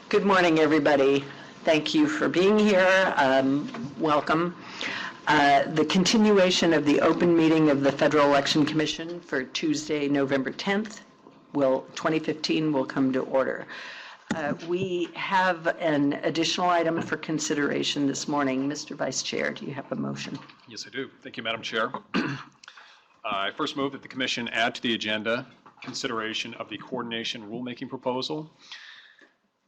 Good morning, everybody. Thank you for being here. Welcome. The continuation of the open meeting of the Federal Election Commission for Tuesday, November 10th, 2015 will come to order. We have an additional item for consideration this morning. Mr. Vice Chair, do you have a motion? Yes, I do. Thank you, Madam Chair. I first move that the Commission add to the agenda consideration of the coordination rulemaking proposal,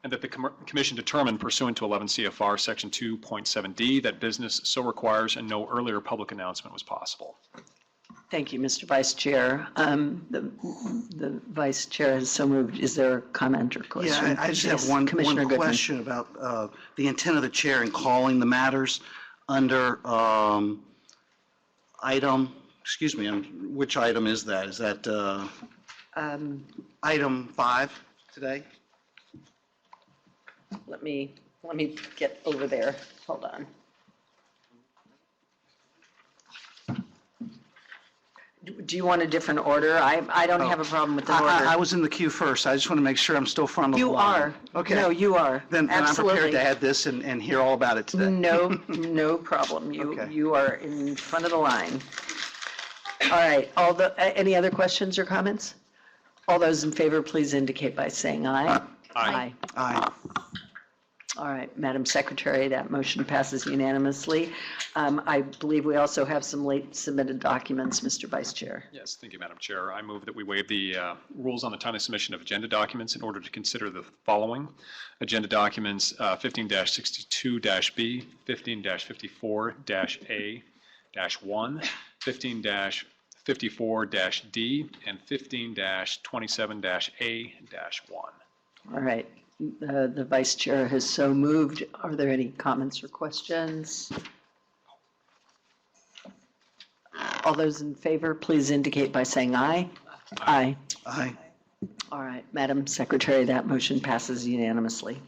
and that the Commission determine pursuant to 11 CFR Section 2.7D that business so requires and no earlier public announcement was possible. Thank you, Mr. Vice Chair. The Vice Chair has so moved. Is there a comment or question? Yeah, I just have one question about the intent of the chair in calling the matters under item, excuse me, which item is that? Is that item 5 today? Let me get over there. Hold on. Do you want a different order? I don't have a problem with the order. I was in the queue first. I just want to make sure I'm still front of the line. You are. Okay. No, you are. Then I'm prepared to add this and hear all about it today. No problem. You are in front of the line. All right. Any other questions or comments? All those in favor, please indicate by saying aye. Aye. Aye. All right, Madam Secretary, that motion passes unanimously. I believe we also have some late submitted documents, Mr. Vice Chair. Yes, thank you, Madam Chair. I move that we waive the rules on the timely submission of agenda documents in order to consider the following. Agenda documents 15-62-B, 15-54-A-1, 15-54-D, and 15-27-A-1. All right. The Vice Chair has so moved. Are there any comments or questions? All those in favor, please indicate by saying aye. Aye. Aye. All right, Madam Secretary, that motion passes unanimously.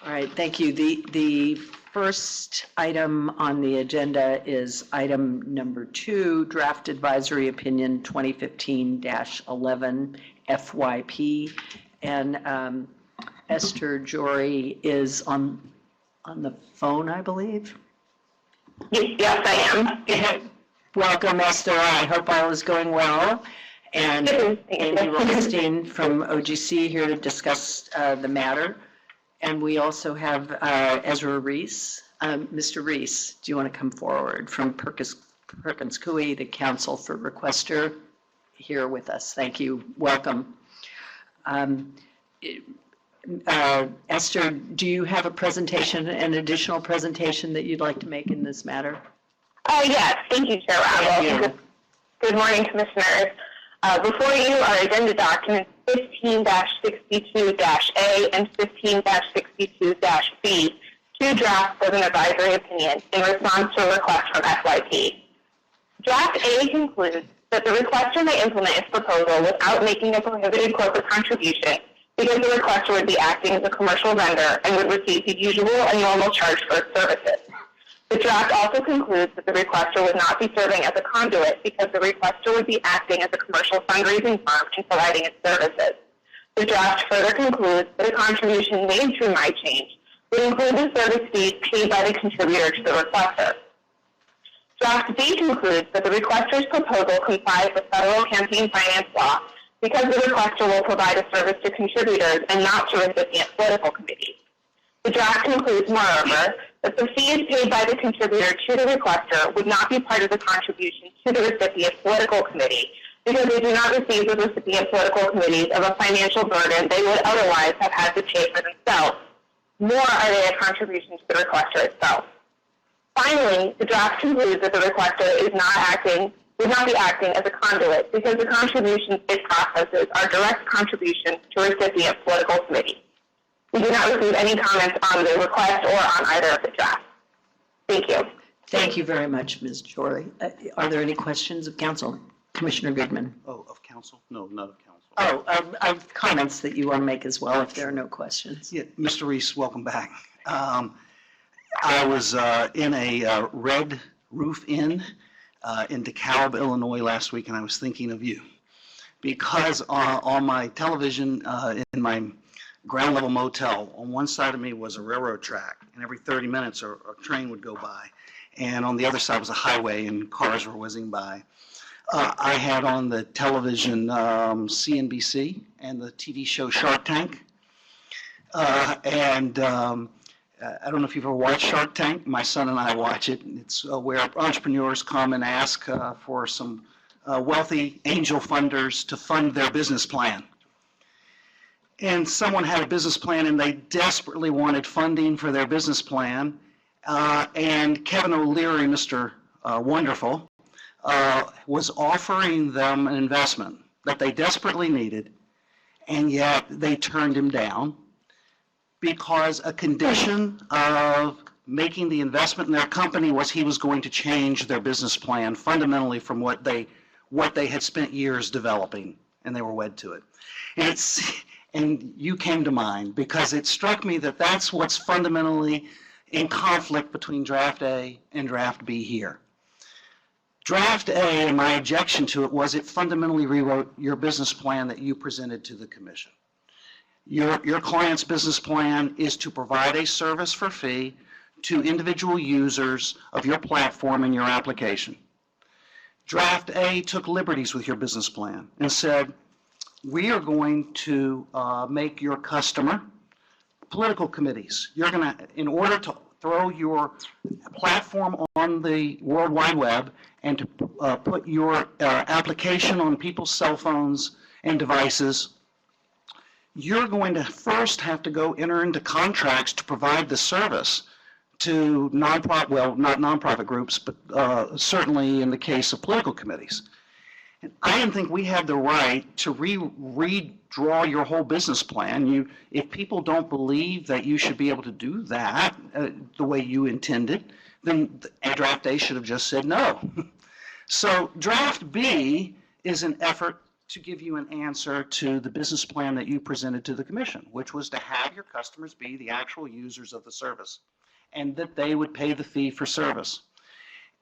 All right, thank you. The first item on the agenda is item number 2, Draft Advisory Opinion 2015-11 FYP. And Esther Jory is on the phone, I believe. Yes, I am. Welcome, Esther. I hope all is going well. And Amy Rothstein from OGC here to discuss the matter. And we also have Ezra Reese. Mr. Reese, do you want to come forward from Perkins Coie, the counsel for requester, here with us? Thank you. Welcome. Esther, do you have a presentation, an additional presentation that you'd like to make in this matter? Yes, thank you, Chair Ravel. Good morning, Commissioners. Before you are agenda documents 15-62-A and 15-62-B, 2 drafts of an advisory opinion in response to a request from FYP. Draft A concludes that the requester may implement its proposal without making a prohibited corporate contribution because the requester would be acting as a commercial vendor and would receive the usual and normal charge for its services. The draft also concludes that the requester would not be serving as a conduit because the requester would be acting as a commercial fundraising firm in providing its services. The draft further concludes that a contribution made through MyChange would include the service fees paid by the contributor to the requester. Draft B concludes that the requester's proposal complies with federal campaign finance law because the requester will provide a service to contributors and not to recipient political committees. The draft concludes, moreover, that the fees paid by the contributor to the requester would not be part of the contribution to the recipient political committee because they do not receive the recipient political committees of a financial burden they would otherwise have had to pay for themselves, nor are they a contribution to the requester itself. Finally, the draft concludes that the requester would not be acting as a conduit because the contributions it processes are direct contributions to recipient political committees. We do not receive any comments on the request or on either of the drafts. Thank you. Thank you very much, Ms. Jory. Are there any questions of counsel? Commissioner Goodman. Oh, of counsel? No, not of counsel. Oh, of comments that you want to make as well if there are no questions. Yeah, Mr. Reese, welcome back. I was in a Red Roof Inn in DeKalb, Illinois last week, and I was thinking of you because on my television in my ground level motel. On one side of me was a railroad track, and every 30 minutes a train would go by. And on the other side was a highway, and cars were whizzing by. I had on the television CNBC and the TV show Shark Tank. I don't know if you've ever watched Shark Tank. My son and I watch it. It's where entrepreneurs come and ask for some wealthy angel funders to fund their business plan. And someone had a business plan and they desperately wanted funding for their business plan. And Kevin O'Leary, Mr. Wonderful, was offering them an investment that they desperately needed, and yet they turned him down because a condition of making the investment in their company was he was going to change their business plan fundamentally from what they had spent years developing, and they were wed to it. And you came to mind because it struck me that that's what's fundamentally in conflict between Draft A and Draft B here. Draft A, and my objection to it was it fundamentally rewrote your business plan that you presented to the commission. Your client's business plan is to provide a service for fee to individual users of your platform and your application. Draft A took liberties with your business plan and said, we are going to make your customer political committees. You're going to, in order to throw your platform on the World Wide Web and to put your application on people's cell phones and devices, you're going to first have to go enter into contracts to provide the service to nonprofit, well, not nonprofit groups, but certainly in the case of political committees. And I didn't think we had the right to redraw your whole business plan. If people don't believe that you should be able to do that the way you intended, then Draft A should have just said no. So Draft B is an effort to give you an answer to the business plan that you presented to the commission, which was to have your customers be the actual users of the service and that they would pay the fee for service.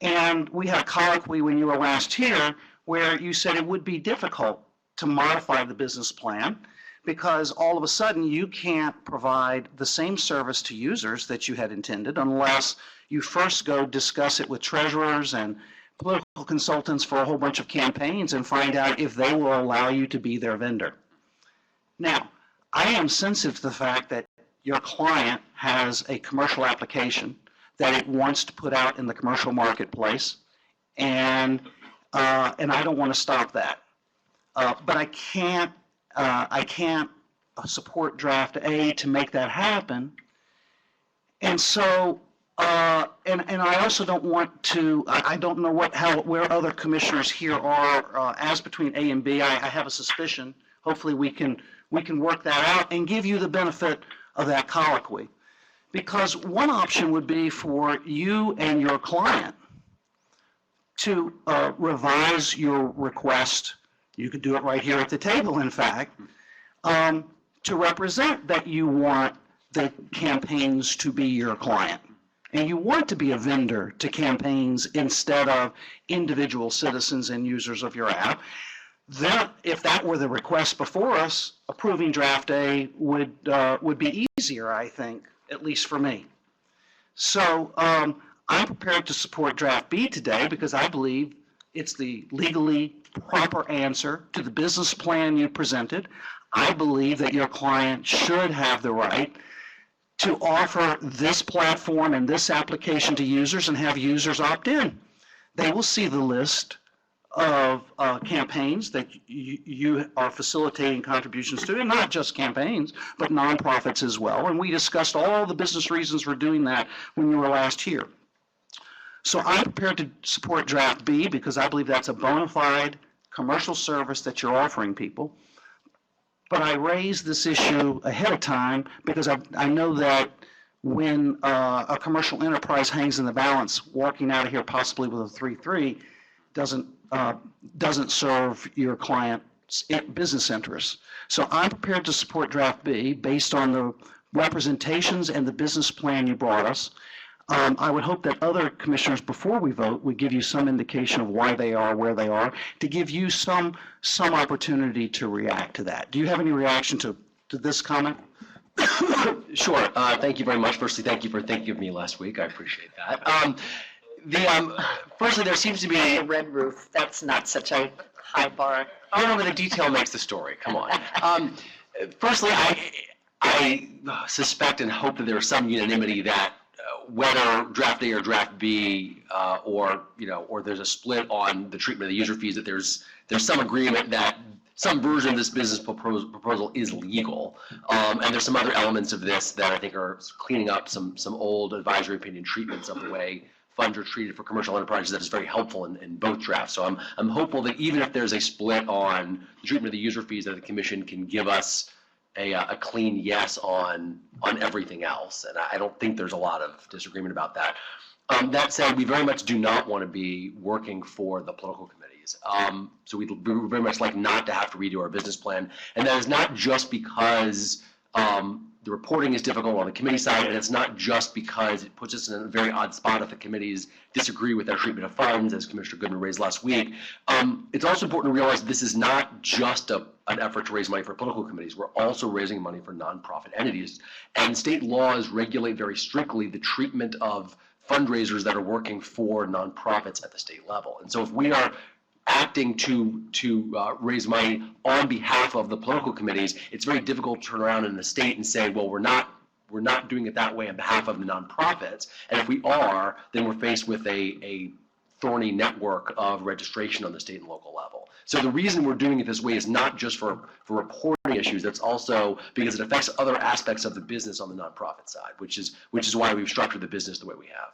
And we had a colloquy when you were last here where you said it would be difficult to modify the business plan because all of a sudden you can't provide the same service to users that you had intended unless you first go discuss it with treasurers and political consultants for a whole bunch of campaigns and find out if they will allow you to be their vendor. Now, I am sensitive to the fact that your client has a commercial application that it wants to put out in the commercial marketplace, and I don't want to stop that. But I can't support Draft A to make that happen. And so, and I also don't want to. I don't know where other commissioners here are as between A and B. I have a suspicion. Hopefully, we can work that out and give you the benefit of that colloquy. Because one option would be for you and your client to revise your request. You could do it right here at the table, in fact, to represent that you want the campaigns to be your client. And you want to be a vendor to campaigns instead of individual citizens and users of your app. If that were the request before us, approving Draft A would be easier, I think, at least for me. So I'm prepared to support Draft B today because I believe it's the legally proper answer to the business plan you presented. I believe that your client should have the right to offer this platform and this application to users and have users opt in. They will see the list of campaigns that you are facilitating contributions to, and not just campaigns, but nonprofits as well. And we discussed all the business reasons for doing that when you were last here. So I'm prepared to support Draft B because I believe that's a bona fide commercial service that you're offering people. But I raised this issue ahead of time because I know that when a commercial enterprise hangs in the balance, walking out of here possibly with a 3-3 doesn't serve your client's business interests. So I'm prepared to support Draft B based on the representations and the business plan you brought us. I would hope that other commissioners, before we vote, would give you some indication of why they are where they are, to give you some opportunity to react to that. Do you have any reaction to this comment? Sure. Thank you very much. Firstly, thank you for thinking of me last week. I appreciate that. Firstly, there seems to be The red roof, that's not such a high bar. Oh, no, but the detail makes the story. Come on. Firstly, I suspect and hope that there is some unanimity that whether draft A or draft B, or there's a split on the treatment of the user fees, that there's some agreement that some version of this business proposal is legal, and there's some other elements of this that I think are cleaning up some old advisory opinion treatments of the way funds are treated for commercial enterprises that is very helpful in both drafts. So I'm hopeful that even if there's a split on the treatment of the user fees, that the commission can give us a clean yes on everything else, and I don't think there's a lot of disagreement about that. That said, we very much do not want to be working for the political committees. So we'd very much like not to have to redo our business plan, and that is not just because the reporting is difficult on the committee side, and it's not just because it puts us in a very odd spot if the committees disagree with our treatment of funds, as Commissioner Goodman raised last week. It's also important to realize this is not just an effort to raise money for political committees. We're also raising money for nonprofit entities, and state laws regulate very strictly the treatment of fundraisers that are working for nonprofits at the state level. And so if we are acting to raise money on behalf of the political committees, it's very difficult to turn around in the state and say, well, we're not doing it that way on behalf of the nonprofits. And if we are, then we're faced with a thorny network of registration on the state and local level. So the reason we're doing it this way is not just for reporting issues, that's also because it affects other aspects of the business on the nonprofit side, which is why we've structured the business the way we have.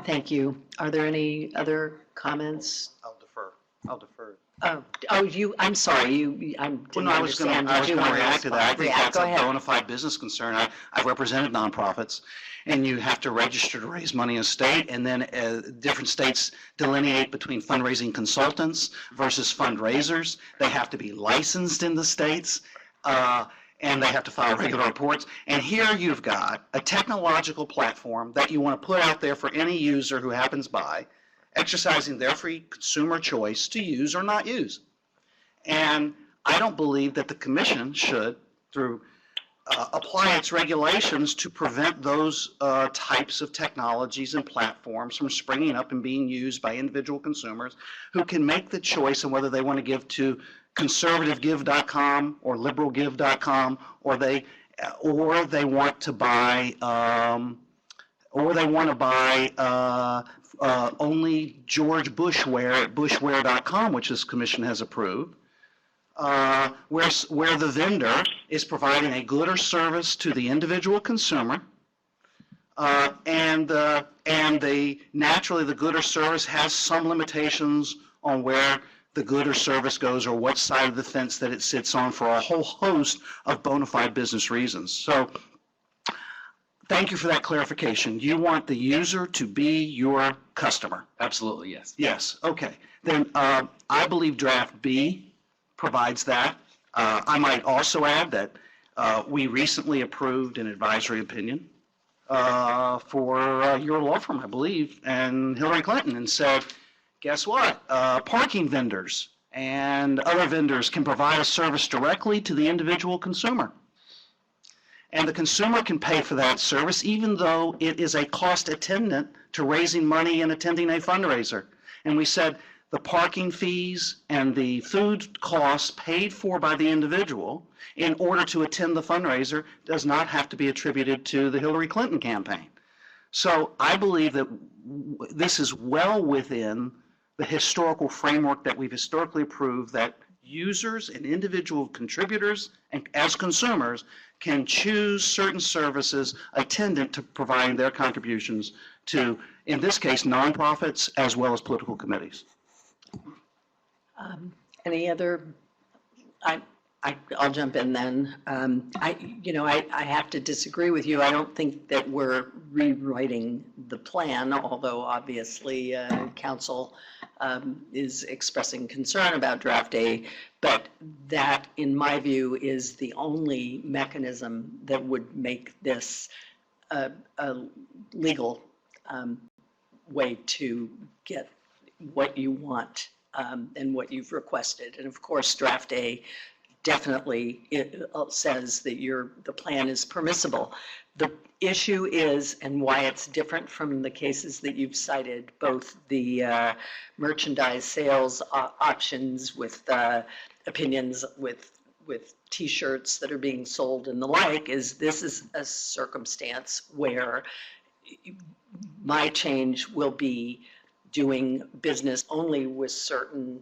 Thank you. Are there any other comments? I'll defer. I'm sorry, I didn't Well, no, I was going understand. to react to that. I think that's Go a ahead. bona fide business concern. I've represented nonprofits, and you have to register to raise money in a state, and then different states delineate between fundraising consultants versus fundraisers. They have to be licensed in the states, and they have to file regular reports. And here you've got a technological platform that you want to put out there for any user who happens by, exercising their free consumer choice to use or not use. And I don't believe that the commission should, through apply its regulations to prevent those types of technologies and platforms from springing up and being used by individual consumers who can make the choice on whether they want to give to conservativegive.com or liberalgive.com, or they want to buy only George Bushware at bushware.com, which this commission has approved, where the vendor is providing a good or service to the individual consumer, and naturally the good or service has some limitations on where the good or service goes or what side of the fence that it sits on for a whole host of bona fide business reasons. So thank you for that clarification. You want the user to be your customer? Absolutely, yes. Yes, okay. Then I believe draft B provides that. I might also add that we recently approved an advisory opinion for your law firm, I believe, and Hillary Clinton, and said, guess what? Parking vendors and other vendors can provide a service directly to the individual consumer. And the consumer can pay for that service even though it is a cost attendant to raising money and attending a fundraiser. And we said the parking fees and the food costs paid for by the individual in order to attend the fundraiser does not have to be attributed to the Hillary Clinton campaign. So I believe that this is well within the historical framework that we've historically approved, that users and individual contributors and as consumers can choose certain services attendant to providing their contributions to, in this case, nonprofits as well as political committees. Any other, I'll jump in then. I have to disagree with you. I don't think that we're rewriting the plan, although obviously council is expressing concern about draft A, but that, in my view, is the only mechanism that would make this a legal way to get what you want and what you've requested. And of course, draft A definitely says that the plan is permissible. The issue is, and why it's different from the cases that you've cited, both the merchandise sales options with opinions with T-shirts that are being sold and the like, is this is a circumstance where my change will be doing business only with certain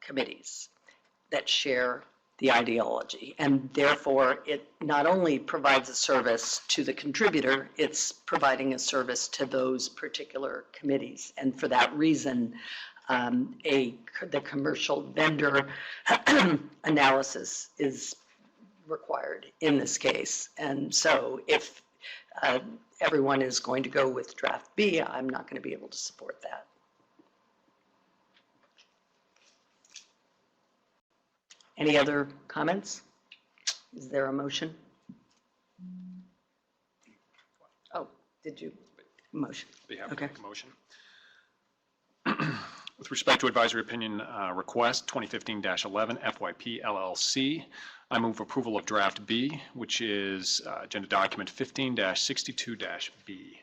committees that share the ideology. And therefore, it not only provides a service to the contributor, it's providing a service to those particular committees. And for that reason, the commercial vendor analysis is required in this case. And so if everyone is going to go with draft B, I'm not going to be able to support that. Any other comments? Is there a motion? Oh, did you? Motion. Be happy to Okay. make a motion. With respect to advisory opinion request 2015-11 FYP LLC, I move approval of draft B, which is agenda document 15-62-B.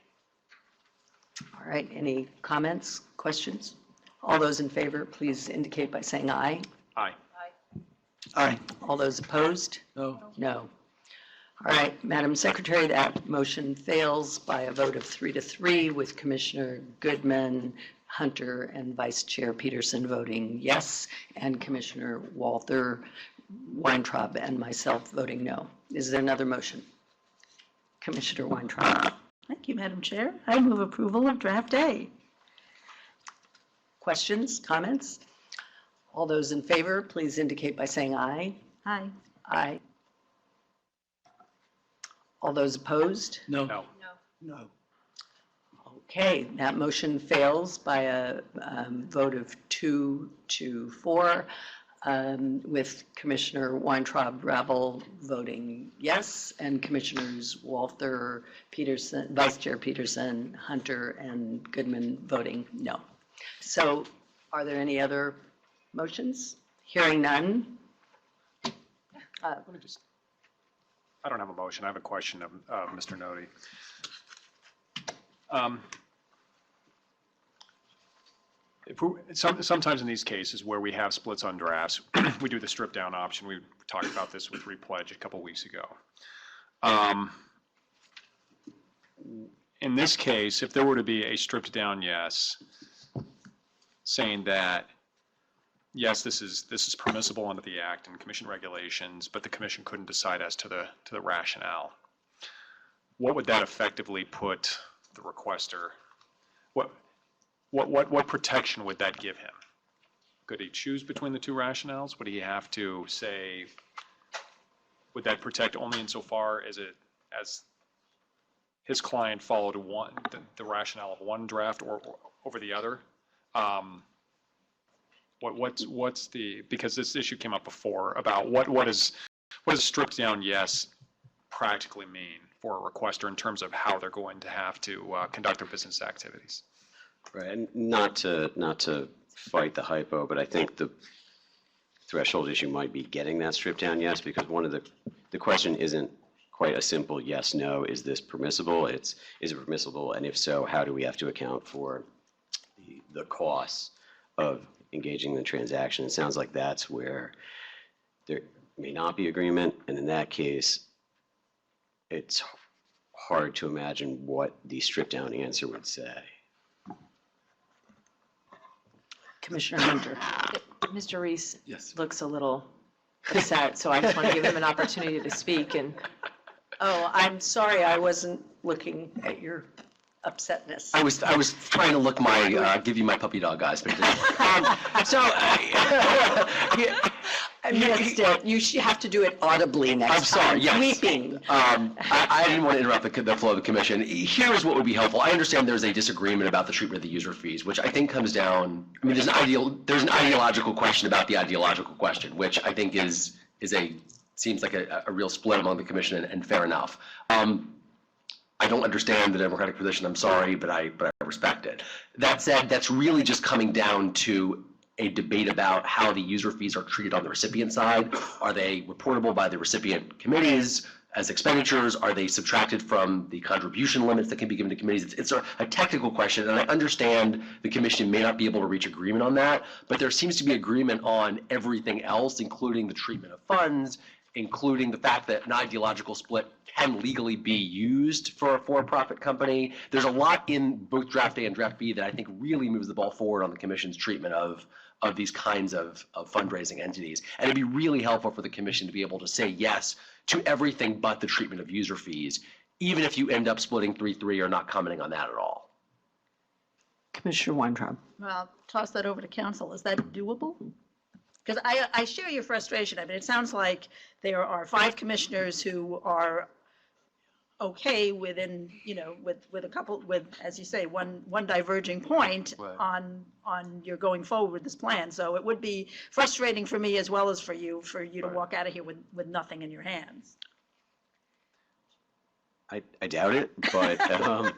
All right, any comments, questions? All those in favor, please indicate by saying aye. Aye. Aye. All those opposed? No. No. All right, Madam Secretary, that motion fails by a vote of 3-3 with Commissioner Goodman, Hunter, and Vice Chair Peterson voting yes, and Commissioner Walther, Weintraub, and myself voting no. Is there another motion? Commissioner Weintraub. Thank you, Madam Chair. I move approval of draft A. Questions, comments? All those in favor, please indicate by saying aye. Aye. Aye. All those opposed? No. No. No. Okay, that motion fails by a vote of 2-4, with Commissioner Weintraub Ravel voting yes, and Commissioners Walther, Peterson, Vice Chair Peterson, Hunter, and Goodman voting no. So are there any other motions? Hearing none. Let me just, I don't have a motion. I have a question of Mr. Nodi. Sometimes in these cases where we have splits on drafts, we do the strip down option. We talked about this with Repledge a couple weeks ago. In this case, if there were to be a stripped down yes, saying that yes, this is permissible under the Act and Commission regulations, but the Commission couldn't decide as to the rationale, what would that effectively put the requester? What protection would that give him? Could he choose between the two rationales? Would he have to say, would that protect only insofar as his client followed the rationale of one draft or over the other? What's the, because this issue came up before about what does stripped down yes practically mean for a requester in terms of how they're going to have to conduct their business activities? Right, and not to fight the hypo, but I think the threshold issue might be getting that stripped down yes, because one of the question isn't quite a simple yes, no, is this permissible? Is it permissible, and if so, how do we have to account for the costs of engaging in the transaction? It sounds like that's where there may not be agreement, and in that case, it's hard to imagine what the stripped down answer would say. Commissioner Hunter. Mr. Reese Yes. looks a little upset, so I just want to give him an opportunity to speak. And Oh, I'm sorry, I wasn't looking at your upsetness. I was trying to look give you my puppy dog eyes, but it didn't. I missed it. You should have to do it audibly next time. I'm sorry, yes. Weeping. I didn't want to interrupt the flow of the commission. Here's what would be helpful. I understand there's a disagreement about the treatment of the user fees, which I think comes down, I mean, there's an ideological question about the ideological question, which I think seems like a real split among the commission, and fair enough. I don't understand the Democratic position, I'm sorry, but I respect it. That said, that's really just coming down to a debate about how the user fees are treated on the recipient side. Are they reportable by the recipient committees as expenditures? Are they subtracted from the contribution limits that can be given to committees? It's a technical question, and I understand the commission may not be able to reach agreement on that, but there seems to be agreement on everything else, including the treatment of funds, including the fact that an ideological split can legally be used for a for-profit company. There's a lot in both Draft A and Draft B that I think really moves the ball forward on the commission's treatment of these kinds of fundraising entities. And it'd be really helpful for the commission to be able to say yes to everything but the treatment of user fees, even if you end up splitting 3-3 or not commenting on that at all. Commissioner Weintraub. Well, I'll toss that over to council. Is that doable? Because I share your frustration. I mean, it sounds like there are 5 commissioners who are okay within, with a couple, with, as you say, one diverging point on your going forward with this plan. So it would be frustrating for me as well as for you to walk out of here with nothing in your hands. I doubt it, but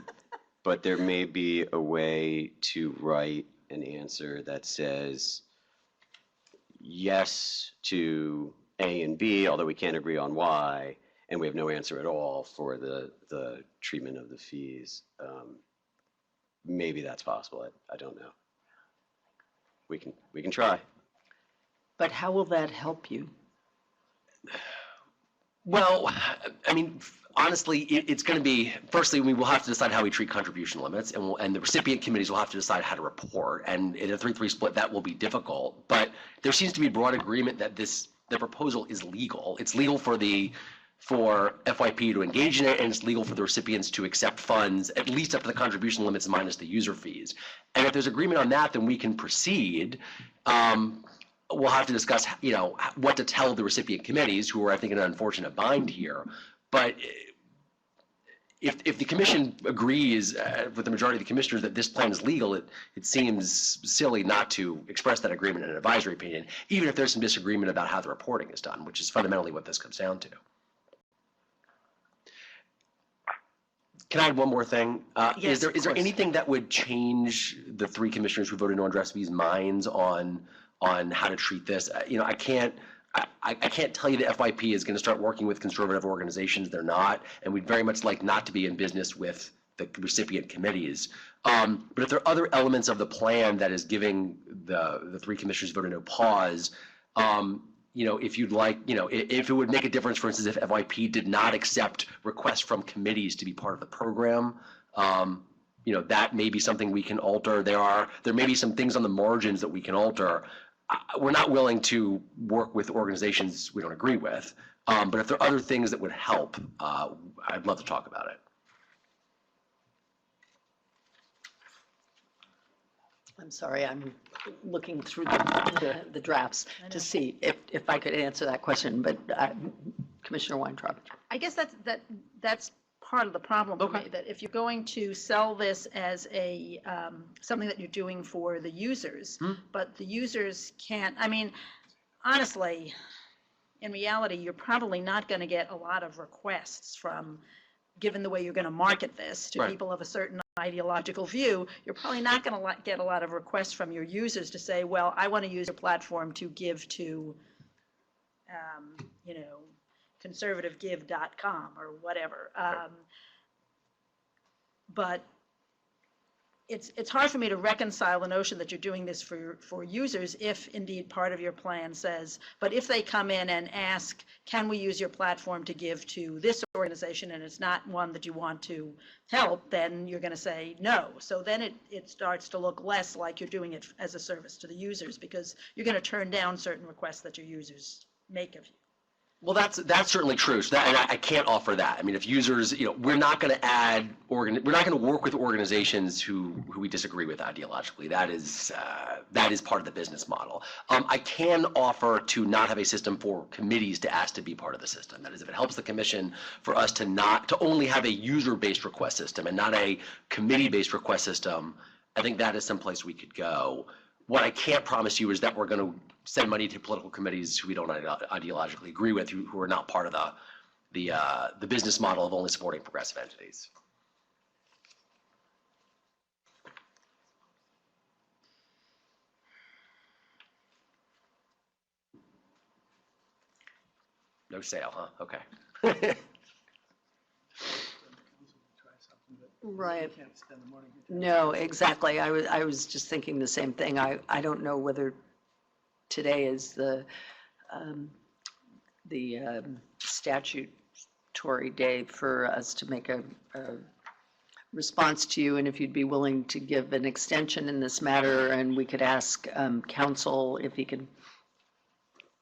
but there may be a way to write an answer that says yes to A and B, although we can't agree on Y, and we have no answer at all for the treatment of the fees. Maybe that's possible. I don't know. We can try. But how will that help you? Well, I mean, honestly, it's going to be, firstly, we will have to decide how we treat contribution limits, and the recipient committees will have to decide how to report. And in a 3-3 split, that will be difficult. But there seems to be broad agreement that the proposal is legal. It's legal for FYP to engage in it, and it's legal for the recipients to accept funds, at least up to the contribution limits minus the user fees. And if there's agreement on that, then we can proceed. We'll have to discuss, what to tell the recipient committees, who are, I think, in an unfortunate bind here. But if the commission agrees with the majority of the commissioners that this plan is legal, it seems silly not to express that agreement in an advisory opinion, even if there's some disagreement about how the reporting is done, which is fundamentally what this comes down to. Can I add one more thing? Yes, is there anything that would change the 3 commissioners who voted no on Draft B's minds on how to treat this? I can't tell you that FYP is going to start working with conservative organizations. They're not, and we'd very much like not to be in business with the recipient committees. But if there are other elements of the plan that is giving the 3 commissioners who voted no pause, if you'd like, if it would make a difference, for instance, if FYP did not accept requests from committees to be part of the program, that may be something we can alter. There may be some things on the margins that we can alter. We're not willing to work with organizations we don't agree with, but if there are other things that would help, I'd love to talk about it. I'm sorry, I'm looking through the drafts to see if I could answer that question, but Commissioner Weintraub. I guess that's part of the problem for me, that if you're going to sell this as a something that you're doing for the users, but the users can't, I mean, honestly, in reality, you're probably not going to get a lot of requests from, given the way you're going to market this to people of a certain ideological view, you're probably not going to get a lot of requests from your users to say, well, I want to use your platform to give to, conservativegive.com or whatever. But it's hard for me to reconcile the notion that you're doing this for users if indeed part of your plan says, but if they come in and ask, can we use your platform to give to this organization, and it's not one that you want to help, then you're going to say no. So then it starts to look less like you're doing it as a service to the users, because you're going to turn down certain requests that your users make of you. Well, that's certainly true. So and I can't offer that. I mean, if users, we're not going to we're not going to work with organizations who we disagree with ideologically. That is part of the business model. I can offer to not have a system for committees to ask to be part of the system. That is, if it helps the commission for us to only have a user-based request system and not a committee-based request system, I think that is someplace we could go. What I can't promise you is that we're going to send money to political committees who we don't ideologically agree with, who are not part of the business model of only supporting progressive entities. No sale, huh? Okay. Right. No, exactly. I was just thinking the same thing. I don't know whether today is the statutory day for us to make a response to you, and if you'd be willing to give an extension in this matter, and we could ask counsel if he could.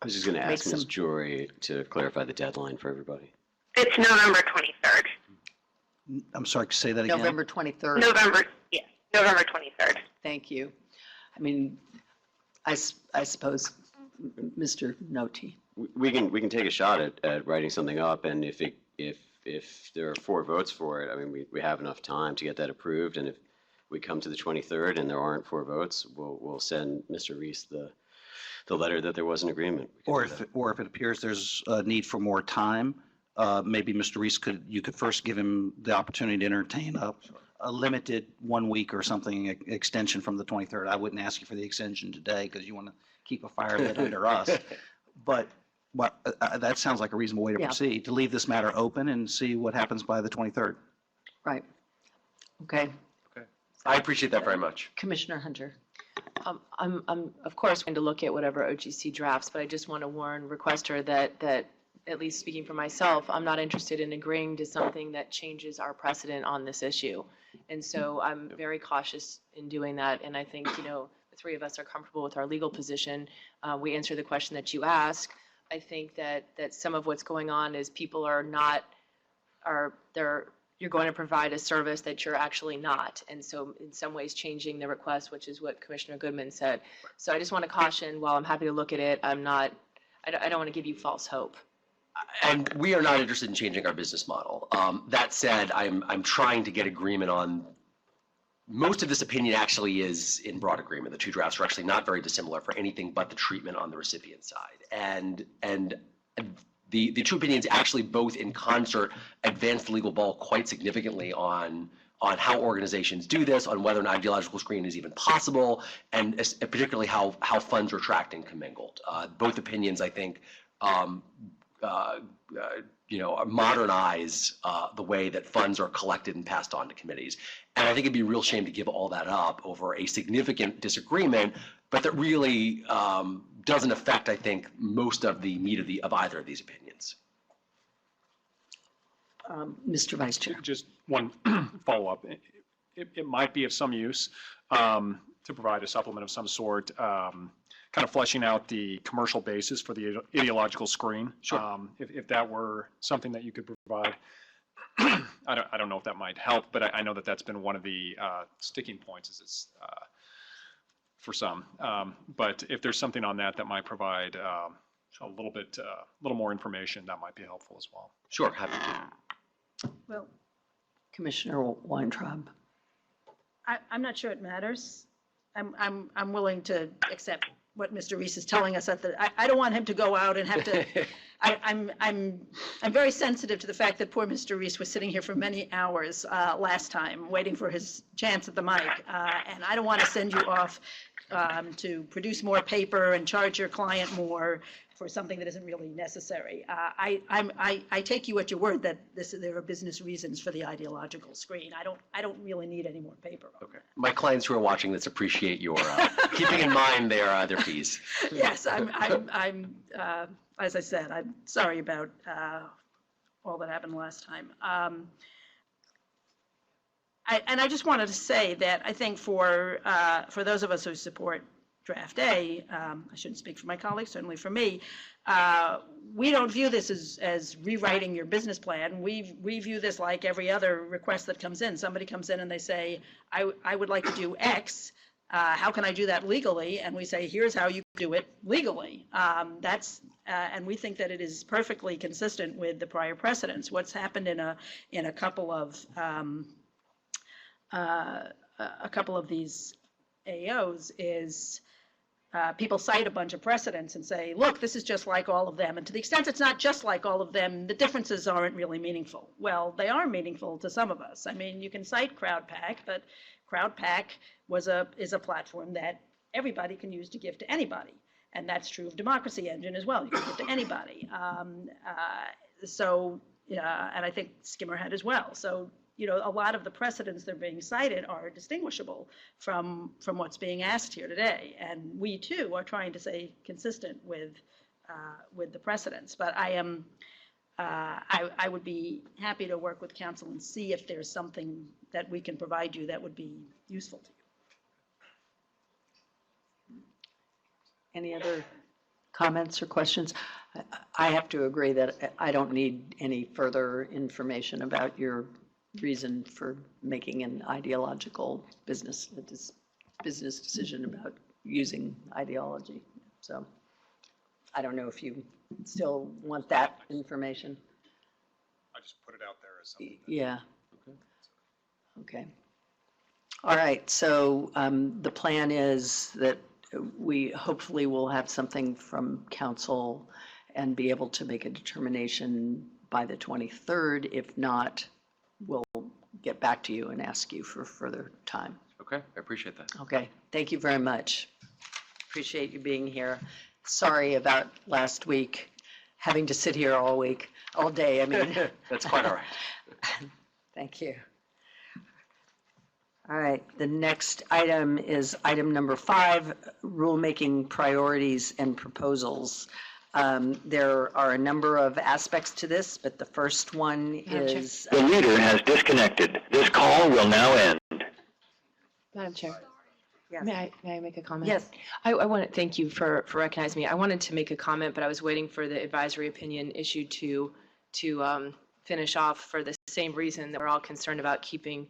I was just going to Make ask Ms. some- Jory to clarify the deadline for everybody. It's November 23rd. I'm sorry, say that again? November 23rd. November 23rd. Thank you. I mean, I suppose, Mr. Noti. We can take a shot at writing something up, and if there are 4 votes for it, I mean, we have enough time to get that approved, and if we come to the 23rd and there aren't 4 votes, we'll send Mr. Reese the letter that there was an agreement. Or if it appears there's a need for more time, maybe Mr. Reese you could first give him the opportunity to entertain a limited 1 week or something extension from the 23rd. I wouldn't ask you for the extension today because you want to keep a fire lit under us. But that sounds like a reasonable way to Yeah. proceed, to leave this matter open and see what happens by the 23rd. Right. Okay. I appreciate that very much. Commissioner Hunter. I'm of course going to look at whatever OGC drafts, but I just want to warn requester that at least speaking for myself, I'm not interested in agreeing to something that changes our precedent on this issue. And so I'm very cautious in doing that. And I think, the 3 of us are comfortable with our legal position. We answer the question that you ask. I think that some of what's going on is people you're going to provide a service that you're actually not. And so in some ways changing the request, which is what Commissioner Goodman said. So I just want to caution, while I'm happy to look at it, I don't want to give you false hope. And we are not interested in changing our business model. That said, I'm trying to get agreement on, most of this opinion actually is in broad agreement. The 2 drafts are actually not very dissimilar for anything but the treatment on the recipient side. And the 2 opinions actually both in concert advance the legal ball quite significantly on how organizations do this, on whether an ideological screen is even possible, and particularly how funds are tracked and commingled. Both opinions, I think, modernize the way that funds are collected and passed on to committees. And I think it'd be a real shame to give all that up over a significant disagreement, but that really doesn't affect, I think, most of the meat of either of these opinions. Mr. Vice Chair. Just one follow-up. It might be of some use to provide a supplement of some sort, kind of fleshing out the commercial basis for the ideological screen. Sure. If that were something that you could provide, I don't know if that might help, but I know that that's been one of the sticking points for some. But if there's something on that might provide a little more information, that might be helpful as well. Sure, happy to. Well, Commissioner Weintraub. I'm not sure it matters. I'm willing to accept what Mr. Reese is telling us. I don't want him to go out and have to. I'm very sensitive to the fact that poor Mr. Reese was sitting here for many hours last time, waiting for his chance at the mic, and I don't want to send you off to produce more paper and charge your client more for something that isn't really necessary. I take you at your word that there are business reasons for the ideological screen. I don't really need any more paper. Okay. My clients who are watching this appreciate your keeping in mind their fees. Yes, I'm as I said, I'm sorry about all that happened last time. I just wanted to say that I think for those of us who support Draft A, I shouldn't speak for my colleagues, certainly for me, we don't view this as rewriting your business plan. We view this like every other request that comes in. Somebody comes in and they say, I would like to do X. How can I do that legally? And we say, here's how you do it legally. And we think that it is perfectly consistent with the prior precedents. What's happened in a couple of these AOs is people cite a bunch of precedents and say, look, this is just like all of them. And to the extent it's not just like all of them, the differences aren't really meaningful. Well, they are meaningful to some of us. I mean, you can cite CrowdPack, but CrowdPack is a platform that everybody can use to give to anybody. And that's true of Democracy Engine as well. You can give to anybody. And I think Skimmerhead as well. So, a lot of the precedents that are being cited are distinguishable from what's being asked here today. And we too are trying to stay consistent with the precedents. But I would be happy to work with council and see if there's something that we can provide you that would be useful to you. Any other comments or questions? I have to agree that I don't need any further information about your reason for making an ideological business decision about using ideology. So I don't know if you still want that information. I just put it out there as something. Yeah. Okay. All right. So the plan is that we hopefully will have something from council and be able to make a determination by the 23rd. If not, we'll get back to you and ask you for further time. Okay, I appreciate that. Okay. Thank you very much. Appreciate you being here. Sorry about last week, having to sit here all day. I mean, That's quite all right. thank you. All right, the next item is item number 5, rulemaking priorities and proposals. There are a number of aspects to this, but the first one is... The leader has disconnected. This call will now end. Madam Chair, Yes. may I make a comment? Yes. I want to thank you for recognizing me. I wanted to make a comment, but I was waiting for the advisory opinion issued to finish off for the same reason that we're all concerned about keeping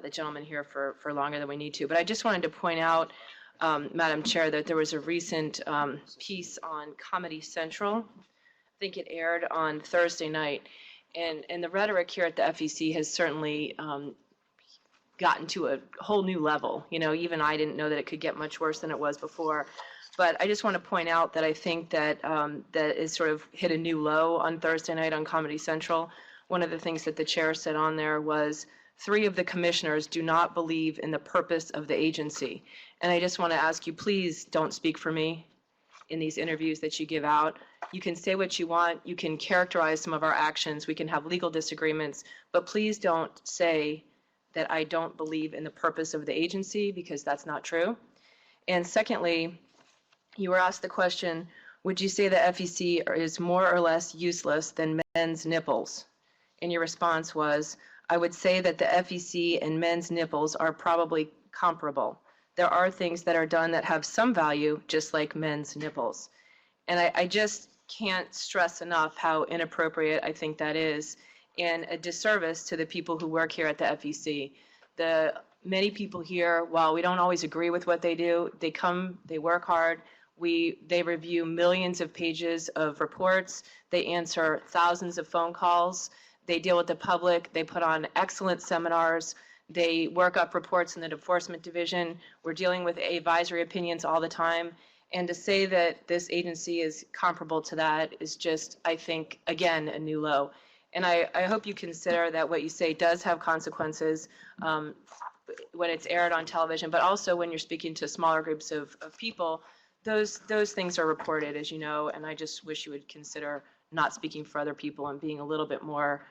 the gentleman here for longer than we need to. But I just wanted to point out, Madam Chair, that there was a recent piece on Comedy Central. I think it aired on Thursday night. And the rhetoric here at the FEC has certainly gotten to a whole new level. Even I didn't know that it could get much worse than it was before. But I just want to point out that I think that that is sort of hit a new low on Thursday night on Comedy Central. One of the things that the chair said on there was 3 of the commissioners do not believe in the purpose of the agency. And I just want to ask you, please don't speak for me in these interviews that you give out. You can say what you want. You can characterize some of our actions. We can have legal disagreements. But please don't say that I don't believe in the purpose of the agency, because that's not true. And secondly, you were asked the question, would you say the FEC is more or less useless than men's nipples? And your response was, I would say that the FEC and men's nipples are probably comparable. There are things that are done that have some value, just like men's nipples. And I just can't stress enough how inappropriate I think that is, and a disservice to the people who work here at the FEC. The many people here, while we don't always agree with what they do, they come, they work hard. They review millions of pages of reports. They answer thousands of phone calls. They deal with the public. They put on excellent seminars. They work up reports in the enforcement division. We're dealing with advisory opinions all the time. And to say that this agency is comparable to that is just, I think, again, a new low. And I hope you consider that what you say does have consequences when it's aired on television, but also when you're speaking to smaller groups of people, those things are reported, as you know, and I just wish you would consider not speaking for other people and being a little bit more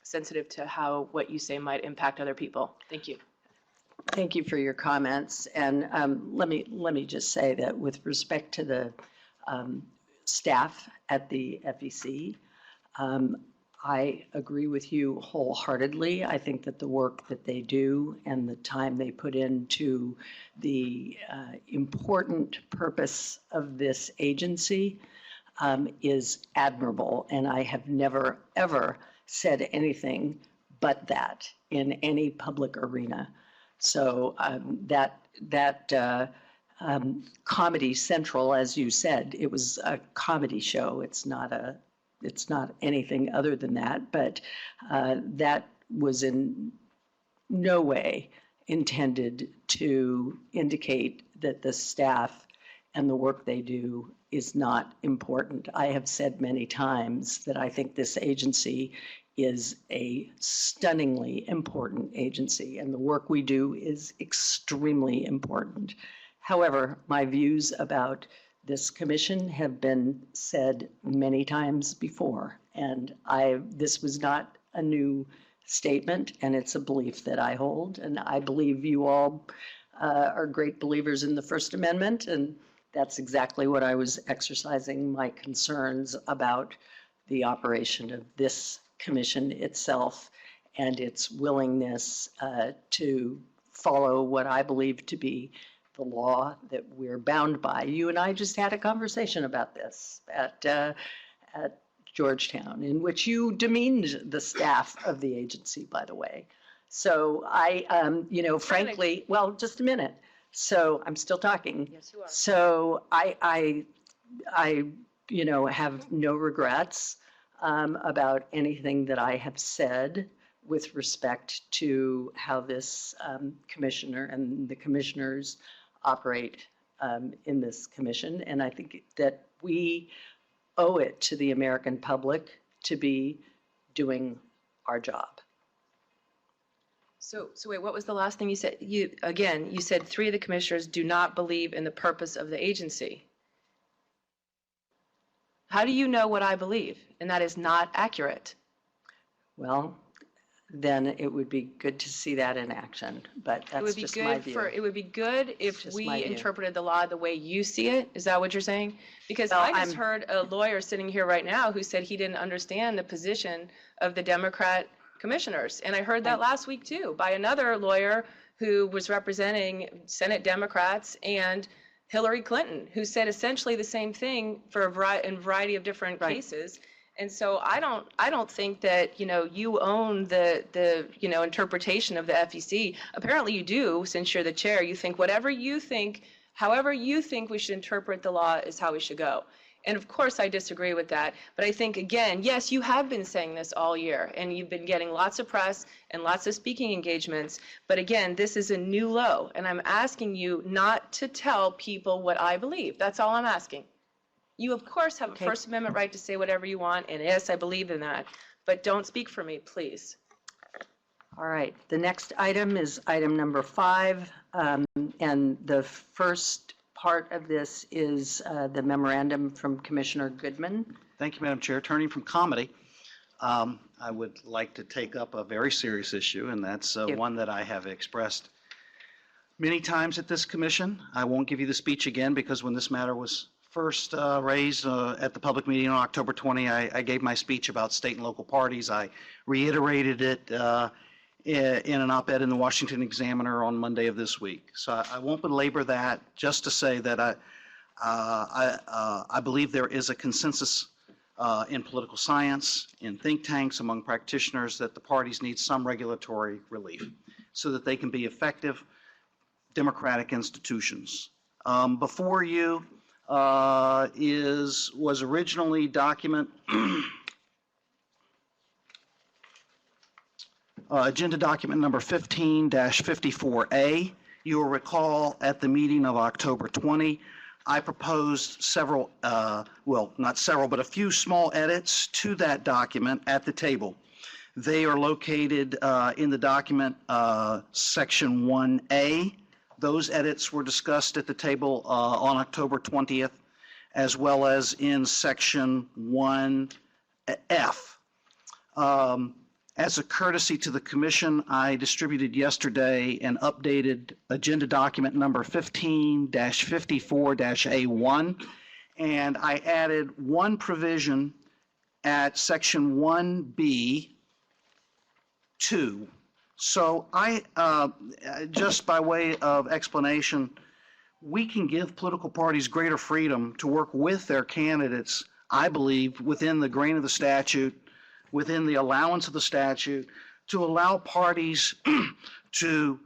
sensitive to how what you say might impact other people. Thank you. Thank you for your comments. And let me just say that with respect to the staff at the FEC, I agree with you wholeheartedly. I think that the work that they do and the time they put into the important purpose of this agency is admirable. And I have never, ever said anything but that in any public arena. So Comedy Central, as you said, it was a comedy show. It's not anything other than that, but that was in no way intended to indicate that the staff and the work they do is not important. I have said many times that I think this agency is a stunningly important agency, and the work we do is extremely important. However, my views about this commission have been said many times before, and this was not a new statement, and it's a belief that I hold, and I believe you all are great believers in the First Amendment, and that's exactly what I was exercising my concerns about the operation of this commission itself and its willingness to follow what I believe to be the law that we're bound by. You and I just had a conversation about this at Georgetown, in which you demeaned the staff of the agency, by the way. So frankly, well, just a minute. So I'm still talking. Yes, you are. So I have no regrets about anything that I have said with respect to how this commissioner and the commissioners operate in this commission. And I think that we owe it to the American public to be doing our job. So wait, what was the last thing you said? You said 3 of the commissioners do not believe in the purpose of the agency. How do you know what I believe? And that is not accurate. Well, then it would be good to see that in action, but that's just my view. It would be good if just we my view. interpreted the law the way you see it. Is that what you're saying? Because Well, I just heard a lawyer sitting here right now who said he didn't understand the position of the Democrat commissioners. And I heard that last week too, by another lawyer who was representing Senate Democrats and Hillary Clinton, who said essentially the same thing for in a variety of different cases. And so I don't think that, you own the interpretation of the FEC. Apparently you do, since you're the chair. You think however you think we should interpret the law is how we should go. And of course I disagree with that. But I think, again, yes, you have been saying this all year, and you've been getting lots of press and lots of speaking engagements. But again, this is a new low, and I'm asking you not to tell people what I believe. That's all I'm asking. You, of course, have a First Amendment right to say whatever you want, and yes, I believe in that. But don't speak for me, please. All right, the next item is item number 5, and the first part of this is the memorandum from Commissioner Goodman. Thank you, Madam Chair. Turning from comedy, I would like to take up a very serious issue, and that's one that I have expressed many times at this commission. I won't give you the speech again because when this matter was first raised at the public meeting on October 20, I gave my speech about state and local parties. I reiterated it in an op-ed in the Washington Examiner on Monday of this week. So I won't belabor that, just to say that I believe there is a consensus in political science, in think tanks, among practitioners, that the parties need some regulatory relief so that they can be effective democratic institutions. Before you was originally document agenda document number 15-54A. You will recall at the meeting of October 20, I proposed several, well, not several, but a few small edits to that document at the table. They are located in the document section 1A. Those edits were discussed at the table on October 20th, as well as in section 1F. As a courtesy to the commission, I distributed yesterday an updated agenda document number 15-54-A1, and I added one provision at section 1B2. So just by way of explanation, we can give political parties greater freedom to work with their candidates, I believe, within the grain of the statute, within the allowance of the statute, to allow parties to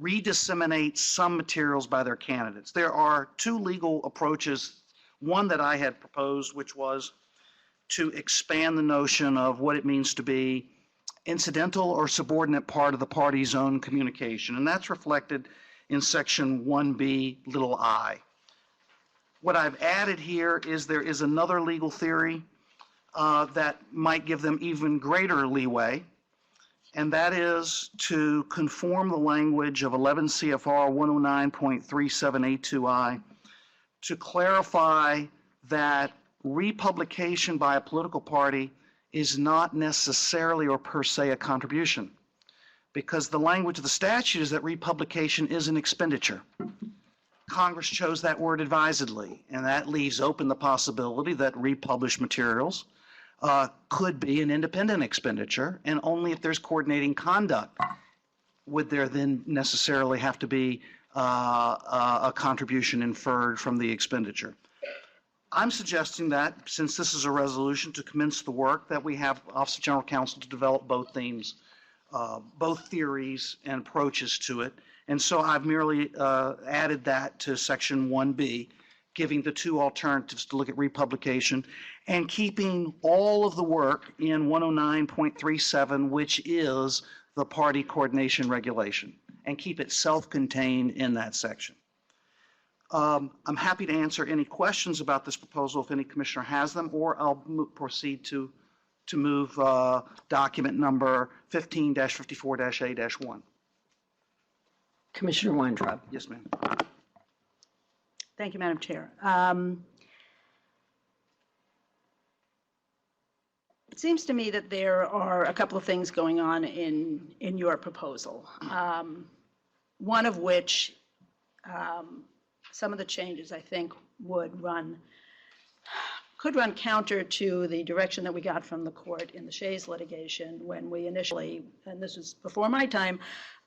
redisseminate some materials by their candidates. There are two legal approaches, one that I had proposed, which was to expand the notion of what it means to be incidental or subordinate part of the party's own communication, and that's reflected in section 1B(i). What I've added here is there is another legal theory that might give them even greater leeway, and that is to conform the language of 11 CFR 109.3782I to clarify that republication by a political party is not necessarily or per se a contribution, because the language of the statute is that republication is an expenditure. Congress chose that word advisedly, and that leaves open the possibility that republished materials could be an independent expenditure, and only if there's coordinating conduct would there then necessarily have to be a contribution inferred from the expenditure. I'm suggesting that, since this is a resolution to commence the work, that we have Office of General Counsel to develop both themes, both theories and approaches to it. And so I've merely added that to section 1B, giving the two alternatives to look at republication and keeping all of the work in 109.37, which is the party coordination regulation, and keep it self-contained in that section. I'm happy to answer any questions about this proposal if any commissioner has them, or I'll proceed to move document number 15-54-A-1. Commissioner Weintraub. Yes, ma'am. Thank you, Madam Chair. It seems to me that there are a couple of things going on in your proposal. One of which, some of the changes I think could run counter to the direction that we got from the court in the Shays litigation when we initially, and this was before my time,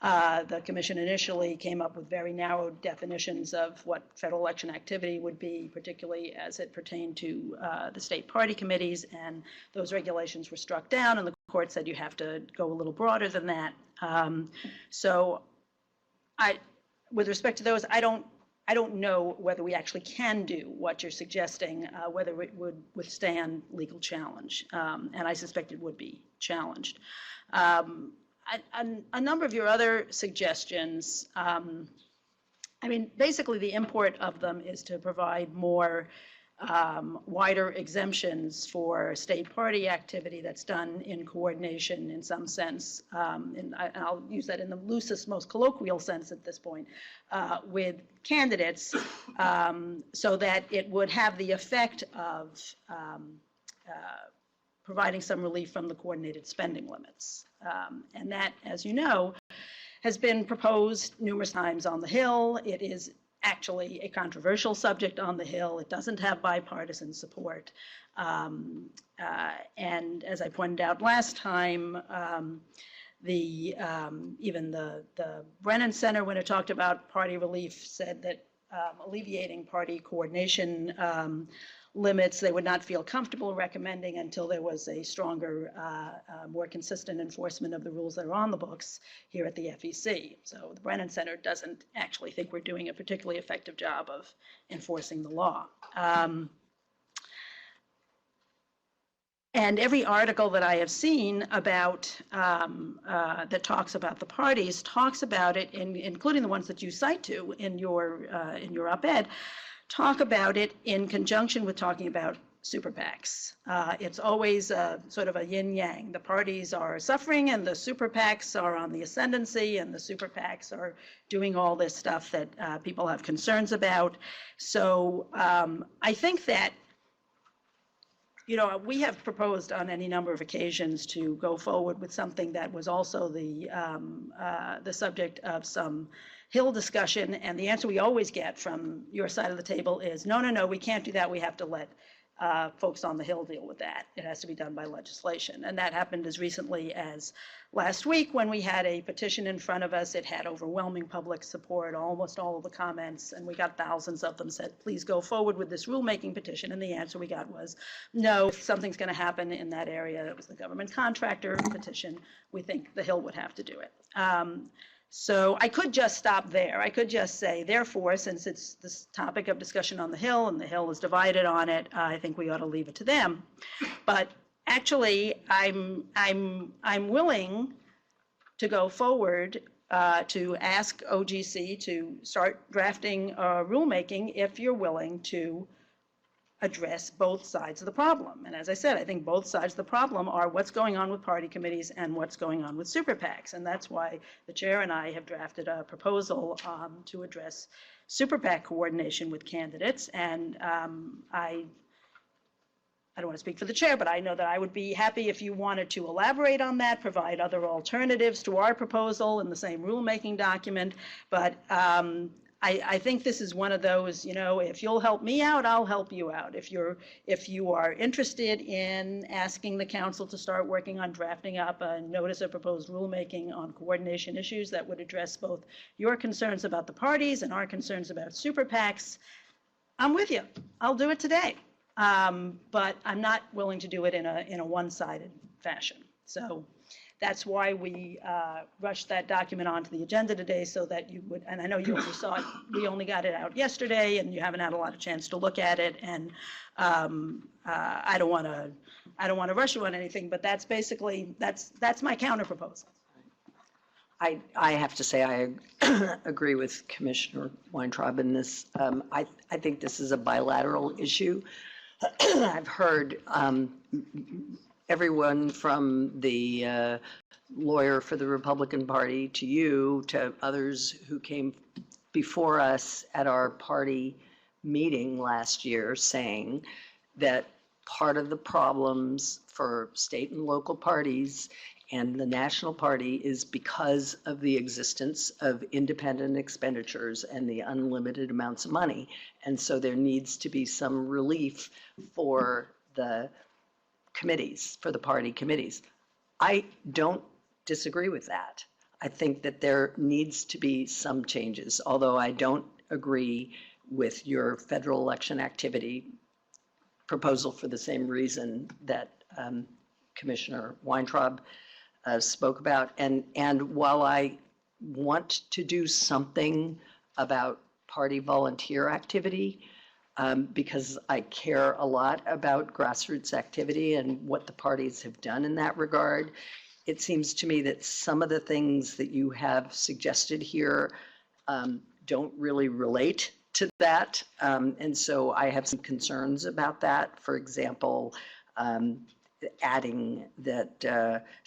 the commission initially came up with very narrow definitions of what federal election activity would be, particularly as it pertained to the state party committees, and those regulations were struck down, and the court said you have to go a little broader than that. So with respect to those, I don't know whether we actually can do what you're suggesting, whether it would withstand legal challenge, and I suspect it would be challenged. A number of your other suggestions, I mean, basically the import of them is to provide more wider exemptions for state party activity that's done in coordination in some sense, and I'll use that in the loosest, most colloquial sense at this point, with candidates, so that it would have the effect of providing some relief from the coordinated spending limits. And that, as you know, has been proposed numerous times on the Hill. It is actually a controversial subject on the Hill. It doesn't have bipartisan support. And as I pointed out last time, even the Brennan Center, when it talked about party relief, said that alleviating party coordination limits they would not feel comfortable recommending until there was a stronger, more consistent enforcement of the rules that are on the books here at the FEC. So the Brennan Center doesn't actually think we're doing a particularly effective job of enforcing the law. And every article that I have seen about, that talks about the parties, talks about it, including the ones that you cite to in your op-ed, talk about it in conjunction with talking about super PACs. It's always sort of a yin-yang. The parties are suffering and the super PACs are on the ascendancy, and the super PACs are doing all this stuff that people have concerns about. So I think that, you know, we have proposed on any number of occasions to go forward with something that was also the subject of some Hill discussion, and the answer we always get from your side of the table is, no, we can't do that. We have to let folks on the Hill deal with that. It has to be done by legislation. And that happened as recently as last week when we had a petition in front of us. It had overwhelming public support, almost all of the comments, and we got thousands of them said, please go forward with this rulemaking petition. And the answer we got was, no, if something's going to happen in that area, it was the government contractor petition, we think the Hill would have to do it. So I could just stop there. I could just say, therefore, since it's this topic of discussion on the Hill and the Hill is divided on it, I think we ought to leave it to them. But actually, I'm willing to go forward to ask OGC to start drafting rulemaking if you're willing to address both sides of the problem. And as I said, I think both sides of the problem are what's going on with party committees and what's going on with super PACs. And that's why the chair and I have drafted a proposal to address super PAC coordination with candidates. And I don't want to speak for the chair, but I know that I would be happy if you wanted to elaborate on that, provide other alternatives to our proposal in the same rulemaking document. But I think this is one of those, if you'll help me out, I'll help you out. If you are interested in asking the council to start working on drafting up a notice of proposed rulemaking on coordination issues that would address both your concerns about the parties and our concerns about super PACs, I'm with you. I'll do it today. But I'm not willing to do it in a one-sided fashion. So that's why we rushed that document onto the agenda today, so that you would, and I know you only saw it, we only got it out yesterday, and you haven't had a lot of chance to look at it, and I don't want to rush you on anything, but that's basically, that's my counter proposal. I have to say I agree with Commissioner Weintraub in this. I think this is a bilateral issue. I've heard everyone from the lawyer for the Republican Party to you to others who came before us at our party meeting last year saying that part of the problems for state and local parties and the national party is because of the existence of independent expenditures and the unlimited amounts of money. And so there needs to be some relief for the committees, for the party committees. I don't disagree with that. I think that there needs to be some changes, although I don't agree with your federal election activity proposal for the same reason that Commissioner Weintraub spoke about. And while I want to do something about party volunteer activity, because I care a lot about grassroots activity and what the parties have done in that regard, it seems to me that some of the things that you have suggested here don't really relate to that. And so I have some concerns about that. For example, adding that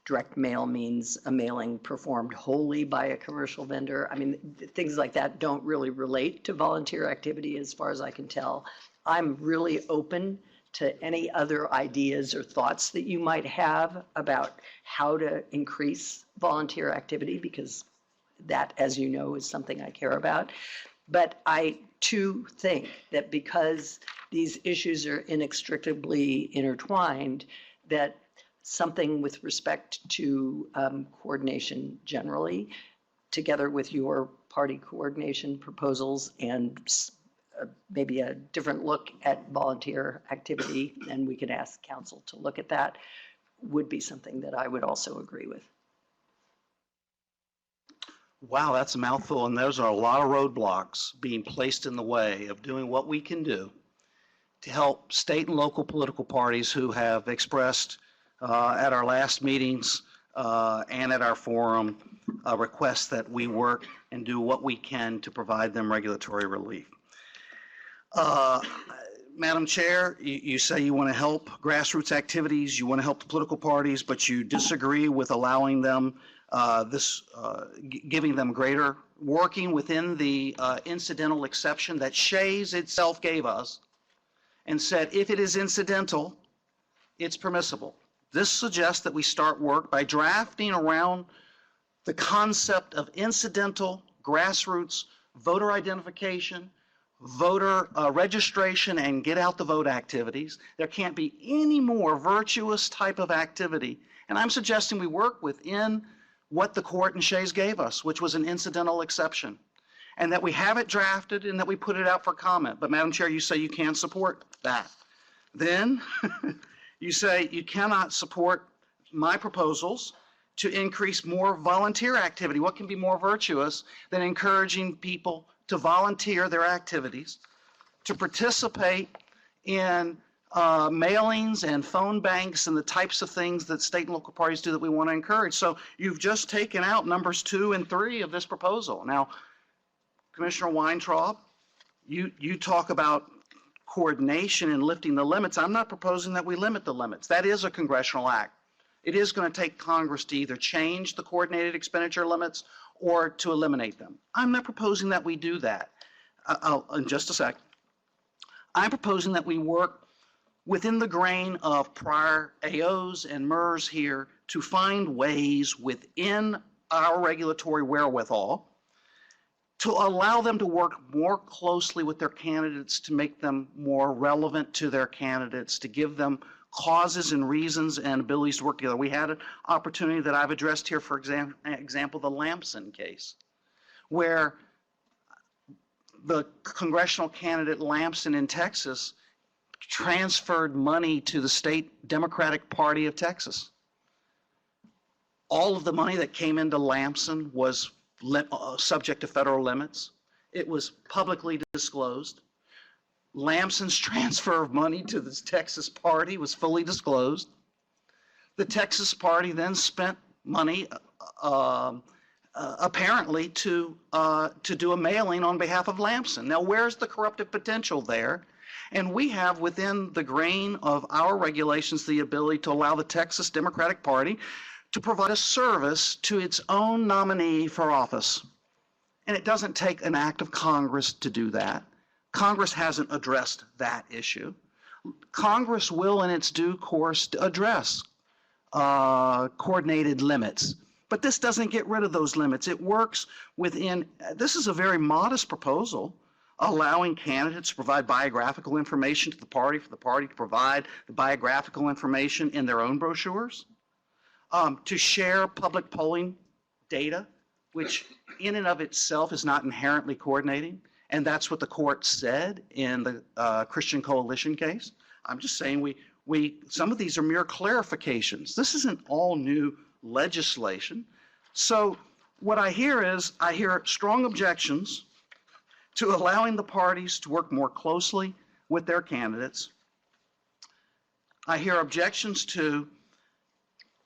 direct mail means a mailing performed wholly by a commercial vendor. I mean, things like that don't really relate to volunteer activity as far as I can tell. I'm really open to any other ideas or thoughts that you might have about how to increase volunteer activity, because that, as you know, is something I care about. But I too think that because these issues are inextricably intertwined, that something with respect to coordination generally, together with your party coordination proposals and maybe a different look at volunteer activity, and we could ask council to look at that, would be something that I would also agree with. Wow, that's a mouthful, and those are a lot of roadblocks being placed in the way of doing what we can do to help state and local political parties who have expressed at our last meetings and at our forum requests that we work and do what we can to provide them regulatory relief. Madam Chair, you say you want to help grassroots activities, you want to help the political parties, but you disagree with allowing them giving them greater, working within the incidental exception that Shays itself gave us and said if it is incidental, it's permissible. This suggests that we start work by drafting around the concept of incidental grassroots voter identification, voter registration, and get out the vote activities. There can't be any more virtuous type of activity. And I'm suggesting we work within what the court and Shays gave us, which was an incidental exception, and that we have it drafted and that we put it out for comment. But Madam Chair, you say you can't support that. Then you say you cannot support my proposals to increase more volunteer activity. What can be more virtuous than encouraging people to volunteer their activities, to participate in mailings and phone banks and the types of things that state and local parties do that we want to encourage? So you've just taken out numbers 2 and 3 of this proposal. Now, Commissioner Weintraub, you talk about coordination in lifting the limits, I'm not proposing that we limit the limits. That is a congressional act. It is going to take Congress to either change the coordinated expenditure limits or to eliminate them. I'm not proposing that we do that. In just a sec. I'm proposing that we work within the grain of prior AOs and MERS here to find ways within our regulatory wherewithal to allow them to work more closely with their candidates, to make them more relevant to their candidates, to give them causes and reasons and abilities to work together. We had an opportunity that I've addressed here, for example, the Lamson case, where the congressional candidate Lamson in Texas transferred money to the state Democratic Party of Texas. All of the money that came into Lamson was subject to federal limits. It was publicly disclosed. Lamson's transfer of money to the Texas party was fully disclosed. The Texas party then spent money apparently to do a mailing on behalf of Lamson. Now, where's the corruptive potential there? And we have within the grain of our regulations the ability to allow the Texas Democratic Party to provide a service to its own nominee for office. And it doesn't take an act of Congress to do that. Congress hasn't addressed that issue. Congress will, in its due course, address coordinated limits. But this doesn't get rid of those limits. It works within, this is a very modest proposal, allowing candidates to provide biographical information to the party, for the party to provide the biographical information in their own brochures, to share public polling data, which in and of itself is not inherently coordinating. And that's what the court said in the Christian Coalition case. I'm just saying some of these are mere clarifications. This isn't all new legislation. So what I hear is, I hear strong objections to allowing the parties to work more closely with their candidates. I hear objections to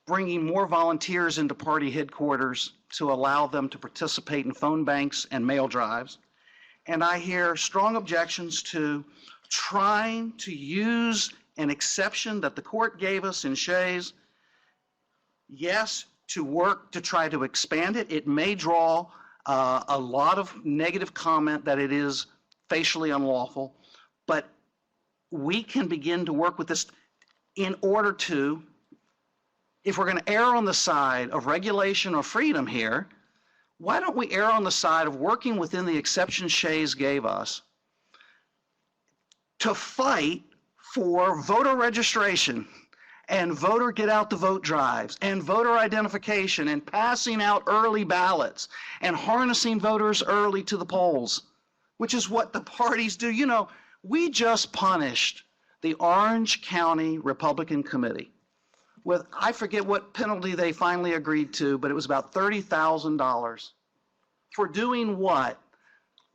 bringing more volunteers into party headquarters to allow them to participate in phone banks and mail drives. And I hear strong objections to trying to use an exception that the court gave us in Shays, yes, to work to try to expand it. It may draw a lot of negative comment that it is facially unlawful, but we can begin to work with this in order to, if we're going to err on the side of regulation or freedom here, why don't we err on the side of working within the exception Shays gave us to fight for voter registration and voter get out the vote drives and voter identification and passing out early ballots and harnessing voters early to the polls, which is what the parties do. You know, we just punished the Orange County Republican Committee with, I forget what penalty they finally agreed to, but it was about $30,000 for doing what?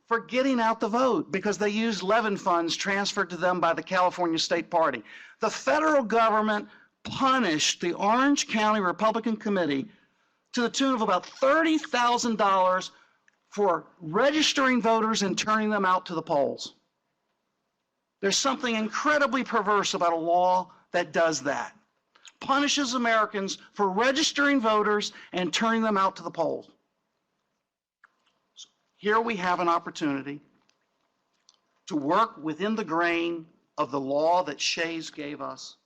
For getting out the vote, because they used Levin funds transferred to them by the California State Party. The federal government punished the Orange County Republican Committee to the tune of about $30,000 for registering voters and turning them out to the polls. There's something incredibly perverse about a law that does that. Punishes Americans for registering voters and turning them out to the polls. So here we have an opportunity to work within the grain of the law that Shays gave us.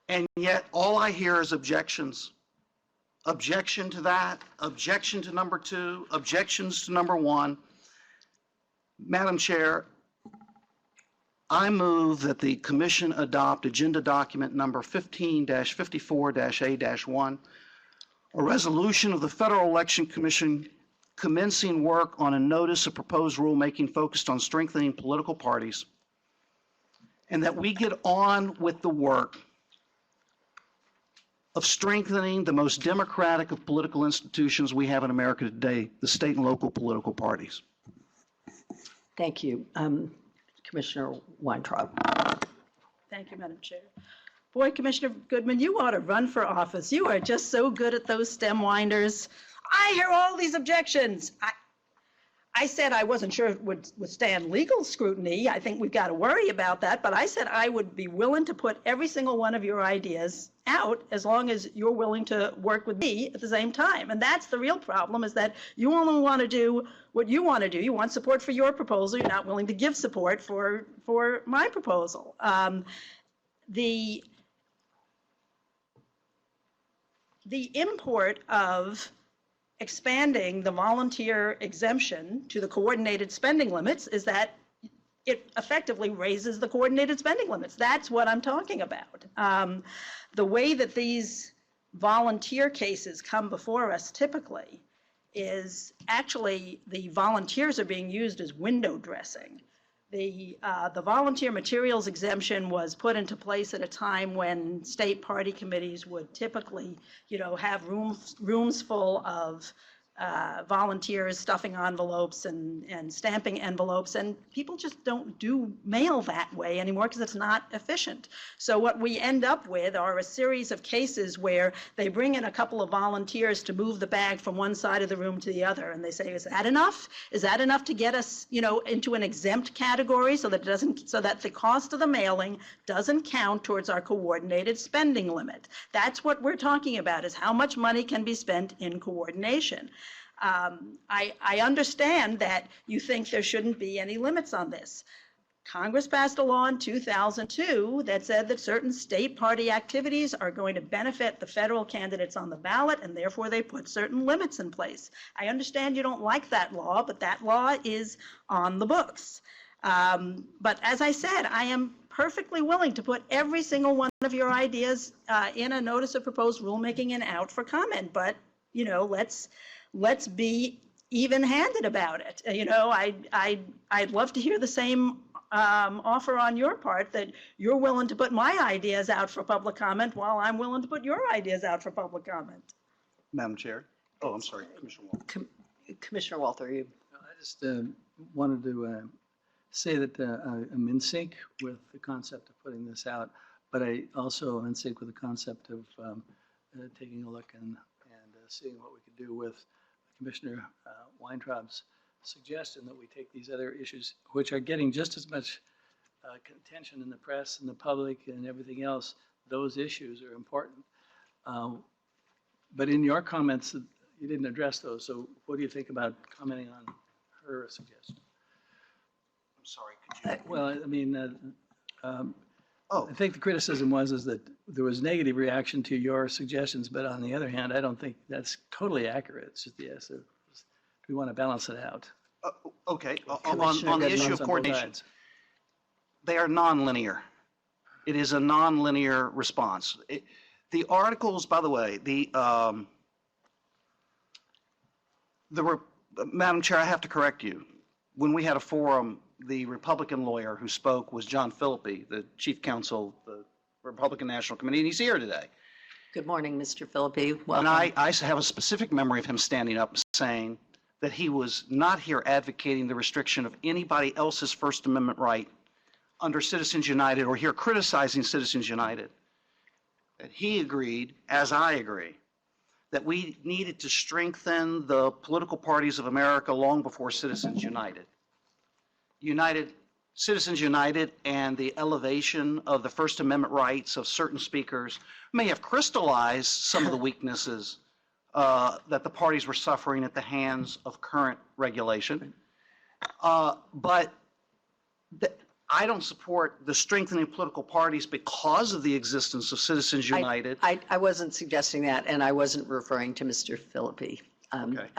And yet all I hear is objections. Objection to that, objection to number 2, objections to number 1. Madam Chair, I move that the Commission adopt Agenda Document Number 15-54-A-1, a resolution of the Federal Election Commission commencing work on a notice of proposed rulemaking focused on strengthening political parties, and that we get on with the work of strengthening the most democratic of political institutions we have in America today, the state and local political parties. Thank you. Commissioner Weintraub. Thank you, Madam Chair. Boy, Commissioner Goodman, you ought to run for office. You are just so good at those stem winders. I hear all these objections. I said I wasn't sure it would withstand legal scrutiny. I think we've got to worry about that. But I said I would be willing to put every single one of your ideas out as long as you're willing to work with me at the same time. And that's the real problem, is that you only want to do what you want to do. You want support for your proposal. You're not willing to give support for my proposal. The import of expanding the volunteer exemption to the coordinated spending limits is that it effectively raises the coordinated spending limits. That's what I'm talking about. The way that these volunteer cases come before us typically is actually the volunteers are being used as window dressing. The volunteer materials exemption was put into place at a time when state party committees would typically, have rooms full of volunteers stuffing envelopes and stamping envelopes, and people just don't do mail that way anymore because it's not efficient. So what we end up with are a series of cases where they bring in a couple of volunteers to move the bag from one side of the room to the other, and they say, is that enough? Is that enough to get us, into an exempt category so that the cost of the mailing doesn't count towards our coordinated spending limit? That's what we're talking about, is how much money can be spent in coordination. I understand that you think there shouldn't be any limits on this. Congress passed a law in 2002 that said that certain state party activities are going to benefit the federal candidates on the ballot, and therefore they put certain limits in place. I understand you don't like that law, but that law is on the books. But as I said, I am perfectly willing to put every single one of your ideas in a notice of proposed rulemaking and out for comment. But, let's be even-handed about it. I'd love to hear the same offer on your part, that you're willing to put my ideas out for public comment while I'm willing to put your ideas out for public comment. Madam Chair. Oh, I'm sorry, Commissioner Walter. Commissioner Walter, you. I just wanted to say that I'm in sync with the concept of putting this out, but I also am in sync with the concept of taking a look and seeing what we could do with Commissioner Weintraub's suggestion that we take these other issues, which are getting just as much contention in the press and the public and everything else. Those issues are important. But in your comments, you didn't address those. So what do you think about commenting on her suggestion? I'm sorry, could you? Well, I mean, I think the criticism is that there was negative reaction to your suggestions, but on the other hand, I don't think that's totally accurate. It's just, yes, we want to balance it out. Okay, on the issue of coordination, they are nonlinear. It is a nonlinear response. The articles, by the way, Madam Chair, I have to correct you. When we had a forum, the Republican lawyer who spoke was John Philippi, the chief counsel of the Republican National Committee, and he's here today. Good morning, Mr. Philippi. Welcome. And I have a specific memory of him standing up saying that he was not here advocating the restriction of anybody else's First Amendment right under Citizens United or here criticizing Citizens United. That he agreed, as I agree, that we needed to strengthen the political parties of America long before Citizens United. Citizens United and the elevation of the First Amendment rights of certain speakers may have crystallized some of the weaknesses that the parties were suffering at the hands of current regulation. But I don't support the strengthening of political parties because of the existence of Citizens United. I wasn't suggesting that, and I wasn't referring to Mr. Philippi. Okay.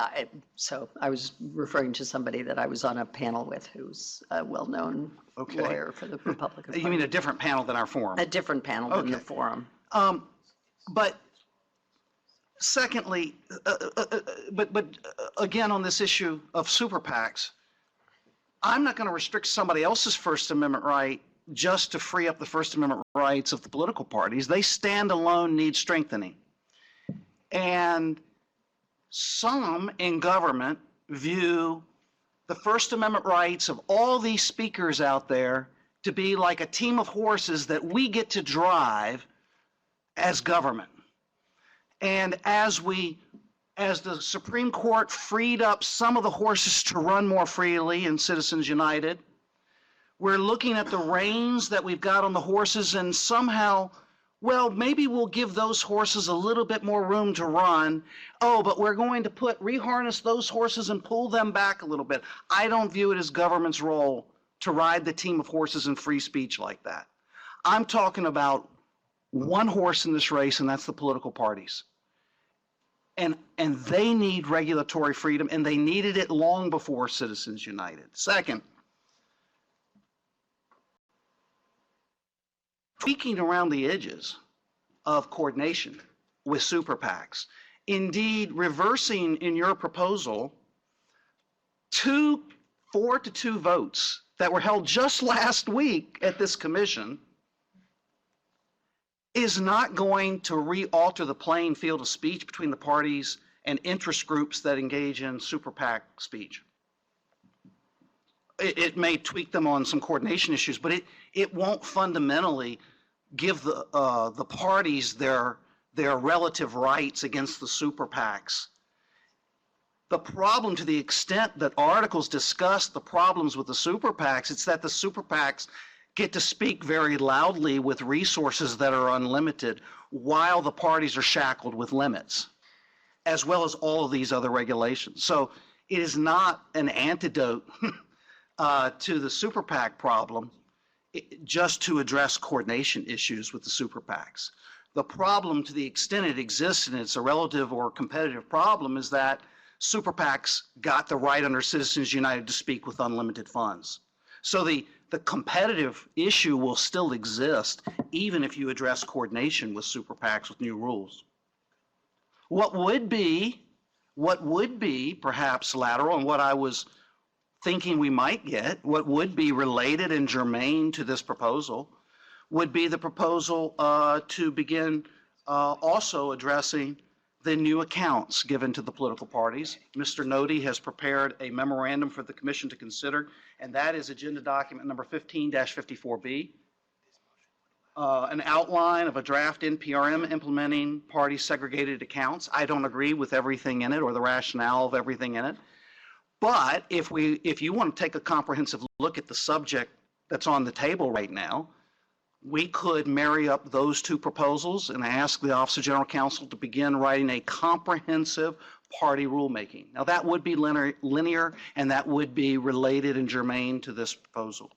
So I was referring to somebody that I was on a panel with who's a well-known lawyer for the Republican Party. You mean a different panel than our forum? A different panel than the forum. But secondly, but again on this issue of super PACs, I'm not going to restrict somebody else's First Amendment right just to free up the First Amendment rights of the political parties. They stand alone need strengthening. And some in government view the First Amendment rights of all these speakers out there to be like a team of horses that we get to drive as government. And as we as the Supreme Court freed up some of the horses to run more freely in Citizens United, we're looking at the reins that we've got on the horses and somehow, well, maybe we'll give those horses a little bit more room to run. Oh, but we're going to reharness those horses and pull them back a little bit. I don't view it as government's role to ride the team of horses in free speech like that. I'm talking about one horse in this race, and that's the political parties. And they need regulatory freedom, and they needed it long before Citizens United. Second, tweaking around the edges of coordination with super PACs. Indeed, reversing in your proposal 4-2 votes that were held just last week at this commission is not going to re-alter the playing field of speech between the parties and interest groups that engage in super PAC speech. It may tweak them on some coordination issues, but it won't fundamentally give the parties their relative rights against the super PACs. The problem, to the extent that articles discuss the problems with the super PACs, it's that the super PACs get to speak very loudly with resources that are unlimited while the parties are shackled with limits, as well as all of these other regulations. So it is not an antidote to the super PAC problem just to address coordination issues with the super PACs. The problem, to the extent it exists and it's a relative or competitive problem, is that super PACs got the right under Citizens United to speak with unlimited funds. So the competitive issue will still exist even if you address coordination with super PACs with new rules. What would be perhaps lateral, and what I was thinking we might get, what would be related and germane to this proposal, would be the proposal to begin also addressing the new accounts given to the political parties. Mr. Nodi has prepared a memorandum for the commission to consider, and that is agenda document number 15-54B, an outline of a draft NPRM implementing party segregated accounts. I don't agree with everything in it or the rationale of everything in it, but if you want to take a comprehensive look at the subject that's on the table right now, we could marry up those two proposals and ask the Office of General Counsel to begin writing a comprehensive party rulemaking. Now, that would be linear, and that would be related and germane to this proposal.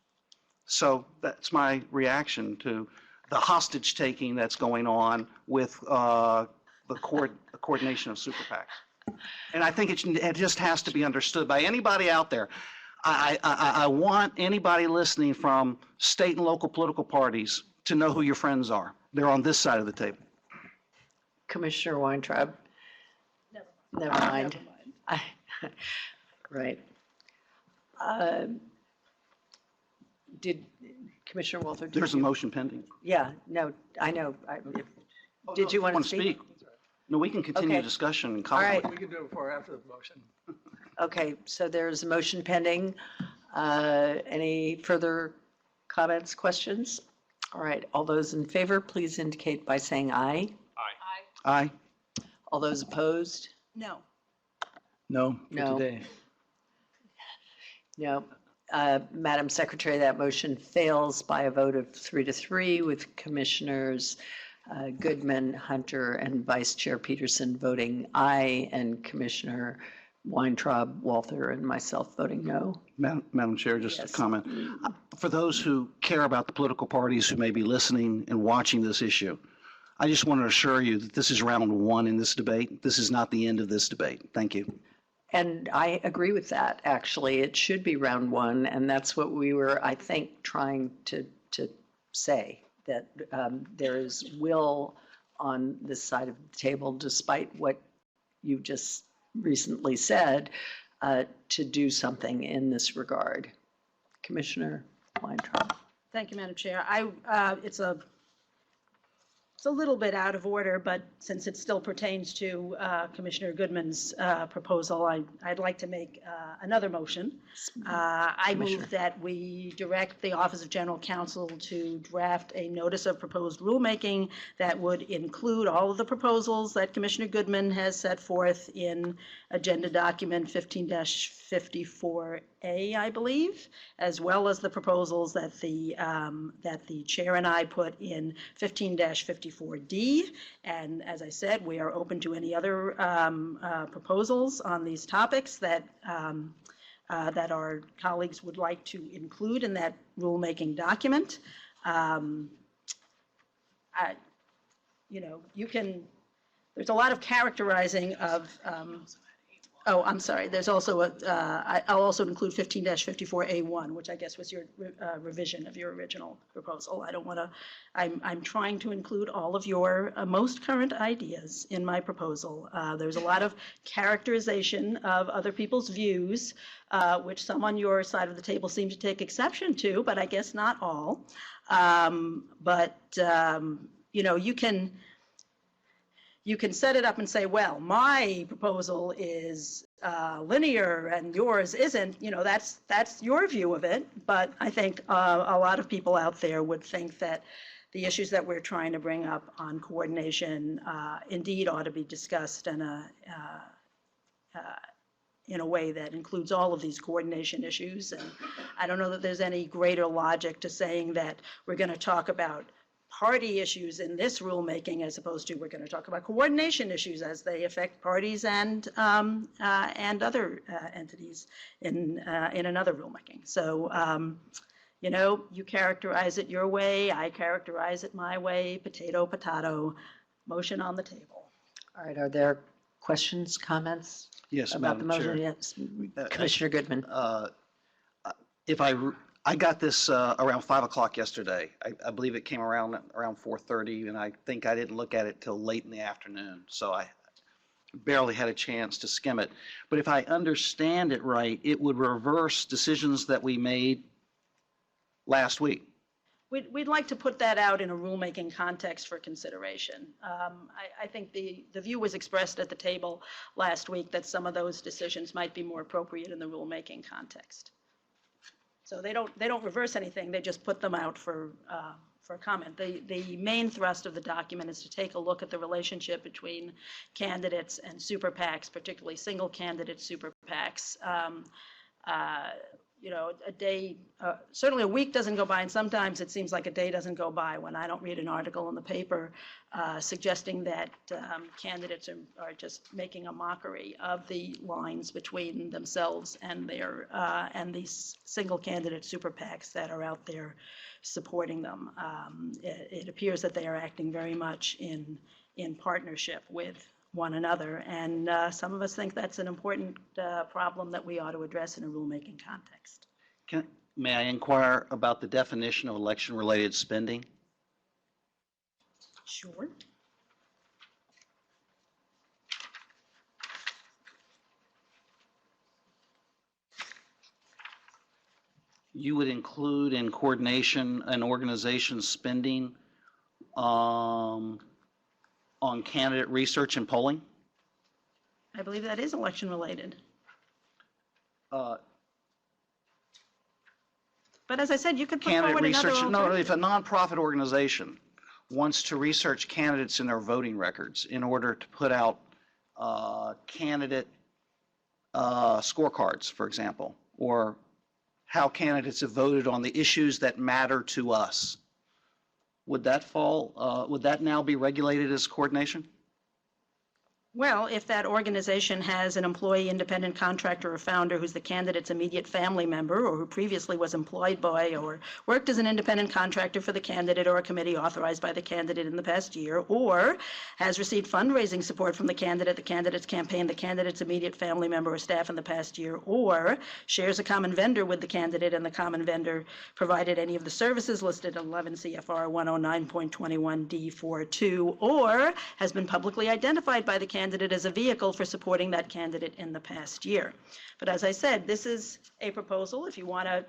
So that's my reaction to the hostage taking that's going on with the coordination of super PACs. And I think it just has to be understood by anybody out there. I want anybody listening from state and local political parties to know who your friends are. They're on this side of the table. Commissioner Weintraub? Never mind. Right. Did Commissioner Walther? There's a motion pending. Yeah, no, I know. Did you want to speak? No, we can continue Okay. discussion and All comment. right. We can do it before or after the motion. Okay, so there's a motion pending. Any further comments, questions? All right, all those in favor, please indicate by saying aye. Aye. All those opposed? No. No, for No. today. No. Madam Secretary, that motion fails by a vote of 3-3 with Commissioners Goodman, Hunter, and Vice Chair Peterson voting aye, and Commissioner Weintraub, Walther, and myself voting no. Madam Chair, just Yes. a comment. For those who care about the political parties who may be listening and watching this issue, I just want to assure you that this is round one in this debate. This is not the end of this debate. Thank you. And I agree with that, actually. It should be round one, and that's what we were, I think, trying to say, that there is will on this side of the table, despite what you just recently said, to do something in this regard. Commissioner Weintraub. Thank you, Madam Chair. It's a It's a little bit out of order, but since it still pertains to Commissioner Goodman's proposal, I'd like to make another motion. I move that we direct the Office of General Counsel to draft a notice of proposed rulemaking that would include all of the proposals that Commissioner Goodman has set forth in Agenda Document 15-54A, I believe, as well as the proposals that the chair and I put in 15-54D. And as I said, we are open to any other proposals on these topics that our colleagues would like to include in that rulemaking document. There's a lot of characterizing of, I'm sorry, there's also I'll also include 15-54A1, which I guess was your revision of your original proposal. I don't want to, I'm trying to include all of your most current ideas in my proposal. There's a lot of characterization of other people's views, which some on your side of the table seem to take exception to, but I guess not all. You can set it up and say, well, my proposal is linear and yours isn't. That's your view of it. But I think a lot of people out there would think that the issues that we're trying to bring up on coordination indeed ought to be discussed in a way that includes all of these coordination issues. And I don't know that there's any greater logic to saying that we're going to talk about party issues in this rulemaking as opposed to we're going to talk about coordination issues as they affect parties and other entities in another rulemaking. So, you characterize it your way, I characterize it my way, potato, potato, motion on the table. All right, are there questions, comments? Yes, about the Madam motion? Chair. Yes, Commissioner Goodman. I got this around 5 o'clock yesterday. I believe it came around 4:30, and I think I didn't look at it till late in the afternoon, so I barely had a chance to skim it. But if I understand it right, it would reverse decisions that we made last week. We'd like to put that out in a rulemaking context for consideration. I think the view was expressed at the table last week that some of those decisions might be more appropriate in the rulemaking context. So they don't reverse anything, they just put them out for comment. The main thrust of the document is to take a look at the relationship between candidates and super PACs, particularly single candidate super PACs. A day, certainly a week doesn't go by, and sometimes it seems like a day doesn't go by when I don't read an article in the paper suggesting that candidates are just making a mockery of the lines between themselves and these single candidate super PACs that are out there supporting them. It appears that they are acting very much in partnership with one another, and some of us think that's an important problem that we ought to address in a rulemaking context. May I inquire about the definition of election-related spending? Sure. You would include in coordination an organization's spending on candidate research and polling? I believe that is election related. But as I said, you could put Candidate forward another research, no, alternative. if a nonprofit organization wants to research candidates in their voting records in order to put out candidate scorecards, for example, or how candidates have voted on the issues that matter to us, would that now be regulated as coordination? Well, if that organization has an employee, independent contractor, or founder who's the candidate's immediate family member, or who previously was employed by or worked as an independent contractor for the candidate or a committee authorized by the candidate in the past year, or has received fundraising support from the candidate's campaign, the candidate's immediate family member or staff in the past year, or shares a common vendor with the candidate and the common vendor provided any of the services listed in 11 CFR 109.21 or has been publicly identified by the candidate as a vehicle for supporting that candidate in the past year. But as I said, this is a proposal. If you want to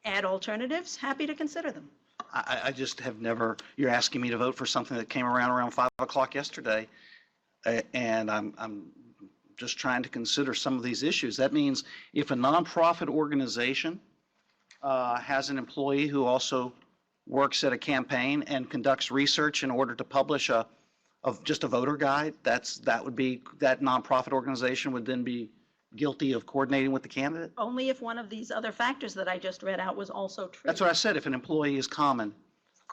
add alternatives, happy to consider them. I just have never, you're asking me to vote for something that came around 5 o'clock yesterday, and I'm just trying to consider some of these issues. That means if a nonprofit organization has an employee who also works at a campaign and conducts research in order to publish just a voter guide, that nonprofit organization would then be guilty of coordinating with the candidate? Only if one of these other factors that I just read out was also true. That's what I said. If an employee is common,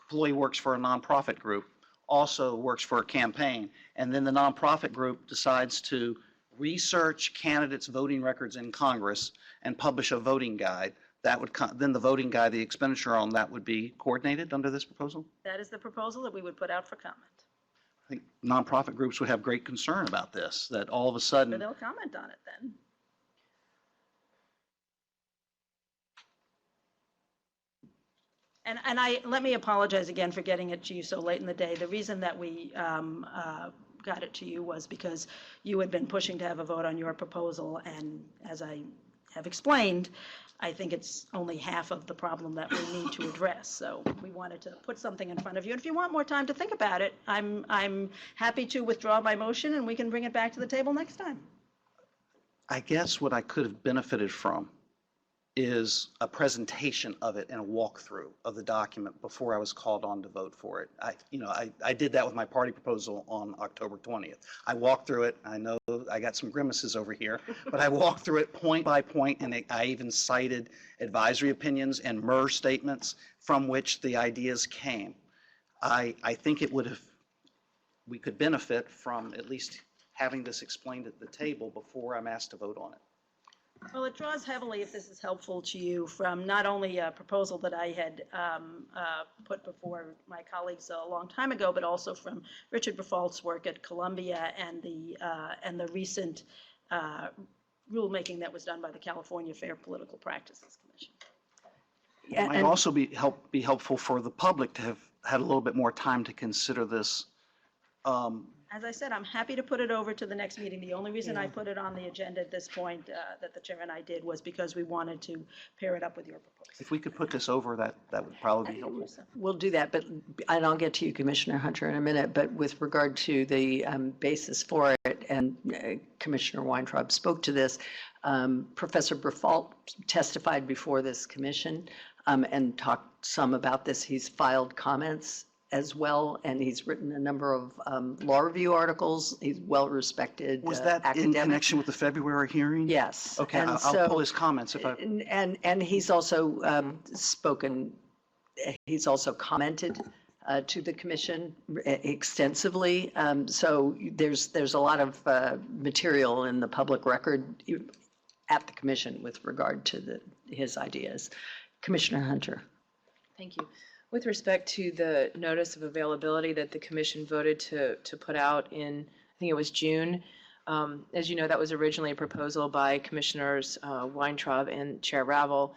employee works for a nonprofit group, also works for a campaign, and then the nonprofit group decides to research candidates' voting records in Congress and publish a voting guide, then the voting guide, the expenditure on that would be coordinated under this proposal? That is the proposal that we would put out for comment. I think nonprofit groups would have great concern about this, that all of a sudden. But they'll comment on it then. And let me apologize again for getting it to you so late in the day. The reason that we got it to you was because you had been pushing to have a vote on your proposal, and as I have explained, I think it's only half of the problem that we need to address. So we wanted to put something in front of you. And if you want more time to think about it, I'm happy to withdraw my motion and we can bring it back to the table next time. I guess what I could have benefited from is a presentation of it and a walkthrough of the document before I was called on to vote for it. I did that with my party proposal on October 20th. I walked through it. I know I got some grimaces over here, but I walked through it point by point, and I even cited advisory opinions and MER statements from which the ideas came. I think we could benefit from at least having this explained at the table before I'm asked to vote on it. Well, it draws heavily, if this is helpful to you, from not only a proposal that I had put before my colleagues a long time ago, but also from Richard Berfault's work at Columbia and the recent rulemaking that was done by the California Fair Political Practices Commission. It might also be helpful for the public to have had a little bit more time to consider this. As I said, I'm happy to put it over to the next meeting. The only reason I put it on the agenda at this point, that the chair and I did, was because we wanted to pair it up with your proposal. If we could put this over, that would probably be helpful. We'll do that, and I'll get to you, Commissioner Hunter, in a minute. But with regard to the basis for it, and Commissioner Weintraub spoke to this, Professor Berfault testified before this commission and talked some about this. He's filed comments as well, and he's written a number of law review articles. He's well-respected Was that academic. in connection with the February hearing? Yes. Okay, And I'll pull his comments if I. And he's also spoken, he's also commented to the commission extensively. So there's a lot of material in the public record at the commission with regard to his ideas. Commissioner Hunter. Thank you. With respect to the notice of availability that the commission voted to put out in, I think it was June, as you know, that was originally a proposal by Commissioners Weintraub and Chair Ravel.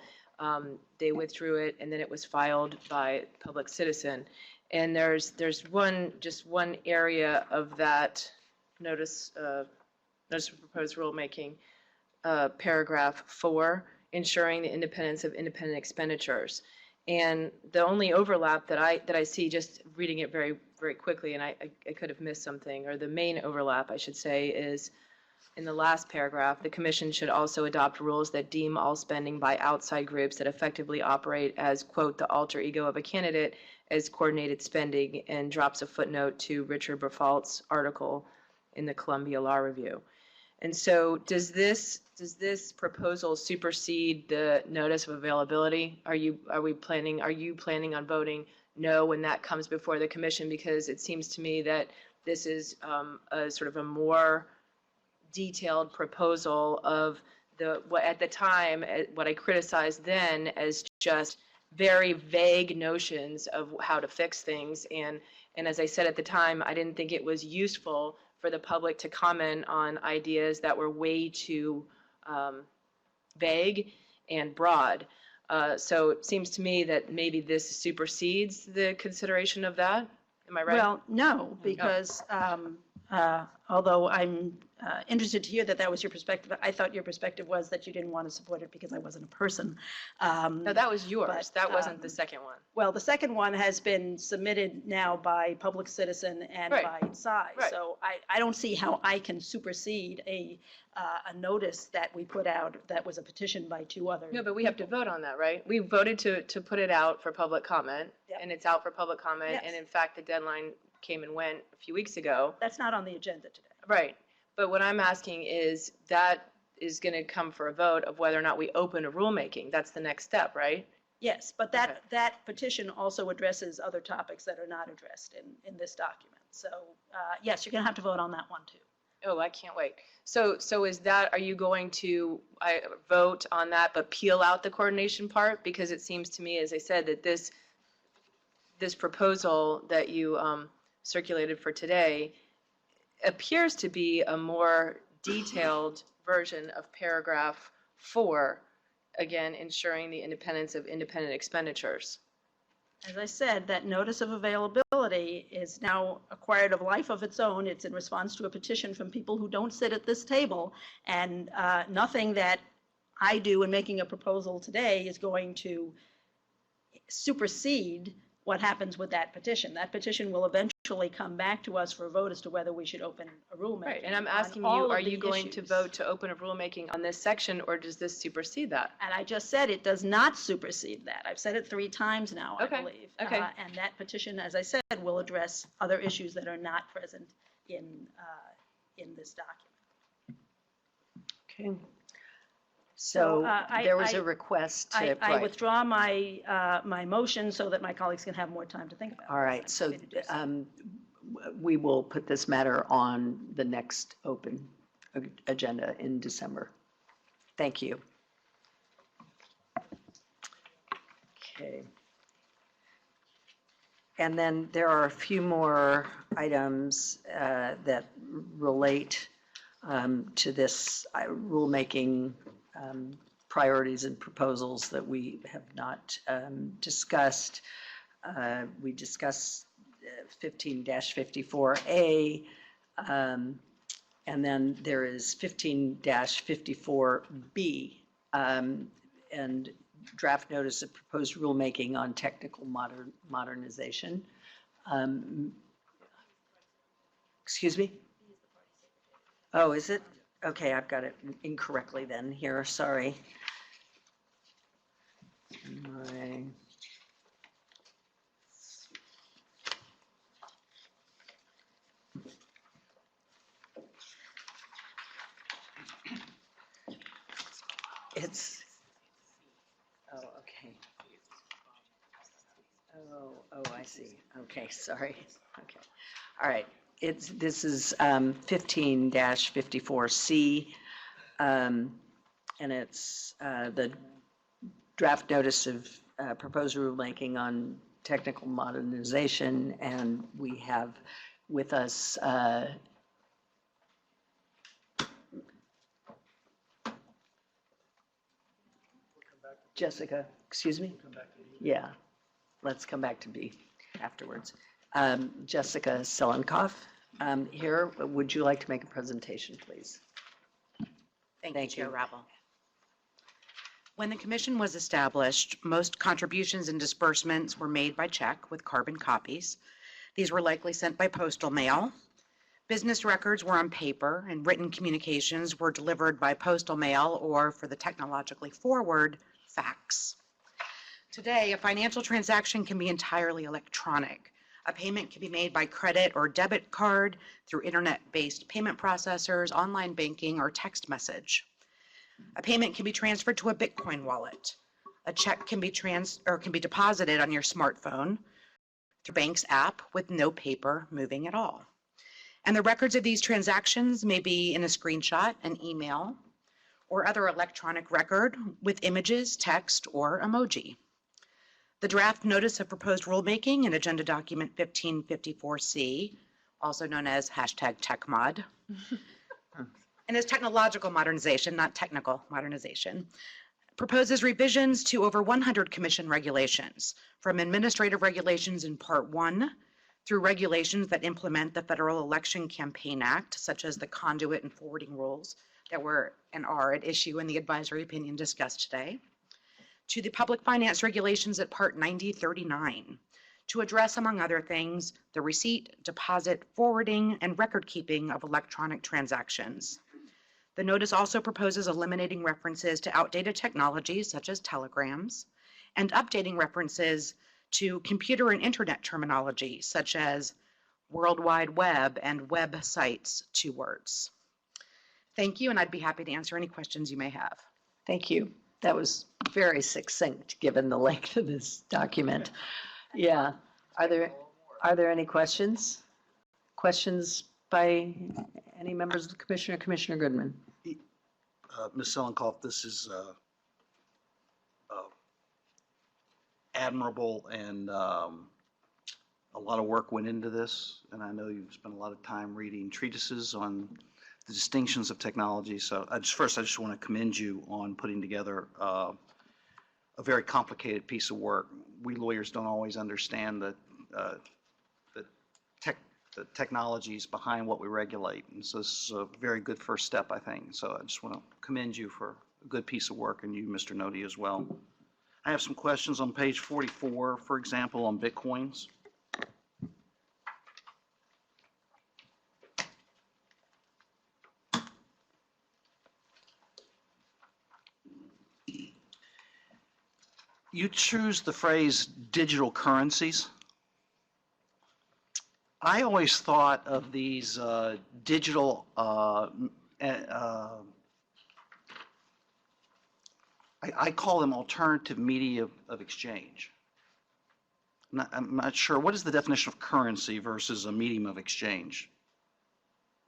They withdrew it, and then it was filed by Public Citizen. And there's just one area of that notice of proposed rulemaking, paragraph 4, ensuring the independence of independent expenditures. And the only overlap that I see, just reading it very, very quickly, and I could have missed something, or the main overlap, I should say, is in the last paragraph, the commission should also adopt rules that deem all spending by outside groups that effectively operate as, quote, the alter ego of a candidate as coordinated spending, and drops a footnote to Richard Berfault's article in the Columbia Law Review. And so does this proposal supersede the notice of availability? Are you planning on voting no when that comes before the commission? Because it seems to me that this is a sort of a more detailed proposal of what at the time, what I criticized then as just very vague notions of how to fix things. And as I said at the time, I didn't think it was useful for the public to comment on ideas that were way too vague and broad. So it seems to me that maybe this supersedes the consideration of that. Am I right? Well, no, because although I'm interested to hear that that was your perspective. I thought your perspective was that you didn't want to support it because I wasn't a person. No, that was yours. but, That wasn't the second one. Well, the second one has been submitted now by Public Citizen and Right. by SAI. Right. So I don't see how I can supersede a notice that we put out that was a petition by two other. No, but we have to vote on that, right? We voted to put it out for public comment, Yep. and it's out for public comment. Yes. And in fact, the deadline came and went a few weeks ago. That's not on the agenda today. Right. But what I'm asking is that is going to come for a vote of whether or not we open a rulemaking. That's the next step, right? Yes, but that petition also addresses other topics that are not addressed in this document. So, yes, you're going to have to vote on that one too. Oh, I can't wait. So is that, are you going to vote on that, but peel out the coordination part? Because it seems to me, as I said, that this proposal that you circulated for today appears to be a more detailed version of paragraph 4, again, ensuring the independence of independent expenditures. As I said, that notice of availability is now acquired a life of its own. It's in response to a petition from people who don't sit at this table, and nothing that I do in making a proposal today is going to supersede what happens with that petition. That petition will eventually come back to us for a vote as to whether we should open a rulemaking. Right, and I'm on asking you, all of are you the going to issues. vote to open a rulemaking on this section, or does this supersede that? And I just said it does not supersede that. I've said it 3 times now, I Okay, believe. okay. And that petition, as I said, will address other issues that are not present in this document. Okay. So I- there was I- a request to. I right. withdraw my motion so that my colleagues can have more time to think about it. All right, so we will put this matter on the next open agenda in December. Thank you. Okay. And then there are a few more items that relate to this rulemaking priorities and proposals that we have not discussed. We discussed 15-54A, and then there is 15-54B, and draft notice of proposed rulemaking on technical modernization. Excuse me? Oh, is it? Okay, I've got it incorrectly then here, sorry. It's, oh, okay. Oh, I see. Okay, sorry. Okay. All right. This is 15-54C, and it's the draft notice of proposed rulemaking on technical modernization, and we have with us Jessica, excuse me? Yeah, let's come back to B afterwards. Jessica Selenkoff here. Would you like to make a presentation, please? Thank Thank you, Chair you. Ravel. When the commission was established, most contributions and disbursements were made by check with carbon copies. These were likely sent by postal mail. Business records were on paper, and written communications were delivered by postal mail or, for the technologically forward, fax. Today, a financial transaction can be entirely electronic. A payment can be made by credit or debit card through internet-based payment processors, online banking, or text message. A payment can be transferred to a Bitcoin wallet. A check can be deposited on your smartphone through bank's app with no paper moving at all. And the records of these transactions may be in a screenshot, an email, or other electronic record with images, text, or emoji. The draft notice of proposed rulemaking in Agenda Document 1554C, also known as #TechMod, and is technological modernization, not technical modernization, proposes revisions to over 100 commission regulations, from administrative regulations in Part 1 through regulations that implement the Federal Election Campaign Act, such as the conduit and forwarding rules that were and are at issue in the advisory opinion discussed today, to the public finance regulations at Part 9039, to address, among other things, the receipt, deposit, forwarding, and record keeping of electronic transactions. The notice also proposes eliminating references to outdated technologies such as telegrams and updating references to computer and internet terminology such as World Wide Web and websites, 2 words. Thank you, and I'd be happy to answer any questions you may have. Thank you. That was very succinct, given the length of this document. Yeah. Are there any questions? Questions by any members of the commission or Commissioner Goodman? Ms. Selenkoff, this is admirable, and a lot of work went into this, and I know you've spent a lot of time reading treatises on the distinctions of technology. So I just want to commend you on putting together a very complicated piece of work. We lawyers don't always understand the technologies behind what we regulate, and so this is a very good first step, I think. So I just want to commend you for a good piece of work, and you, Mr. Nodi, as well. I have some questions on page 44, for example, on Bitcoins. You choose the phrase digital currencies. I always thought of these digital, I call them alternative media of exchange. I'm not sure, what is the definition of currency versus a medium of exchange?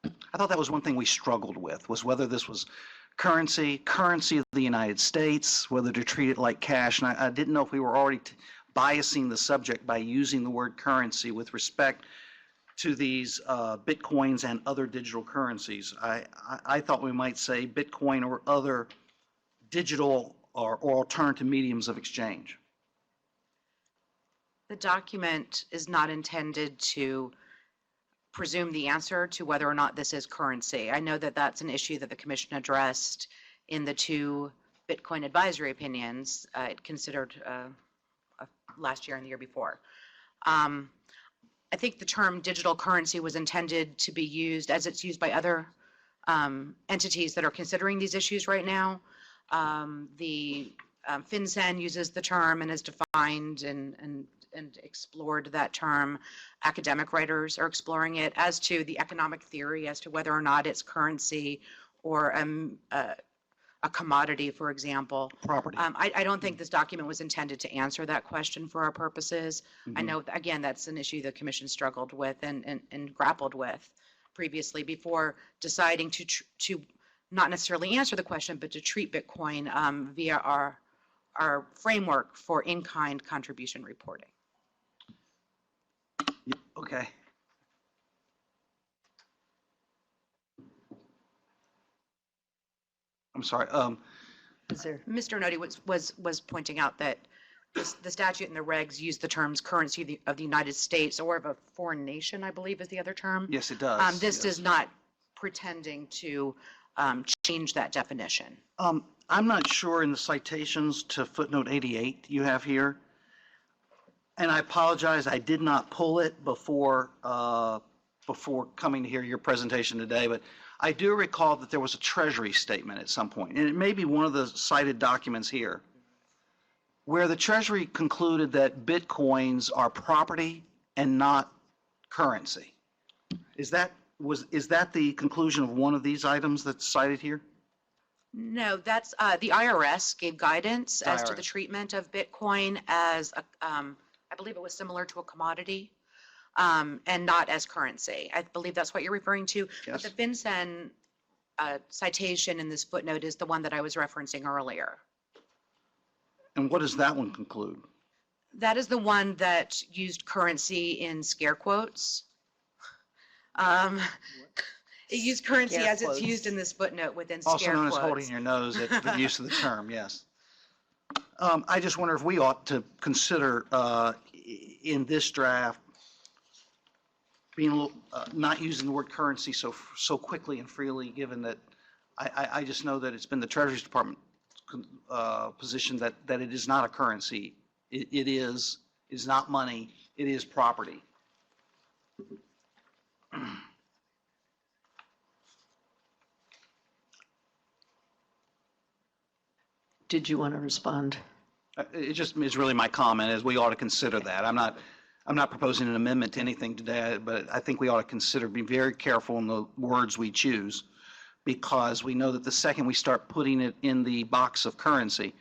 I thought that was one thing we struggled with, was whether this was currency of the United States, whether to treat it like cash. And I didn't know if we were already biasing the subject by using the word currency with respect to these Bitcoins and other digital currencies. I thought we might say Bitcoin or other digital or alternative mediums of exchange. The document is not intended to presume the answer to whether or not this is currency. I know that that's an issue that the Commission addressed in the 2 Bitcoin advisory opinions it considered last year and the year before. I think the term digital currency was intended to be used as it's used by other entities that are considering these issues right now. The FinCEN uses the term and has defined and explored that term. Academic writers are exploring it. As to the economic theory as to whether or not it's currency or a commodity, for example. Property. I don't think this document was intended to answer that question for our purposes. I know, again, that's an issue the Commission struggled with and grappled with previously before deciding to not necessarily answer the question, but to treat Bitcoin via our framework for in-kind contribution reporting. Okay. I'm sorry. Is there? Mr. Nodi was pointing out that the statute and the regs use the terms currency of the United States or of a foreign nation, I believe is the other term. Yes, it does. This is not pretending to change that definition. I'm not sure in the citations to footnote 88 you have here, and I apologize, I did not pull it before coming to hear your presentation today, but I do recall that there was a Treasury statement at some point, and it may be one of the cited documents here, where the Treasury concluded that Bitcoins are property and not currency. Is that the conclusion of one of these items that's cited here? No, that's the IRS gave guidance as to the treatment of Bitcoin as I believe it was similar to a commodity and not as currency. I believe that's what you're referring to. Yes. But the FinCEN citation in this footnote is the one that I was referencing earlier. And what does that one conclude? That is the one that used currency in scare quotes. It used currency Scare as quotes. It's used in this footnote within Also scare known quotes. as holding your nose at the use of the term, yes. I just wonder if we ought to consider in this draft being a little, not using the word currency so quickly and freely, given that I just know that it's been the Treasury Department position that it is not a currency. It is not money. It is property. Did you want to respond? It just is really my comment, is we ought to consider that. I'm not proposing an amendment to anything today, but I think we ought to consider being very careful in the words we choose, because we know that the second we start putting it in the box of currency,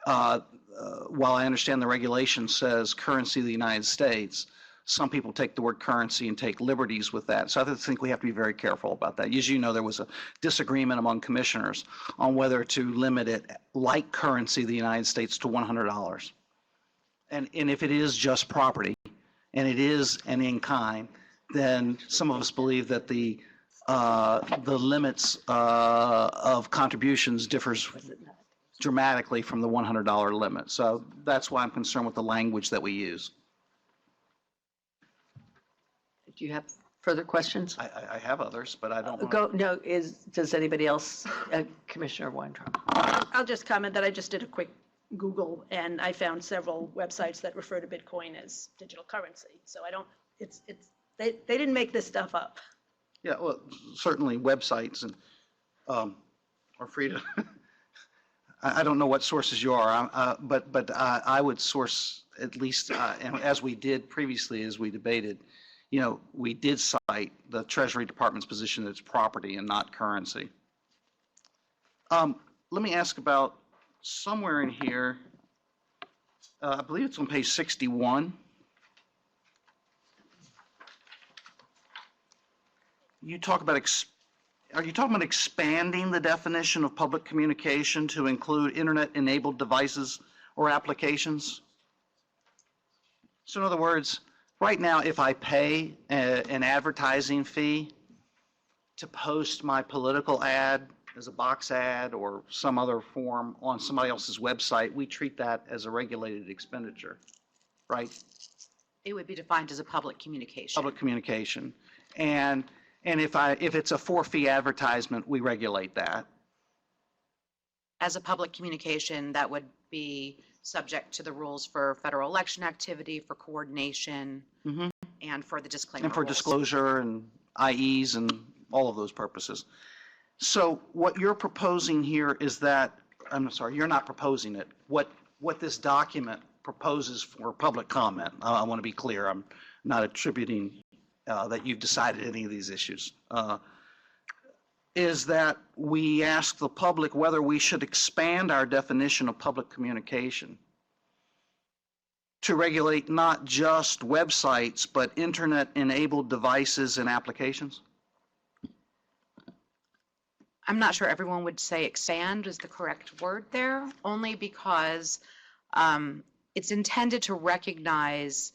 while I understand the regulation says currency of the United States, some people take the word currency and take liberties with that. So I think we have to be very careful about that. As you know, there was a disagreement among commissioners on whether to limit it, like currency of the United States, to $100. And if it is just property, and it is an in-kind, then some of us believe that the limits of contributions differs dramatically from the $100 limit. So that's why I'm concerned with the language that we use. Do you have further questions? I have others, but I don't want Go, no, does anybody else, Commissioner Weintraub? I'll just comment that I just did a quick Google and I found several websites that refer to Bitcoin as digital currency. So I don't, they didn't make this stuff up. Yeah, well, certainly websites and are free to. I don't know what sources you are, but I would source at least, and as we did previously, as we debated, you know, we did cite the Treasury Department's position that it's property and not currency. Let me ask about somewhere in here. I believe it's on page 61. You talk about, are you talking about expanding the definition of public communication to include internet-enabled devices or applications? So in other words, right now, if I pay an advertising fee to post my political ad as a box ad or some other form on somebody else's website, we treat that as a regulated expenditure, right? It would be defined as a public communication. Public communication. And if it's a for-fee advertisement, we regulate that. As a public communication, that would be subject to the rules for federal election activity, for coordination, and for the disclaimer And for rules. disclosure and IEs and all of those purposes. So what you're proposing here is that, I'm sorry, you're not proposing it. What this document proposes for public comment, I want to be clear, I'm not attributing that you've decided any of these issues, is that we ask the public whether we should expand our definition of public communication to regulate not just websites, but internet-enabled devices and applications? I'm not sure everyone would say expand is the correct word there, only because it's intended to recognize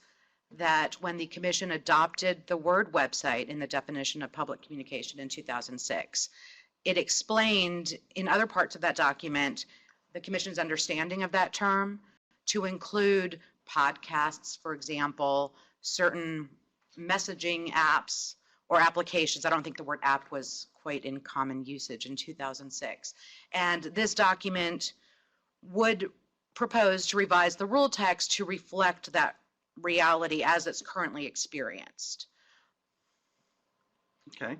that when the commission adopted the word website in the definition of public communication in 2006, it explained in other parts of that document the commission's understanding of that term to include podcasts, for example, certain messaging apps or applications. I don't think the word app was quite in common usage in 2006. And this document would propose to revise the rule text to reflect that reality as it's currently experienced. Okay.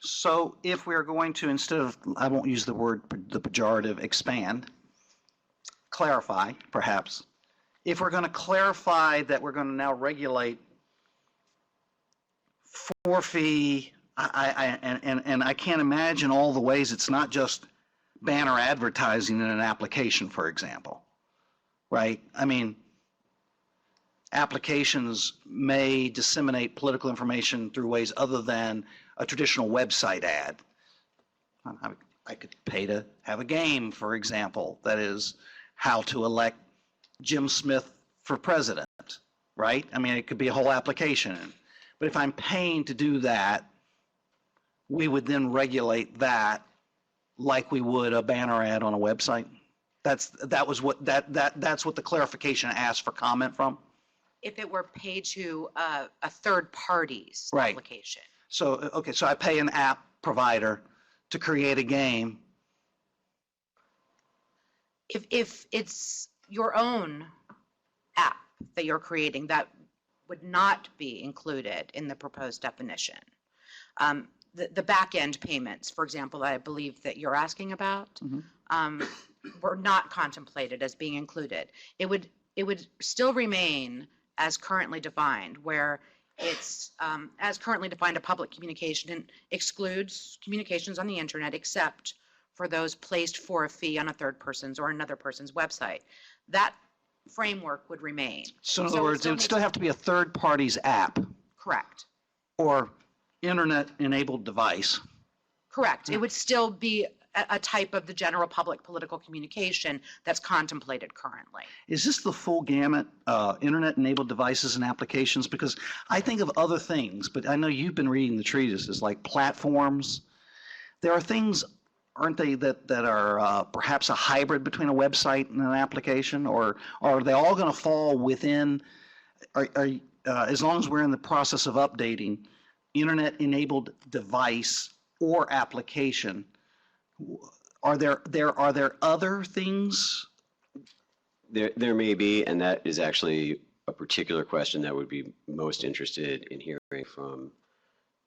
So if we're going to, instead of, I won't use the word, the pejorative, expand, clarify, perhaps, if we're going to clarify that we're going to now regulate for-fee, and I can't imagine all the ways it's not just banner advertising in an application, for example, right? I mean, applications may disseminate political information through ways other than a traditional website ad. I could pay to have a game, for example, that is how to elect Jim Smith for president, right? I mean, it could be a whole application. But if I'm paying to do that, we would then regulate that like we would a banner ad on a website. That's what the clarification asked for comment from. If it were paid to a third party's Right. application. So, okay, so I pay an app provider to create a game. If it's your own app that you're creating, that would not be included in the proposed definition. The back-end payments, for example, that I believe that you're asking about, were not contemplated as being included. It would still remain as currently defined, where it's, as currently defined, a public communication excludes communications on the internet except for those placed for a fee on a third person's or another person's website. That framework would remain. So in other words, it would still have to be a third party's app Correct. or internet-enabled device. Correct. It would still be a type of the general public political communication that's contemplated currently. Is this the full gamut, internet-enabled devices and applications? Because I think of other things, but I know you've been reading the treatises, like platforms. There are things, aren't they, that are perhaps a hybrid between a website and an application? Or are they all going to fall within, as long as we're in the process of updating, internet-enabled device or application? Are there other things? There may be, and that is actually a particular question that would be most interested in hearing from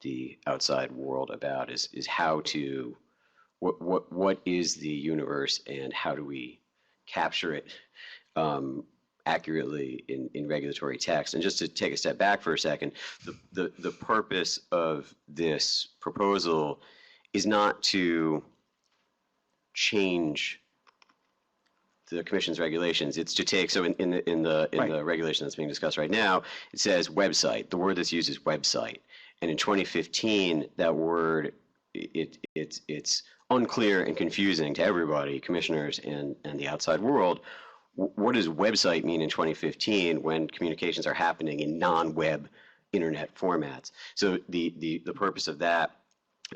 the outside world about is how to, what is the universe and how do we capture it accurately in regulatory text. And just to take a step back for a second, the purpose of this proposal is not to change the Commission's regulations. It's to take, so in the regulation that's being discussed right now, it says website. The word that's used is website. And in 2015, that word, it's unclear and confusing to everybody, commissioners and the outside world. What does website mean in 2015 when communications are happening in non-web internet formats? So the purpose of that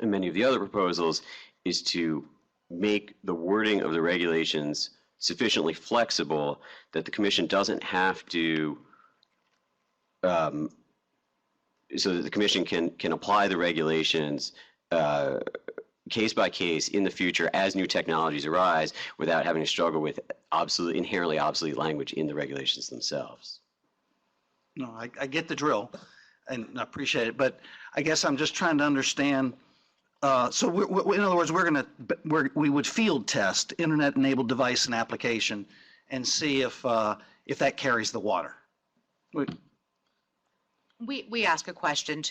and many of the other proposals is to make the wording of the regulations sufficiently flexible that the Commission doesn't have to, so that the Commission can apply the regulations case by case in the future as new technologies arise without having to struggle with inherently obsolete language in the regulations themselves. No, I get the drill and I appreciate it, but I guess I'm just trying to understand. So in other words, we would field test internet-enabled device and application and see if that carries the water. We ask a question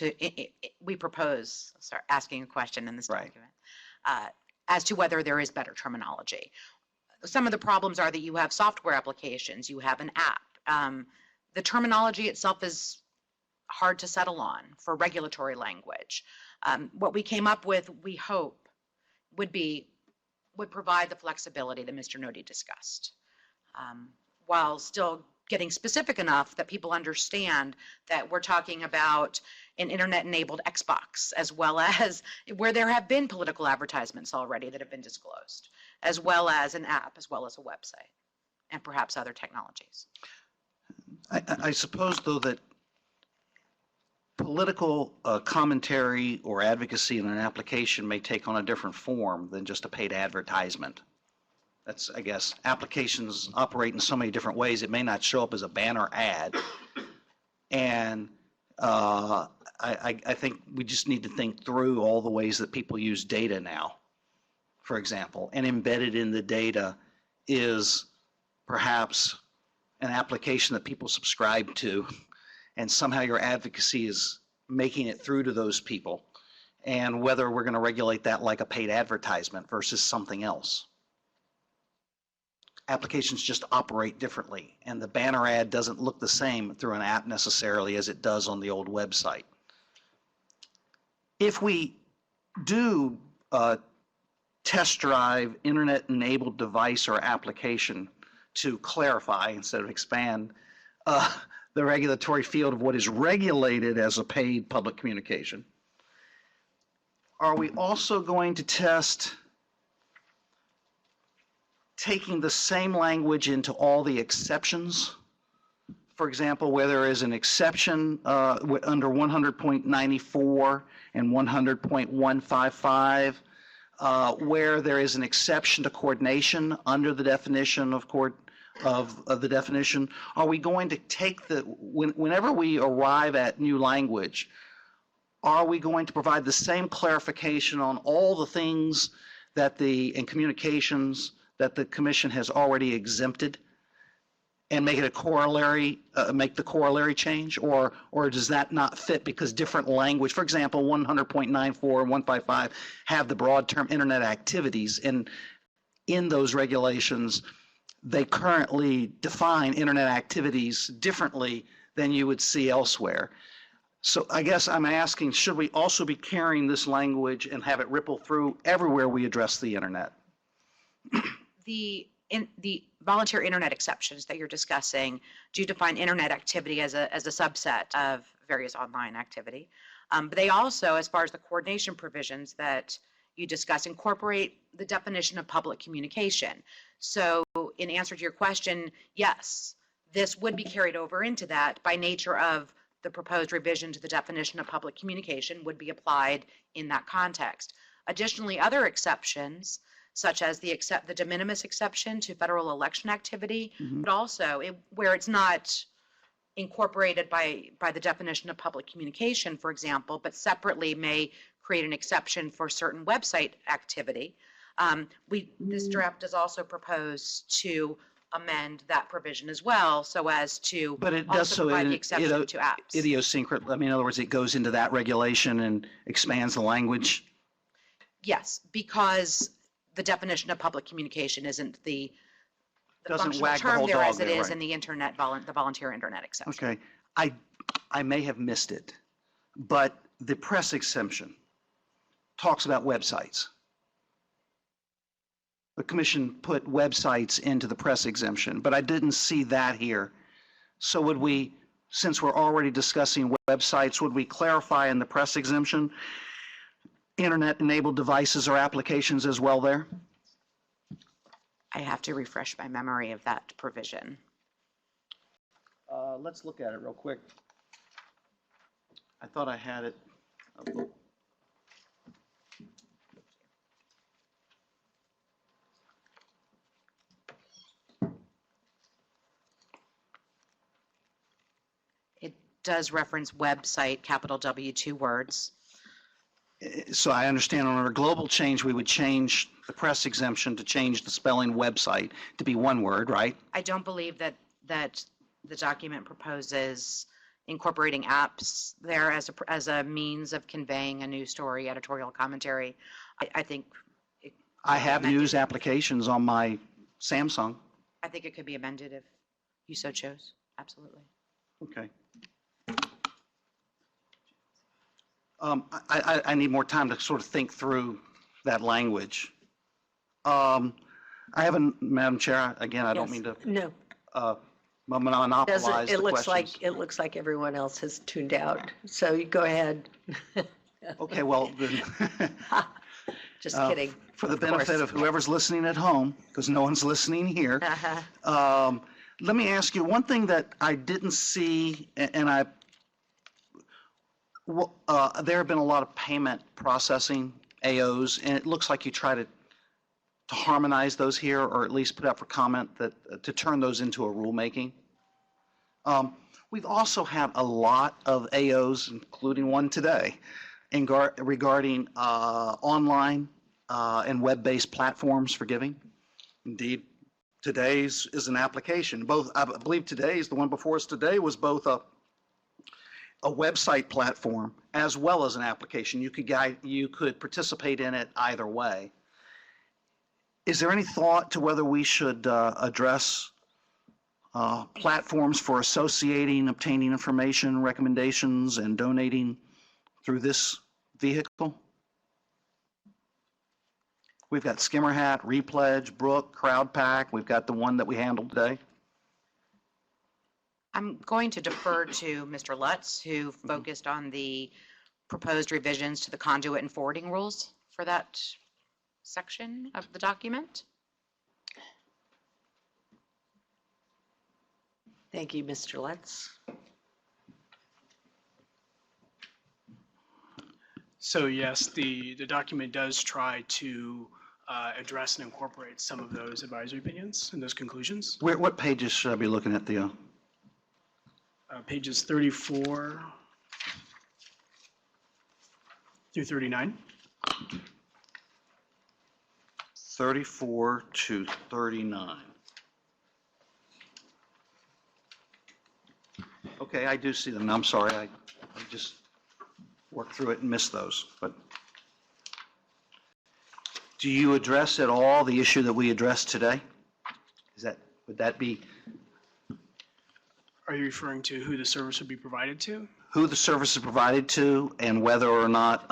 we propose, asking a question in this document as to whether there is better terminology. Some of the problems are that you have software applications, you have an app. The terminology itself is hard to settle on for regulatory language. What we came up with, we hope, would provide the flexibility that Mr. Nodi discussed, while still getting specific enough that people understand that we're talking about an internet-enabled Xbox, as well as where there have been political advertisements already that have been disclosed, as well as an app, as well as a website, and perhaps other technologies. I suppose, though, that political commentary or advocacy in an application may take on a different form than just a paid advertisement. That's, I guess, applications operate in so many different ways. It may not show up as a banner ad. And I think we just need to think through all the ways that people use data now, for example. And embedded in the data is perhaps an application that people subscribe to, and somehow your advocacy is making it through to those people, and whether we're going to regulate that like a paid advertisement versus something else. Applications just operate differently, and the banner ad doesn't look the same through an app necessarily as it does on the old website. If we do test drive internet-enabled device or application to clarify instead of expand the regulatory field of what is regulated as a paid public communication, are we also going to test taking the same language into all the exceptions for example, where there is an exception under 100.94 and 100.155, where there is an exception to coordination under the definition of the definition, are we going to take whenever we arrive at new language, are we going to provide the same clarification on all the things that in communications that the commission has already exempted and make it a corollary, make the corollary change, or does that not fit because different language, for example, 100.94 and 155 have the broad term internet activities, and in those regulations, they currently define internet activities differently than you would see elsewhere. So I guess I'm asking, should we also be carrying this language and have it ripple through everywhere we address the internet? The volunteer internet exceptions that you're discussing do define internet activity as a subset of various online activity. But they also, as far as the coordination provisions that you discuss, incorporate the definition of public communication. So in answer to your question, yes, this would be carried over into that by nature of the proposed revision to the definition of public communication would be applied in that context. Additionally, other exceptions, such as the de minimis exception to federal election activity, but also where it's not incorporated by the definition of public communication, for example, but separately may create an exception for certain website activity. This draft does also propose to amend that provision as well, so as to But it does also so provide the exception to apps. idiosyncratic. I mean, in other words, it goes into that regulation and expands the language. Yes, because the definition of public communication isn't the Doesn't functional wag the term whole there dog as it there, is right. in the internet, the volunteer internet exception. Okay, I may have missed it, but the press exemption talks about websites. The commission put websites into the press exemption, but I didn't see that here. So would we, since we're already discussing websites, would we clarify in the press exemption internet-enabled devices or applications as well there? I have to refresh my memory of that provision. Let's look at it real quick. I thought I had it. It does reference website, capital W, 2 words. So I understand on our global change, we would change the press exemption to change the spelling website to be one word, right? I don't believe that the document proposes incorporating apps there as a means of conveying a news story, editorial commentary. I think I have news applications on my Samsung. I think it could be amended if you so chose. Absolutely. Okay. I need more time to sort of think through that language. I haven't, Madam Chair, again, I don't mean to No. monopolize the It looks questions. like everyone else has tuned out. So you go ahead. Okay, well, then, Just kidding. for the of course. benefit of whoever's listening at home, because no one's listening here, let me ask you, one thing that I didn't see, and there have been a lot of payment processing, AOs, and it looks like you try to harmonize those here, or at least put out for comment that to turn those into a rulemaking. We've also had a lot of AOs, including one today, regarding online and web-based platforms for giving. Indeed, today's is an application. Both, I believe today's, the one before us today, was both a website platform as well as an application. You could participate in it either way. Is there any thought to whether we should address platforms for associating, obtaining information, recommendations, and donating through this vehicle? We've got Skimmerhat, Repledge, Brook, CrowdPack. We've got the one that we handled today. I'm going to defer to Mr. Lutz, who focused on the proposed revisions to the conduit and forwarding rules for that section of the document. Thank you, Mr. Letts. So yes, the document does try to address and incorporate some of those advisory opinions and those conclusions. What pages should I be looking at, Theo? Pages 34 through 39. 34 to 39. Okay, I do see them. I'm sorry, I just worked through it and missed those. But do you address at all the issue that we addressed today? Would that be Are you referring to who the service would be provided to? who the service is provided to and whether or not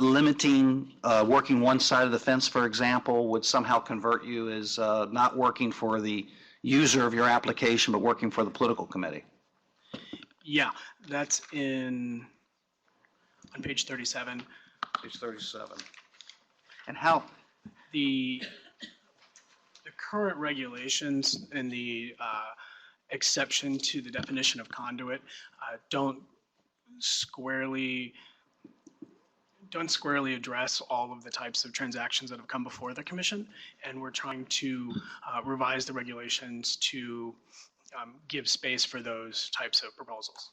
limiting working one side of the fence, for example, would somehow convert you as not working for the user of your application, but working for the political committee? Yeah, that's on page 37. Page 37. And how? The current regulations and the exception to the definition of conduit don't squarely address all of the types of transactions that have come before the commission, and we're trying to revise the regulations to give space for those types of proposals.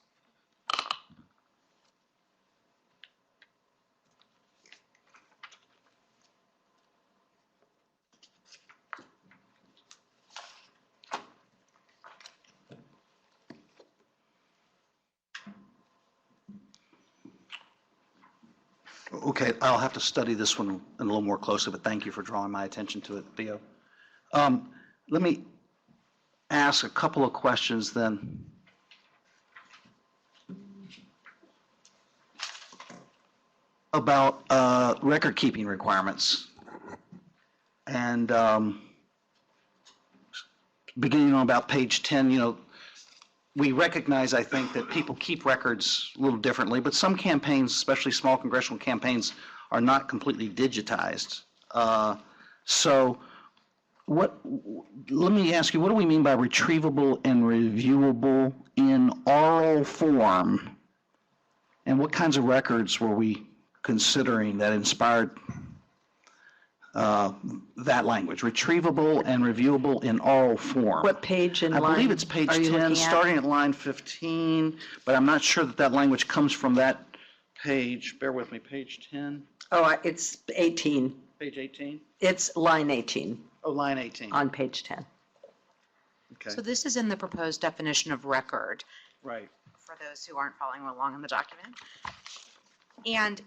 Okay, I'll have to study this one a little more closely, but thank you for drawing my attention to it, Theo. Let me ask a couple of questions then. About record-keeping requirements. And beginning on about page 10, we recognize, I think, that people keep records a little differently, but some campaigns, especially small congressional campaigns, are not completely digitized. So let me ask you, what do we mean by retrievable and reviewable in oral form? And what kinds of records were we considering that inspired that language, retrievable and reviewable in oral form? What page and line? I believe it's page are you 10, looking at? starting at line 15, but I'm not sure that language comes from that page. Bear with me, page 10, Oh, it's 18. page 18? It's line 18 Oh, line 18. on page 10. Okay, So this is in the proposed definition of record, right. for those who aren't following along in the document. And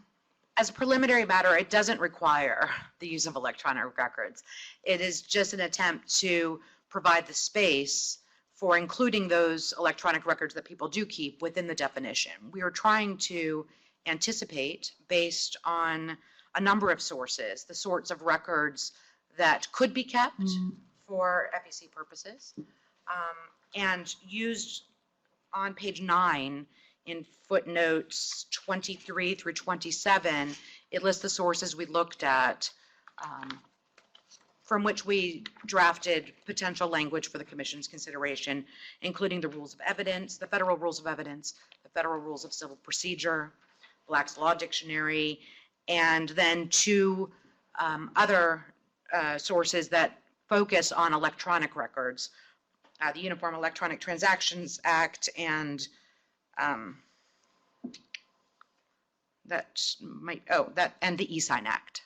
as a preliminary matter, it doesn't require the use of electronic records. It is just an attempt to provide the space for including those electronic records that people do keep within the definition. We are trying to anticipate, based on a number of sources, the sorts of records that could be kept for FEC purposes, and used on page 9 in footnotes 23 through 27, it lists the sources we looked at from which we drafted potential language for the Commission's consideration, including the rules of evidence, the federal rules of evidence, the federal rules of civil procedure, Black's Law Dictionary, and then two other sources that focus on electronic records, the Uniform Electronic Transactions Act and and the eSign Act.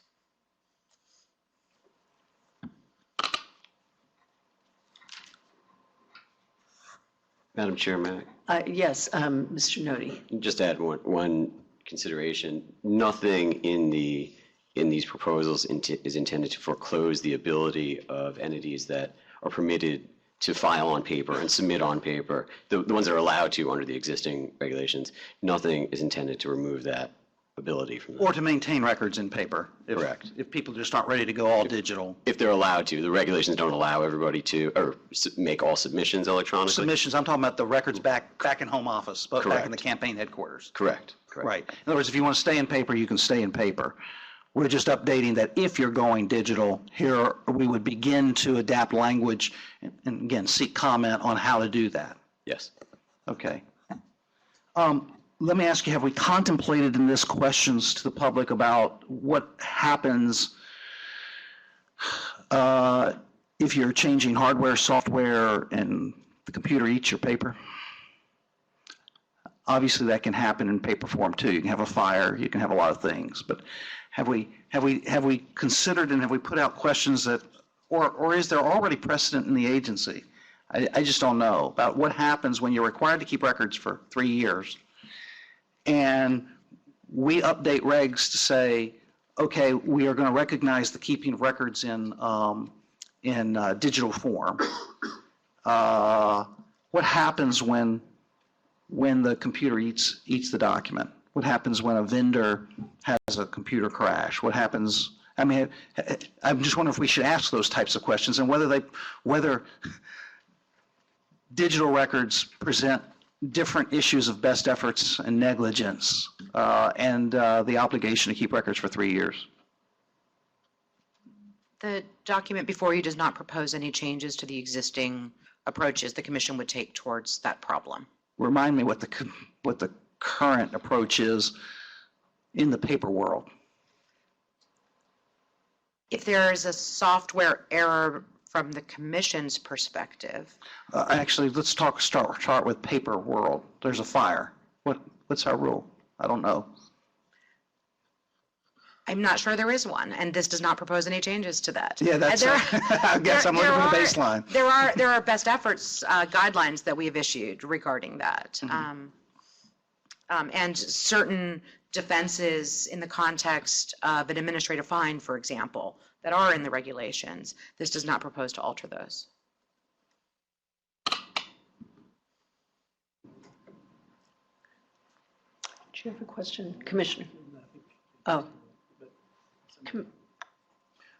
Madam Chair, may Yes, Mr. Nodi. I just add one consideration? Nothing in these proposals is intended to foreclose the ability of entities that are permitted to file on paper and submit on paper, the ones that are allowed to under the existing regulations. Nothing is intended to remove that ability from them. Or to maintain records in paper. Correct. If people just aren't ready to go all digital. If they're allowed to. The regulations don't allow everybody to, or make all submissions electronically. Submissions, I'm talking about the records back in home office, but back in the Correct. campaign headquarters. Correct. Correct. Right. In other words, if you want to stay in paper, you can stay in paper. We're just updating that if you're going digital, here we would begin to adapt language and again, seek comment on how to do that. Yes. Okay. Let me ask you, have we contemplated in this questions to the public about what happens if you're changing hardware, software, and the computer eats your paper? Obviously, that can happen in paper form too. You can have a fire, you can have a lot of things. But have we considered and have we put out questions that, or is there already precedent in the agency? I just don't know about what happens when you're required to keep records for 3 years, and we update regs to say, okay, we are going to recognize the keeping of records in digital form. What happens when the computer eats the document? What happens when a vendor has a computer crash? What happens? I mean, I'm just wondering if we should ask those types of questions and whether digital records present different issues of best efforts and negligence and the obligation to keep records for 3 years. The document before you does not propose any changes to the existing approaches the commission would take towards that problem. Remind me what the current approach is in the paper world. If there is a software error from the commission's perspective. Actually, let's start with paper world. There's a fire. What's our rule? I don't know. I'm not sure there is one, and this does not propose any changes to that. Yeah, that's. I guess I'm looking for the baseline. There are best efforts guidelines that we have issued regarding that, and certain defenses in the context of an administrative fine, for example, that are in the regulations. This does not propose to alter those. Do you have a question, Commissioner? Oh.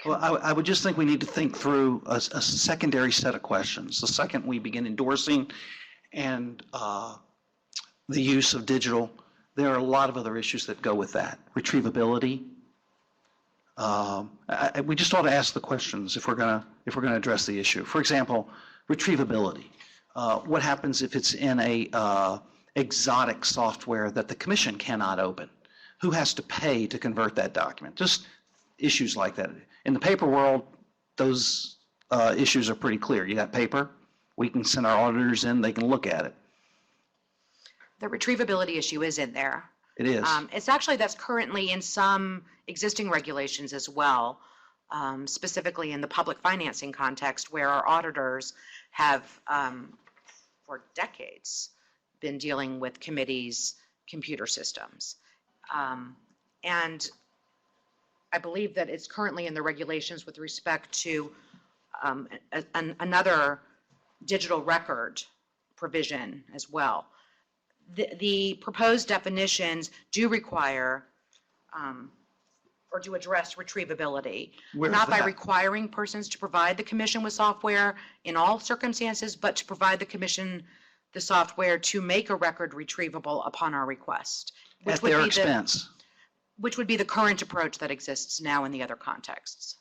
Well, I would just think we need to think through a secondary set of questions. The second we begin endorsing and the use of digital, there are a lot of other issues that go with that. Retrievability. We just ought to ask the questions if we're going to address the issue. For example, retrievability. What happens if it's in a exotic software that the commission cannot open? Who has to pay to convert that document? Just issues like that. In the paper world, those issues are pretty clear. You got paper, we can send our auditors in, they can look at it. The retrievability issue is in there. It is. It's actually, that's currently in some existing regulations as well, specifically in the public financing context where our auditors have, for decades, been dealing with committees' computer systems. And I believe that it's currently in the regulations with respect to another digital record provision as well. The proposed definitions do require or do address retrievability, not by requiring persons to provide the commission with software in all circumstances, but to provide the commission the software to make a record retrievable upon our request. At their expense. Which would be the current approach that exists now in the other contexts.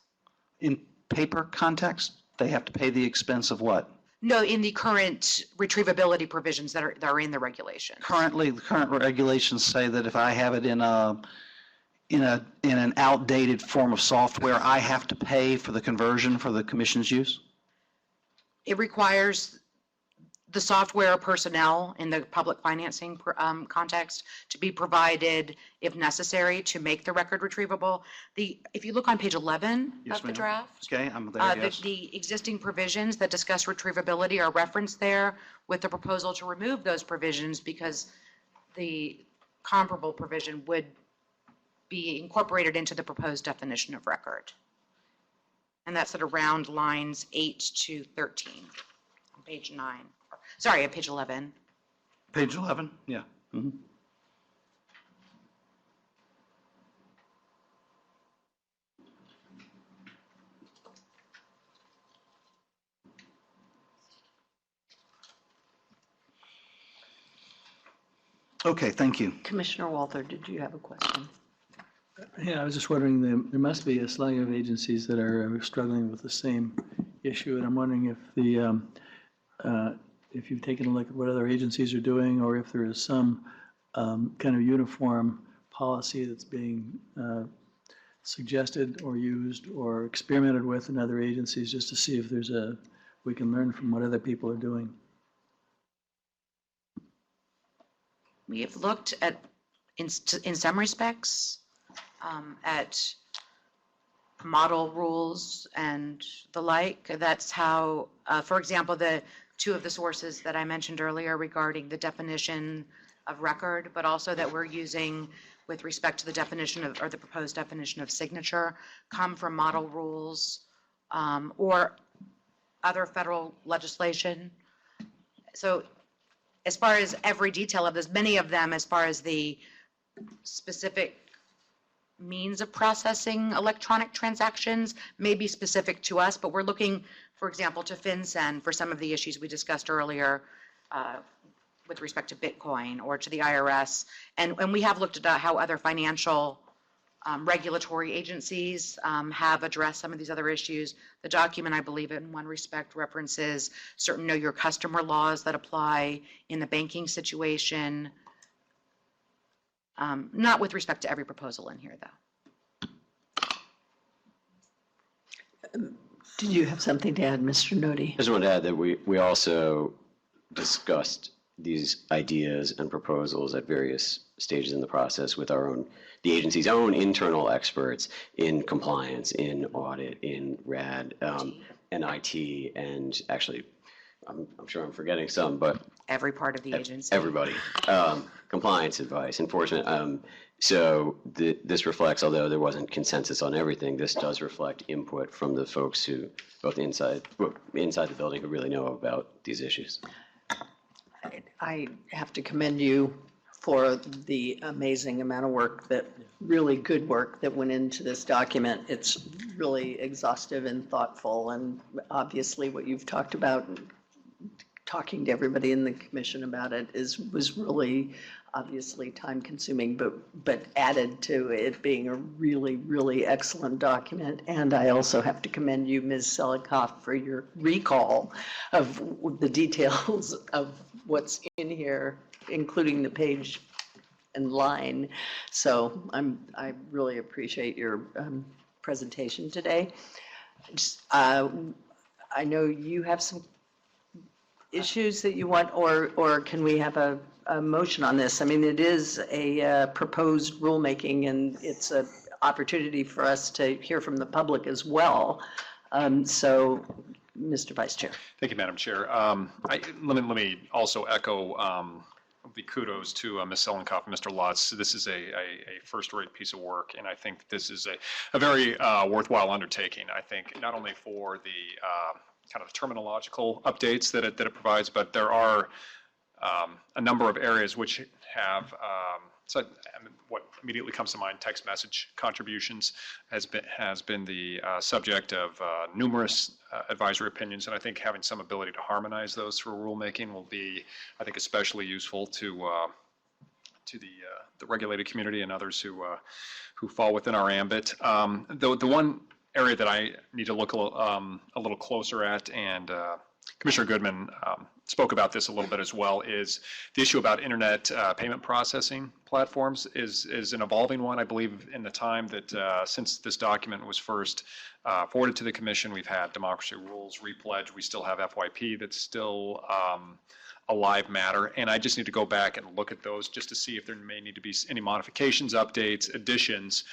In paper context, they have to pay the expense of what? No, in the current retrievability provisions that are in the regulations. Currently, the current regulations say that if I have it in an outdated form of software, I have to pay for the conversion for the commission's use? It requires the software personnel in the public financing context to be provided if necessary to make the record retrievable. If you look on page 11 of the draft, okay, I'm there, yes. the existing provisions that discuss retrievability are referenced there with the proposal to remove those provisions because the comparable provision would be incorporated into the proposed definition of record. And that's at around lines 8 to 13 on page 9. Sorry, at page 11. Page 11, yeah. Mm-hmm. Okay, thank you. Commissioner Walther, did you have a question? Yeah, I was just wondering, there must be a slug of agencies that are struggling with the same issue, and I'm wondering if you've taken a look at what other agencies are doing, or if there is some kind of uniform policy that's being suggested or used or experimented with in other agencies, just to see if we can learn from what other people are doing. We have looked at, in some respects, at model rules and the like. That's how, for example, the two of the sources that I mentioned earlier regarding the definition of record, but also that we're using with respect to the definition of, or the proposed definition of signature, come from model rules or other federal legislation. So as far as every detail of this, many of them, as far as the specific means of processing electronic transactions, may be specific to us, but we're looking, for example, to FinCEN for some of the issues we discussed earlier with respect to Bitcoin, or to the IRS. And we have looked at how other financial regulatory agencies have addressed some of these other issues. The document, I believe, in one respect references certain know your customer laws that apply in the banking situation. Not with respect to every proposal in here, though. Did you have something to add, Mr. Nodi? I just want to add that we also discussed these ideas and proposals at various stages in the process with the agency's own internal experts in compliance, in audit, in RAD, and IT, and actually, I'm sure I'm forgetting some, but Every part of the agency. everybody, compliance advice, enforcement. So this reflects, although there wasn't consensus on everything, this does reflect input from the folks who, both inside the building, who really know about these issues. I have to commend you for the amazing amount of work, really good work that went into this document. It's really exhaustive and thoughtful, and obviously what you've talked about, talking to everybody in the commission about it, was really obviously time consuming, but added to it being a really, really excellent document. And I also have to commend you, Ms. Selikoff, for your recall of the details of what's in here, including the page and line. So I really appreciate your presentation today. I know you have some issues that you want, or can we have a motion on this? I mean, it is a proposed rulemaking, and it's an opportunity for us to hear from the public as well. So, Mr. Vice Chair. Thank you, Madam Chair. Let me also echo the kudos to Ms. Selikoff and Mr. Lutz. This is a first-rate piece of work, and I think this is a very worthwhile undertaking. I think not only for the kind of terminological updates that it provides, but there are a number of areas which have what immediately comes to mind, text message contributions has been the subject of numerous advisory opinions, and I think having some ability to harmonize those through rulemaking will be, I think, especially useful to the regulated community and others who fall within our ambit. The one area that I need to look a little closer at, and Commissioner Goodman spoke about this a little bit as well, is the issue about internet payment processing platforms is an evolving one. I believe in the time that since this document was first forwarded to the Commission, we've had Democracy Rules, Repledge, we still have FYP that's still a live matter, and I just need to go back and look at those just to see if there may need to be any modifications, updates, additions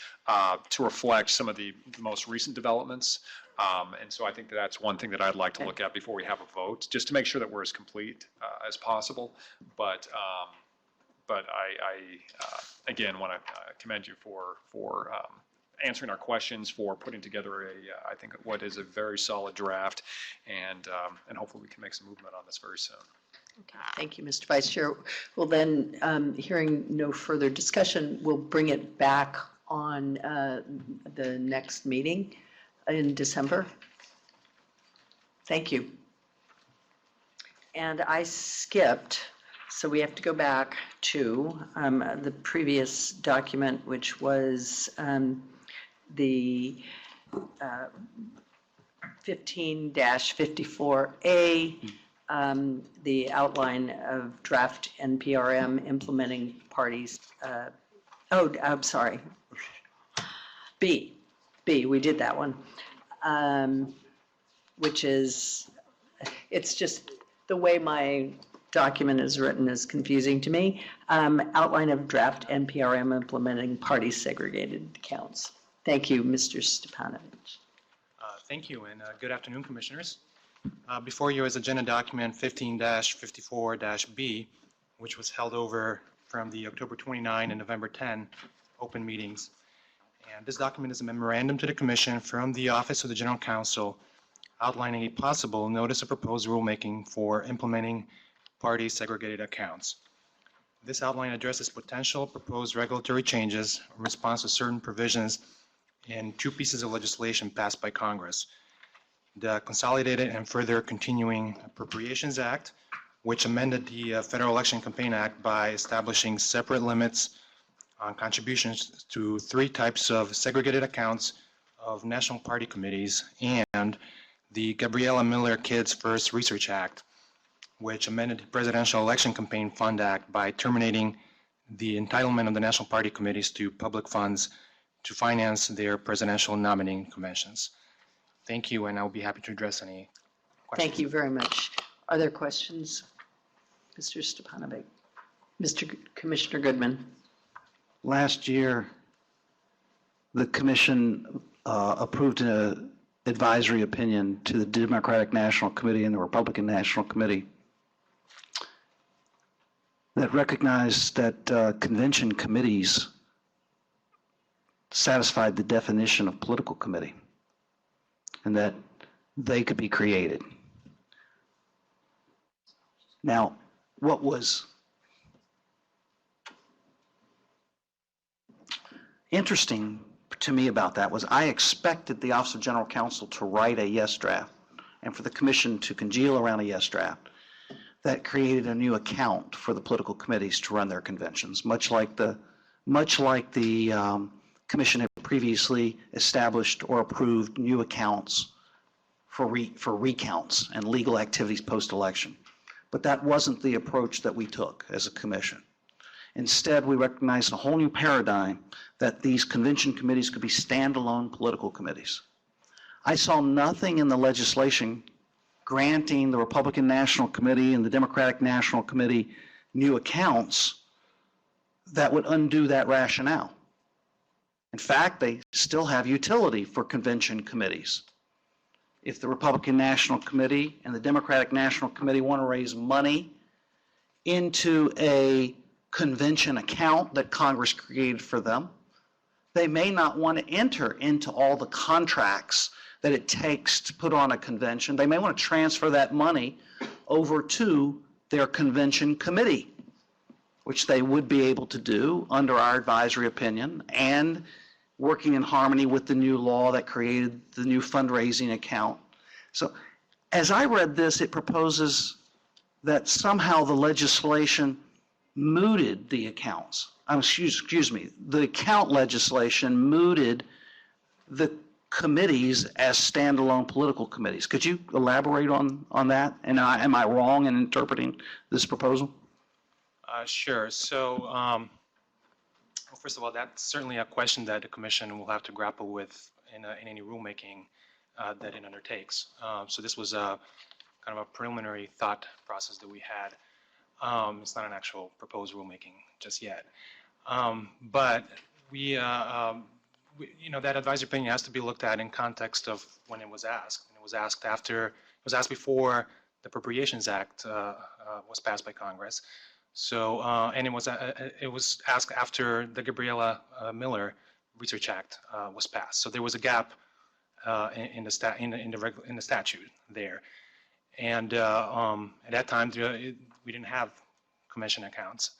to reflect some of the most recent developments. And so I think that's one thing that I'd like to look at before we have a vote, just to make sure that we're as complete as possible. But I again want to commend you for answering our questions, for putting together I think what is a very solid draft, and hopefully we can make some movement on this very soon. Okay. Thank you, Mr. Vice Chair. Well, then, hearing no further discussion, we'll bring it back on the next meeting in December. Thank you. And I skipped So we have to go back to the previous document, which was the 15-54A, the outline of draft NPRM implementing parties. I'm sorry. B, we did that one, which is, it's just the way my document is written is confusing to me. Outline of draft NPRM implementing party segregated accounts. Thank you, Mr. Stepanovich. Thank you, and good afternoon, Commissioners. Before you is agenda document 15-54-B, which was held over from the October 29 and November 10 open meetings. And this document is a memorandum to the Commission from the Office of the General Counsel outlining a possible notice of proposed rulemaking for implementing party segregated accounts. This outline addresses potential proposed regulatory changes in response to certain provisions in two pieces of legislation passed by Congress. The Consolidated and Further Continuing Appropriations Act, which amended the Federal Election Campaign Act by establishing separate limits on contributions to three types of segregated accounts of national party committees, and the Gabriela Miller Kids First Research Act, which amended the Presidential Election Campaign Fund Act by terminating the entitlement of the national party committees to public funds to finance their presidential nominating conventions. Thank you, and I'll be happy to address any questions. Thank you very much. Are there questions? Mr. Stepanovich. Commissioner Goodman. Last year, the commission approved an advisory opinion to the Democratic National Committee and the Republican National Committee that recognized that convention committees satisfied the definition of political committee and that they could be created. Now, what was interesting to me about that was I expected the Office of General Counsel to write a yes draft and for the commission to congeal around a yes draft that created a new account for the political committees to run their conventions, much like the commission had previously established or approved new accounts for recounts and legal activities post-election. But that wasn't the approach that we took as a commission. Instead, we recognized a whole new paradigm that these convention committees could be standalone political committees. I saw nothing in the legislation granting the Republican National Committee and the Democratic National Committee new accounts that would undo that rationale. In fact, they still have utility for convention committees. If the Republican National Committee and the Democratic National Committee want to raise money into a convention account that Congress created for them, they may not want to enter into all the contracts that it takes to put on a convention. They may want to transfer that money over to their convention committee, which they would be able to do under our advisory opinion and working in harmony with the new law that created the new fundraising account. So as I read this, it proposes that somehow the legislation mooted the accounts. Excuse me, the account legislation mooted the committees as standalone political committees. Could you elaborate on that? And am I wrong in interpreting this proposal? Sure. So, well, first of all, that's certainly a question that the Commission will have to grapple with in any rulemaking that it undertakes. So this was a kind of a preliminary thought process that we had. It's not an actual proposed rulemaking just yet. But we, that advisory opinion has to be looked at in context of when it was asked. And it was asked before the Appropriations Act was passed by Congress. So, and it was asked after the Gabriela Miller Research Act was passed. So there was a gap in the statute there. And at that time, we didn't have commission accounts.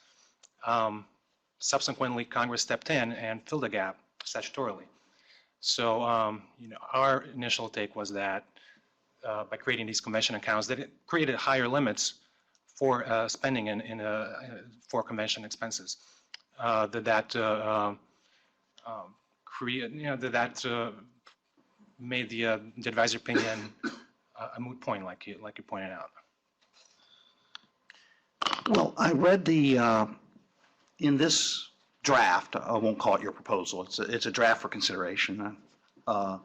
Subsequently, Congress stepped in and filled the gap statutorily. So, our initial take was that by creating these commission accounts, that it created higher limits for spending for convention expenses. Made the advisory opinion a moot point, like you pointed out. Well, I read in this draft, I won't call it your proposal, it's a draft for consideration. And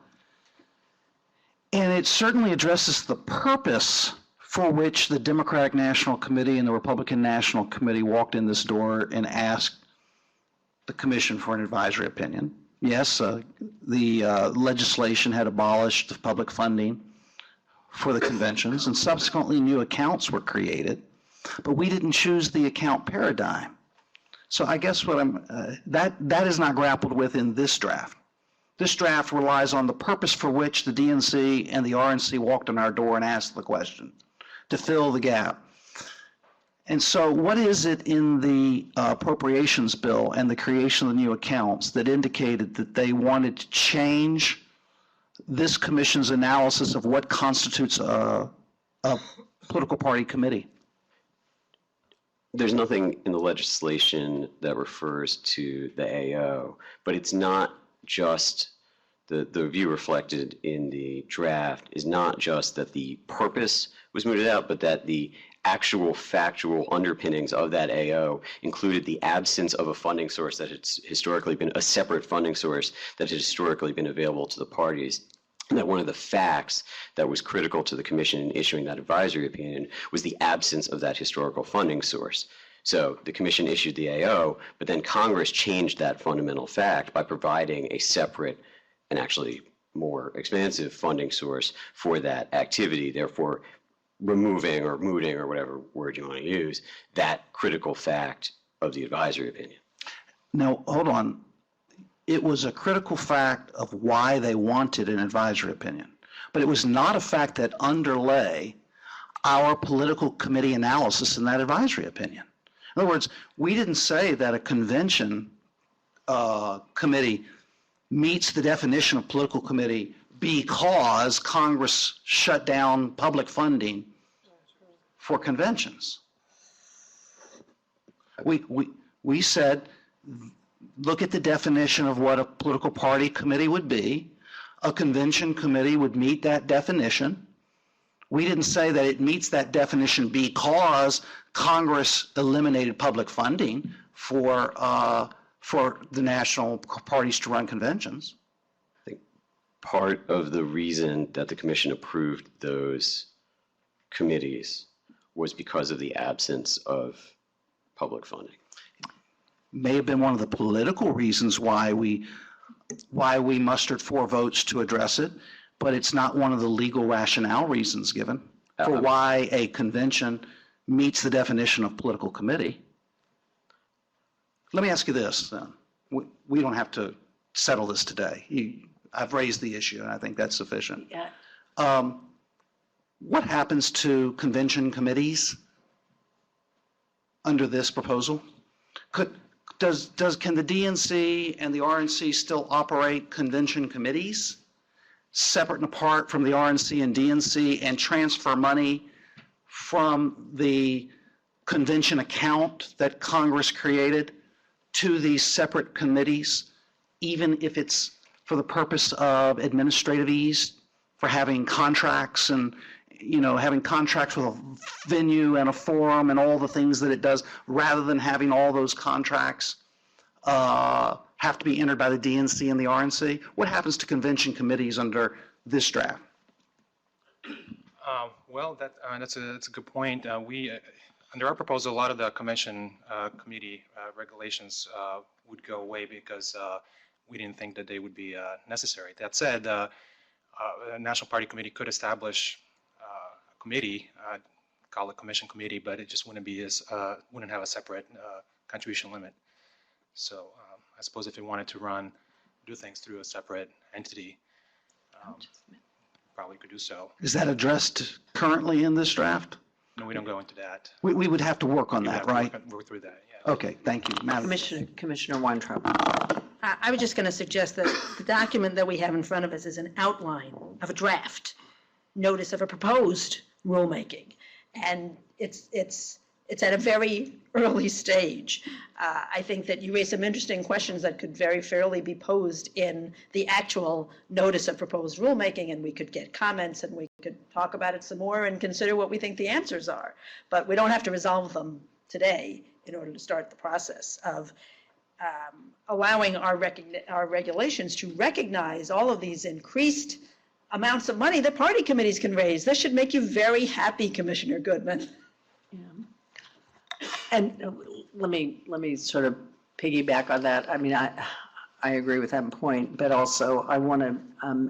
it certainly addresses the purpose for which the Democratic National Committee and the Republican National Committee walked in this door and asked the commission for an advisory opinion. Yes, the legislation had abolished the public funding for the conventions, and subsequently new accounts were created, but we didn't choose the account paradigm. So I guess what that is not grappled with in this draft. This draft relies on the purpose for which the DNC and the RNC walked in our door and asked the question, to fill the gap. And so what is it in the appropriations bill and the creation of the new accounts that indicated that they wanted to change this commission's analysis of what constitutes a political party committee? There's nothing in the legislation that refers to the AO, but it's not just the view reflected in the draft is not just that the purpose was mooted out, but that the actual factual underpinnings of that AO included the absence of a funding source that had historically been a separate funding source that had historically been available to the parties. And that one of the facts that was critical to the commission in issuing that advisory opinion was the absence of that historical funding source. So the commission issued the AO, but then Congress changed that fundamental fact by providing a separate and actually more expansive funding source for that activity, therefore removing or mooting or whatever word you want to use, that critical fact of the advisory opinion. Now, hold on. It was a critical fact of why they wanted an advisory opinion, but it was not a fact that underlay our political committee analysis in that advisory opinion. In other words, we didn't say that a convention committee meets the definition of political committee because Congress shut down public funding for conventions. We said, look at the definition of what a political party committee would be. A convention committee would meet that definition. We didn't say that it meets that definition because Congress eliminated public funding for the national parties to run conventions. I think part of the reason that the commission approved those committees was because of the absence of public funding. May have been one of the political reasons why we mustered 4 votes to address it, but it's not one of the legal rationale reasons given for why a convention meets the definition of political committee. Let me ask you this, then. We don't have to settle this today. I've raised the issue, and I think that's sufficient. Yeah. What happens to convention committees under this proposal? Can the DNC and the RNC still operate convention committees separate and apart from the RNC and DNC and transfer money from the convention account that Congress created to these separate committees, even if it's for the purpose of administrative ease, for having contracts and, having contracts with a venue and a forum and all the things that it does, rather than having all those contracts have to be entered by the DNC and the RNC? What happens to convention committees under this draft? Well, that's a good point. Under our proposal, a lot of the convention committee regulations would go away because we didn't think that they would be necessary. That said, a National Party Committee could establish a committee, call it commission committee, but it just wouldn't have a separate contribution limit. So I suppose if they wanted to do things through a separate entity, probably could do so. Is that addressed currently in this draft? No, we don't go into that. We would have to work on that, right? Work through that, yeah. Okay, thank you. Madam. Commissioner Weintraub. I was just going to suggest that the document that we have in front of us is an outline of a draft, notice of a proposed rulemaking. And it's at a very early stage. I think that you raised some interesting questions that could very fairly be posed in the actual notice of proposed rulemaking, and we could get comments and we could talk about it some more and consider what we think the answers are. But we don't have to resolve them today in order to start the process of allowing our regulations to recognize all of these increased amounts of money that party committees can raise. This should make you very happy, Commissioner Goodman. And let me sort of piggyback on that. I mean, I agree with that point, but also I want to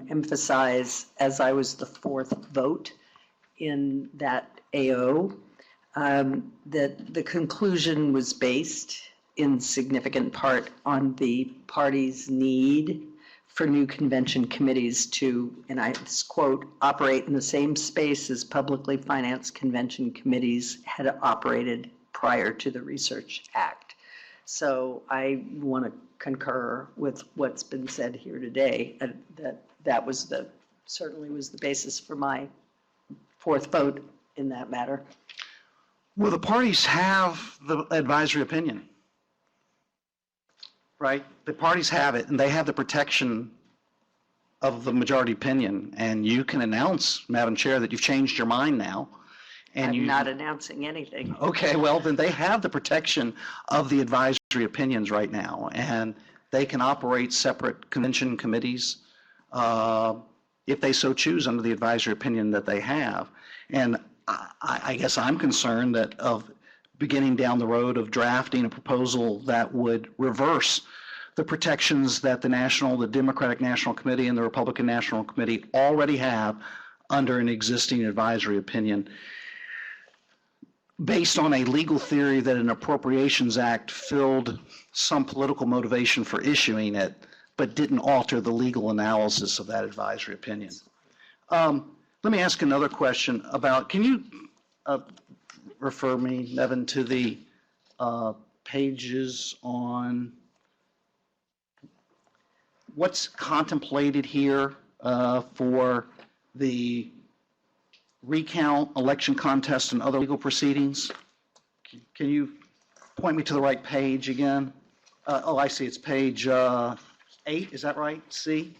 emphasize, as I was the fourth vote in that AO, that the conclusion was based in significant part on the party's need for new convention committees to, and I quote, operate in the same space as publicly financed convention committees had operated prior to the Research Act. So I want to concur with what's been said here today, that was certainly was the basis for my fourth vote in that matter. Well, the parties have the advisory opinion, right? The parties have it, and they have the protection of the majority opinion. And you can announce, Madam Chair, that you've changed your mind now. And I'm not announcing anything. Okay, well, then they have the protection of the advisory opinions right now, and they can operate separate convention committees if they so choose under the advisory opinion that they have. And I guess I'm concerned that of beginning down the road of drafting a proposal that would reverse the protections that the Democratic National Committee and the Republican National Committee already have under an existing advisory opinion, based on a legal theory that an Appropriations Act filled some political motivation for issuing it, but didn't alter the legal analysis of that advisory opinion. Let me ask another question about, can you refer me, Nevin, to the pages on what's contemplated here for the recount, election contest, and other legal proceedings? Can you point me to the right page again? Oh, I see, it's page 8, is that right? C?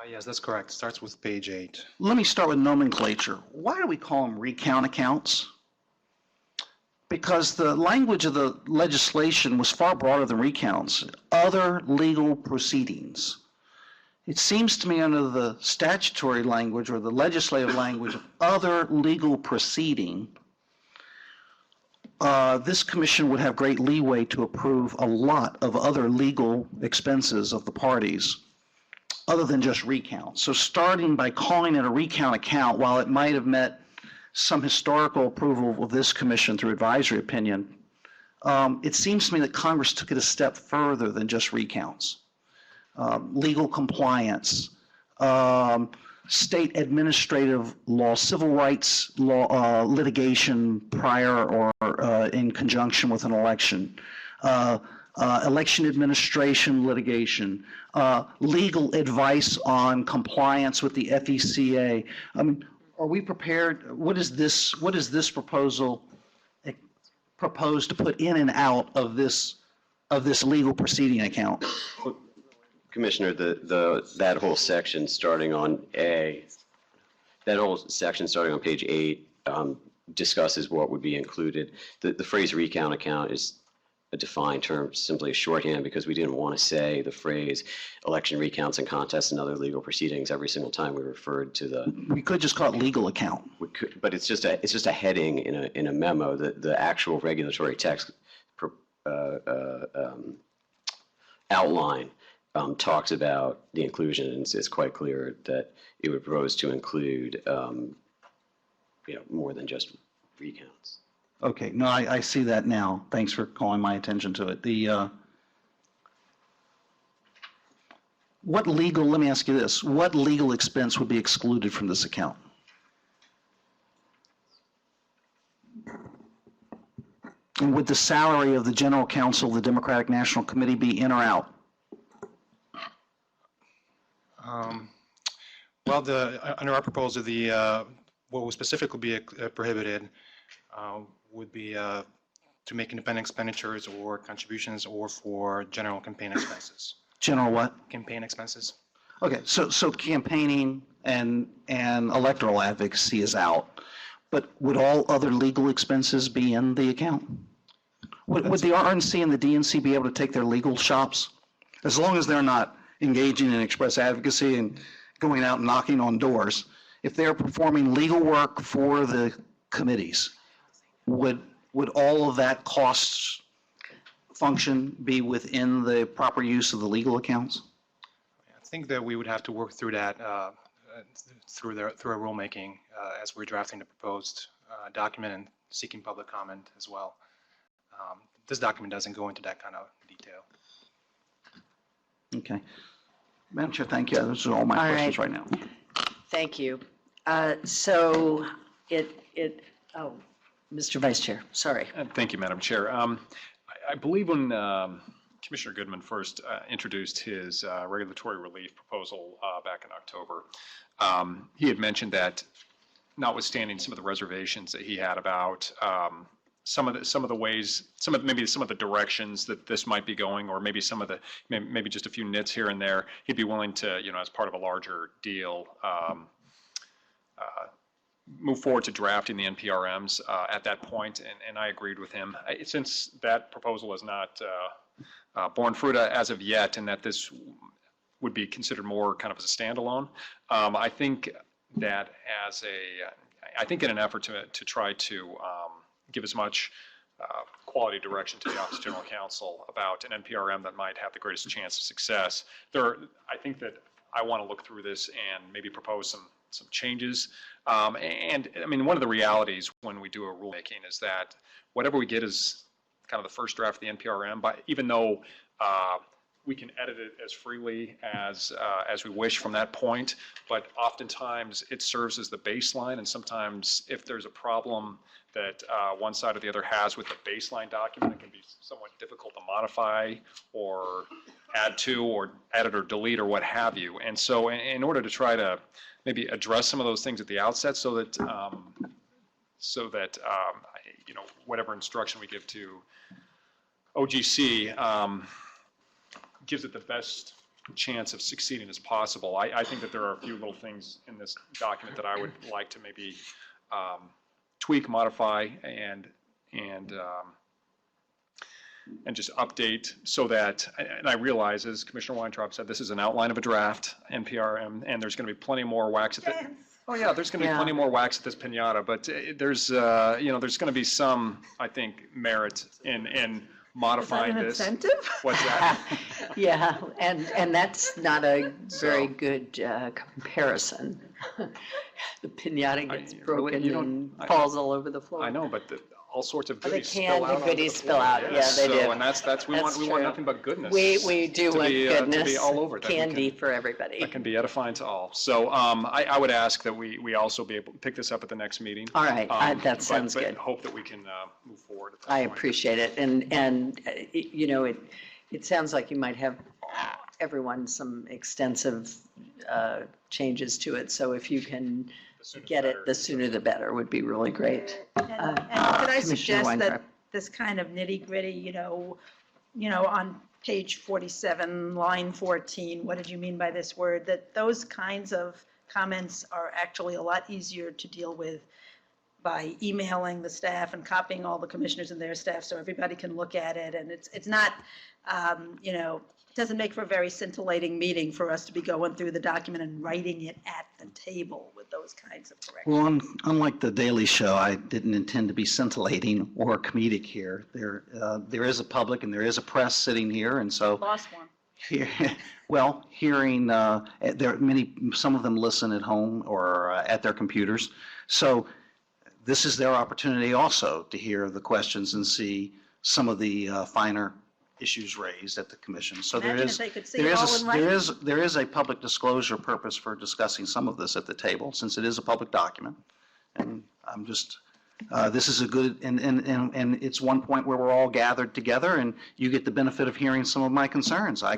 Yes, that's correct. Starts with page 8. Let me start with nomenclature. Why do we call them recount accounts? Because the language of the legislation was far broader than recounts. Other legal proceedings. It seems to me under the statutory language or the legislative language of other legal proceeding, this commission would have great leeway to approve a lot of other legal expenses of the parties other than just recount. So starting by calling it a recount account, while it might have met some historical approval of this commission through advisory opinion, it seems to me that Congress took it a step further than just recounts. Legal compliance, state administrative law, civil rights law, litigation prior or in conjunction with an election, election administration litigation, legal advice on compliance with the FECA. I mean, are we prepared? What is this proposal proposed to put in and out of this legal proceeding account? Commissioner, that whole section starting on page 8 discusses what would be included. The phrase recount account is a defined term, simply a shorthand, because we didn't want to say the phrase election recounts and contests and other legal proceedings every single time we referred to the. We could just call it legal account. We could, but it's just a heading in a memo. The actual regulatory text outline talks about the inclusion, and it's quite clear that it would propose to include more than just recounts. Okay, no, I see that now. Thanks for calling my attention to it. Let me ask you this, what legal expense would be excluded from this account? And would the salary of the general counsel of the Democratic National Committee be in or out? Well, under our proposal, the what would specifically be prohibited would be to make independent expenditures or contributions or for general campaign expenses. General what? Campaign expenses. Okay, so campaigning and electoral advocacy is out, but would all other legal expenses be in the account? Would the RNC and the DNC be able to take their legal shops? As long as they're not engaging in express advocacy and going out and knocking on doors, if they're performing legal work for the committees, would all of that cost function be within the proper use of the legal accounts? I think that we would have to work through that through our rulemaking as we're drafting the proposed document and seeking public comment as well. This document doesn't go into that kind of detail. Okay. Madam Chair, thank you. Those are all my questions right now. Thank you. Mr. Vice Chair, sorry. Thank you, Madam Chair. I believe when Commissioner Goodman first introduced his regulatory relief proposal back in October, he had mentioned that notwithstanding some of the reservations that he had about some of the ways, maybe some of the directions that this might be going, or maybe maybe just a few nits here and there, he'd be willing to, as part of a larger deal, move forward to drafting the NPRMs at that point, and I agreed with him. Since that proposal is not borne fruit as of yet, and that this would be considered more kind of as a standalone, I think that I think in an effort to try to give as much quality direction to the Office of General Counsel about an NPRM that might have the greatest chance of success, I think that I want to look through this and maybe propose some changes. And I mean, one of the realities when we do a rulemaking is that whatever we get is kind of the first draft of the NPRM, but even though we can edit it as freely as we wish from that point, but oftentimes it serves as the baseline, and sometimes if there's a problem that one side or the other has with the baseline document, it can be somewhat difficult to modify or add to or edit or delete or what have you. And so in order to try to maybe address some of those things at the outset so that whatever instruction we give to OGC gives it the best chance of succeeding as possible. I think that there are a few little things in this document that I would like to maybe tweak, modify, and just update so that, and I realize, as Commissioner Weintraub said, this is an outline of a draft NPRM, and there's going to be plenty more wax at it. Oh yeah, there's going to be plenty more wax at this piñata, but there's there's going to be some, I think, merit in modifying this. Is that an incentive? What's that? Yeah, and that's not a very good comparison. The piñata gets broken and falls all over the floor. I know, but all sorts of The goodies spill out. goodies spill out, yeah, they so, do. And we want nothing but goodness. We do want goodness, to be all over. candy for everybody. That can be edifying to all. So I would ask that we also be able to pick this up at the next meeting. All right, that sounds but good. hope that we can move forward at that I point. appreciate it, and it sounds like you might have everyone some extensive changes to it, so if you can get it, the sooner the better would be really great. And could I suggest that this kind of nitty-gritty, on page 47, line 14, what did you mean by this word? That those kinds of comments are actually a lot easier to deal with by emailing the staff and copying all the commissioners and their staff so everybody can look at it. And it's not, it doesn't make for a very scintillating meeting for us to be going through the document and writing it at the table with those kinds of corrections. Well, unlike the Daily Show, I didn't intend to be scintillating or comedic here. There is a public and there is a press sitting here, and so. Lost one. Hearing, there are some of them listen at home or at their computers. So this is their opportunity also to hear the questions and see some of the finer issues raised at the commission. So there is a public disclosure purpose for discussing some of this at the table, since it is a public document. And I'm just, this is a good, and it's one point where we're all gathered together, and you get the benefit of hearing some of my concerns. I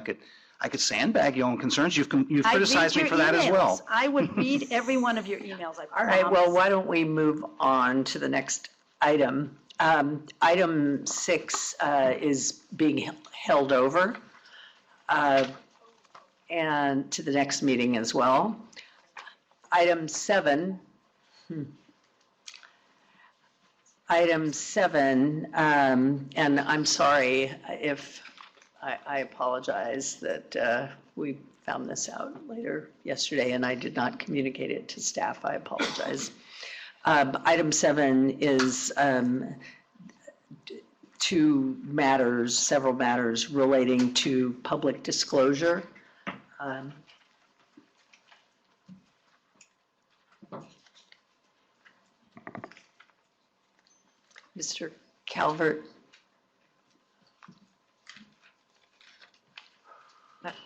I could sandbag your own concerns. You've I'd read criticized me your for that as well. emails. I would read every one of your emails, I All right, well, promise. why don't we move on to the next item? Item 6 is being held over and to the next meeting as well. Item 7, and I'm sorry if, I apologize that we found this out later yesterday and I did not communicate it to staff. I apologize. Item 7 is several matters relating to public disclosure. Mr. Calvert.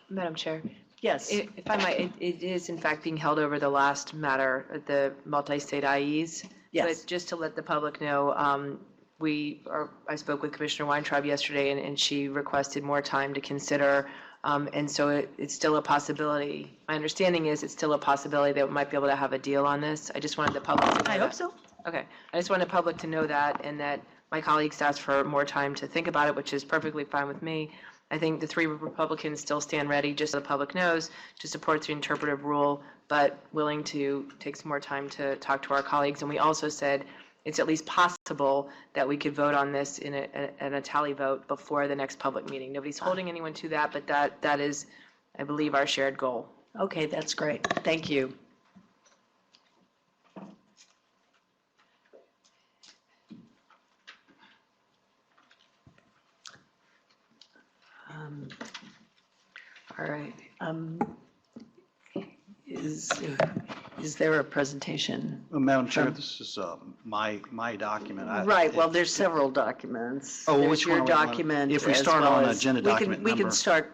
Madam Chair, Yes. if I might, it is in fact being held over the last matter, the multi-state IEs. Yes. But just to let the public know, I spoke with Commissioner Weintraub yesterday, and she requested more time to consider. And so it's still a possibility. My understanding is it's still a possibility that we might be able to have a deal on this. I just wanted the public to know I that. hope so. Okay. I just wanted the public to know that, and that my colleagues asked for more time to think about it, which is perfectly fine with me. I think the 3 Republicans still stand ready, just so the public knows, to support the interpretive rule, but willing to take some more time to talk to our colleagues. And we also said it's at least possible that we could vote on this in a tally vote before the next public meeting. Nobody's holding anyone to that, but that is, I believe, our shared goal. Okay, that's great. Thank you. All right. Is there a presentation? Madam Chair, this is my document. Right, well, there's several documents. Oh, There's which your one are we on? document. If we as start well on as- agenda document we number. can start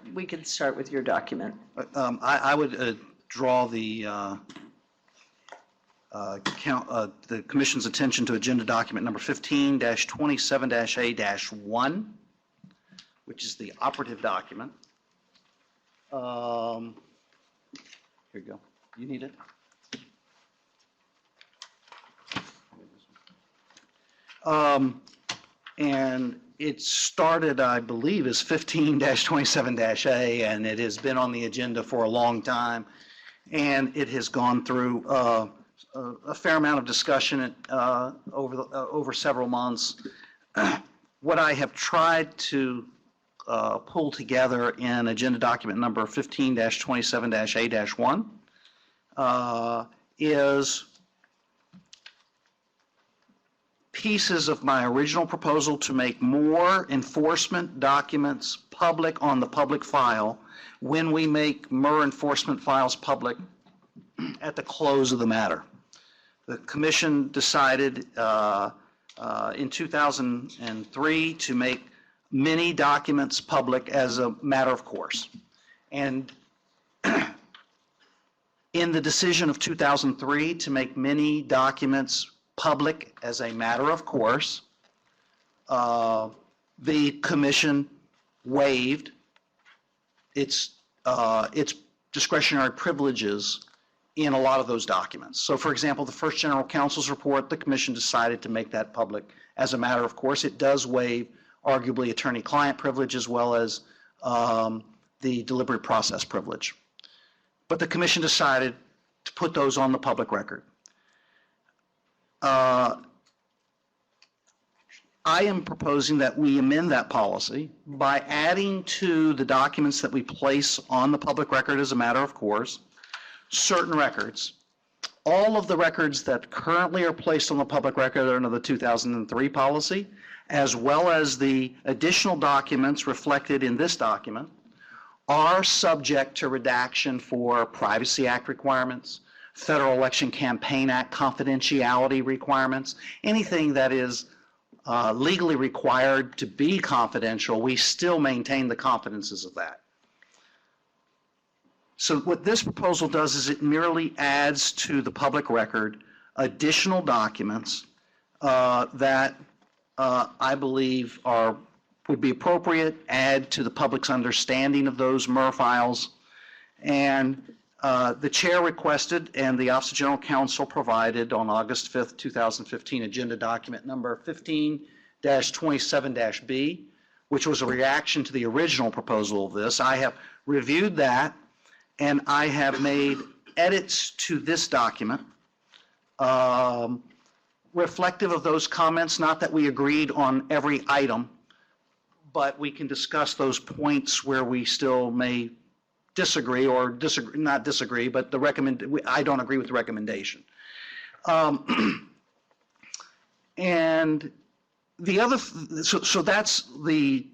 with your document. I would draw the Commission's attention to agenda document number 15-27-A-1, which is the operative document. Here you go. You need it? And it started, I believe, as 15-27-A, and it has been on the agenda for a long time. And it has gone through a fair amount of discussion over several months. What I have tried to pull together in agenda document number 15-27-A-1 is pieces of my original proposal to make more enforcement documents public on the public file when we make more enforcement files public at the close of the matter. The Commission decided in 2003 to make many documents public as a matter of course. And in the decision of 2003 to make many documents public as a matter of course, the Commission waived its discretionary privileges in a lot of those documents. So for example, the first General Counsel's report, the Commission decided to make that public as a matter of course. It does waive arguably attorney-client privilege as well as the deliberate process privilege. But the Commission decided to put those on the public record. I am proposing that we amend that policy by adding to the documents that we place on the public record as a matter of course, certain records. All of the records that currently are placed on the public record under the 2003 policy, as well as the additional documents reflected in this document, are subject to redaction for Privacy Act requirements, Federal Election Campaign Act confidentiality requirements, anything that is legally required to be confidential, we still maintain the confidences of that. So what this proposal does is it merely adds to the public record additional documents that I believe are would be appropriate, add to the public's understanding of those MER files. And the chair requested, and the Office of General Counsel provided on August 5th, 2015, agenda document number 15-27-B, which was a reaction to the original proposal of this. I have reviewed that, and I have made edits to this document reflective of those comments, not that we agreed on every item, but we can discuss those points where we still may disagree or not disagree, but I don't agree with the recommendation. And the other, so that's the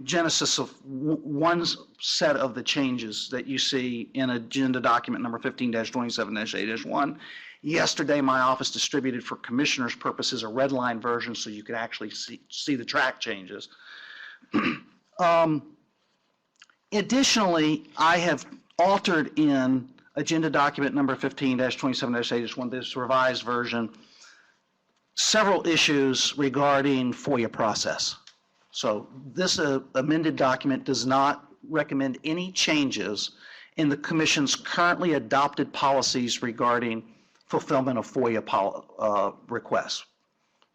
genesis of one set of the changes that you see in agenda document number 15-27-A-1. Yesterday, my office distributed for commissioners' purposes a red line version so you could actually see the track changes. Additionally, I have altered in agenda document number 15-27-A-1, this revised version, several issues regarding FOIA process. So this amended document does not recommend any changes in the Commission's currently adopted policies regarding fulfillment of FOIA requests.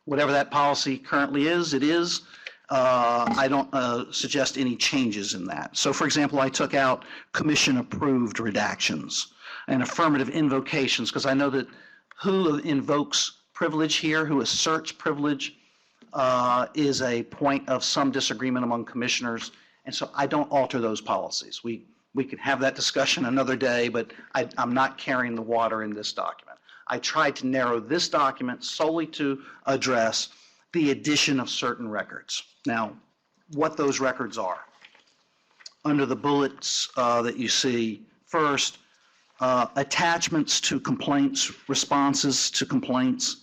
Whatever that policy currently is, it is. I don't suggest any changes in that. So, for example, I took out Commission-approved redactions and affirmative invocations, because I know that who invokes privilege here, who asserts privilege, is a point of some disagreement among commissioners, and so I don't alter those policies. We could have that discussion another day, but I'm not carrying the water in this document. I tried to narrow this document solely to address the addition of certain records. Now, what those records are. Under the bullets that you see, first, attachments to complaints, responses to complaints,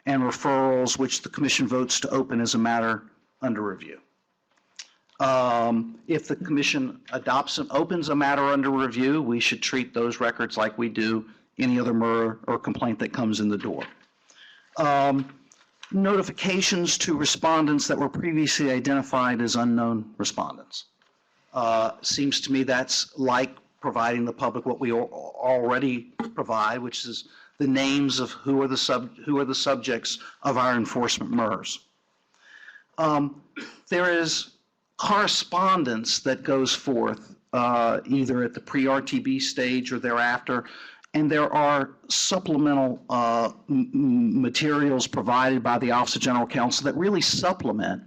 and referrals which the Commission votes to open as a matter under review. If the Commission adopts and opens a matter under review, we should treat those records like we do any other MER or complaint that comes in the door. Notifications to respondents that were previously identified as unknown respondents. Seems to me that's like providing the public what we already provide, which is the names of who are the subjects of our enforcement MERS. There is correspondence that goes forth either at the pre-RTB stage or thereafter, and there are supplemental materials provided by the Office of General Counsel that really supplement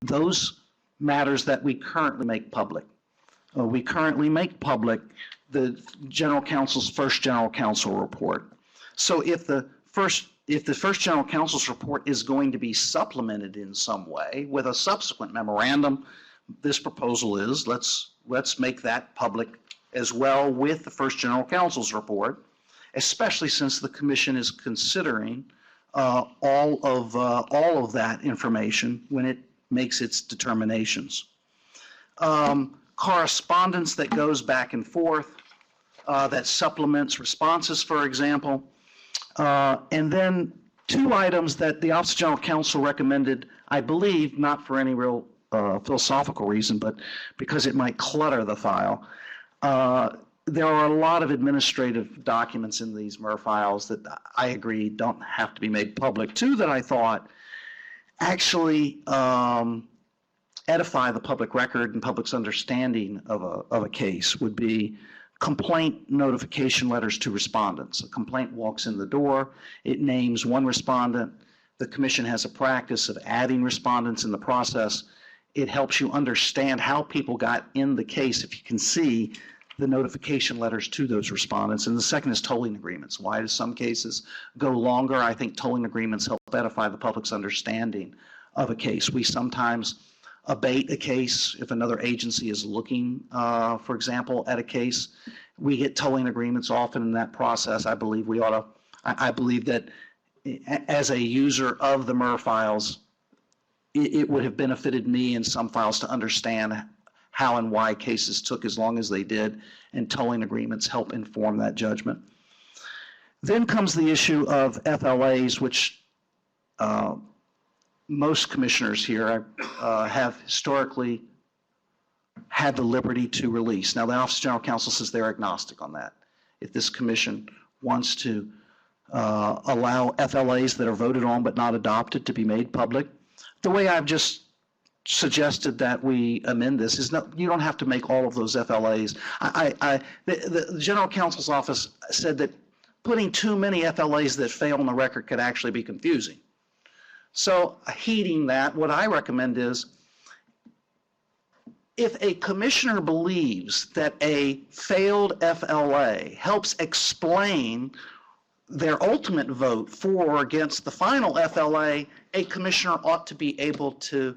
those matters that we currently make public. We currently make public the General Counsel's first General Counsel report. So if the first General Counsel's report is going to be supplemented in some way with a subsequent memorandum, this proposal is let's make that public as well with the first General Counsel's report, especially since the Commission is considering all of that information when it makes its determinations. Correspondence that goes back and forth that supplements responses, for example, and then two items that the Office of General Counsel recommended, I believe, not for any real philosophical reason, but because it might clutter the file. There are a lot of administrative documents in these MER files that I agree don't have to be made public. Two that I thought actually edify the public record and public's understanding of a case would be complaint notification letters to respondents. A complaint walks in the door, it names one respondent. The Commission has a practice of adding respondents in the process. It helps you understand how people got in the case if you can see the notification letters to those respondents. And the second is tolling agreements. Why do some cases go longer? I think tolling agreements help edify the public's understanding of a case. We sometimes abate a case if another agency is looking, for example, at a case. We get tolling agreements often in that process. I believe we ought to, I believe that as a user of the MER files, it would have benefited me in some files to understand how and why cases took as long as they did, and tolling agreements help inform that judgment. Then comes the issue of FLAs, which most commissioners here have historically had the liberty to release. Now, the Office of General Counsel says they're agnostic on that. If this commission wants to allow FLAs that are voted on but not adopted to be made public, the way I've just suggested that we amend this is you don't have to make all of those FLAs. The General Counsel's office said that putting too many FLAs that fail on the record could actually be confusing. So heeding that, what I recommend is if a commissioner believes that a failed FLA helps explain their ultimate vote for or against the final FLA, a commissioner ought to be able to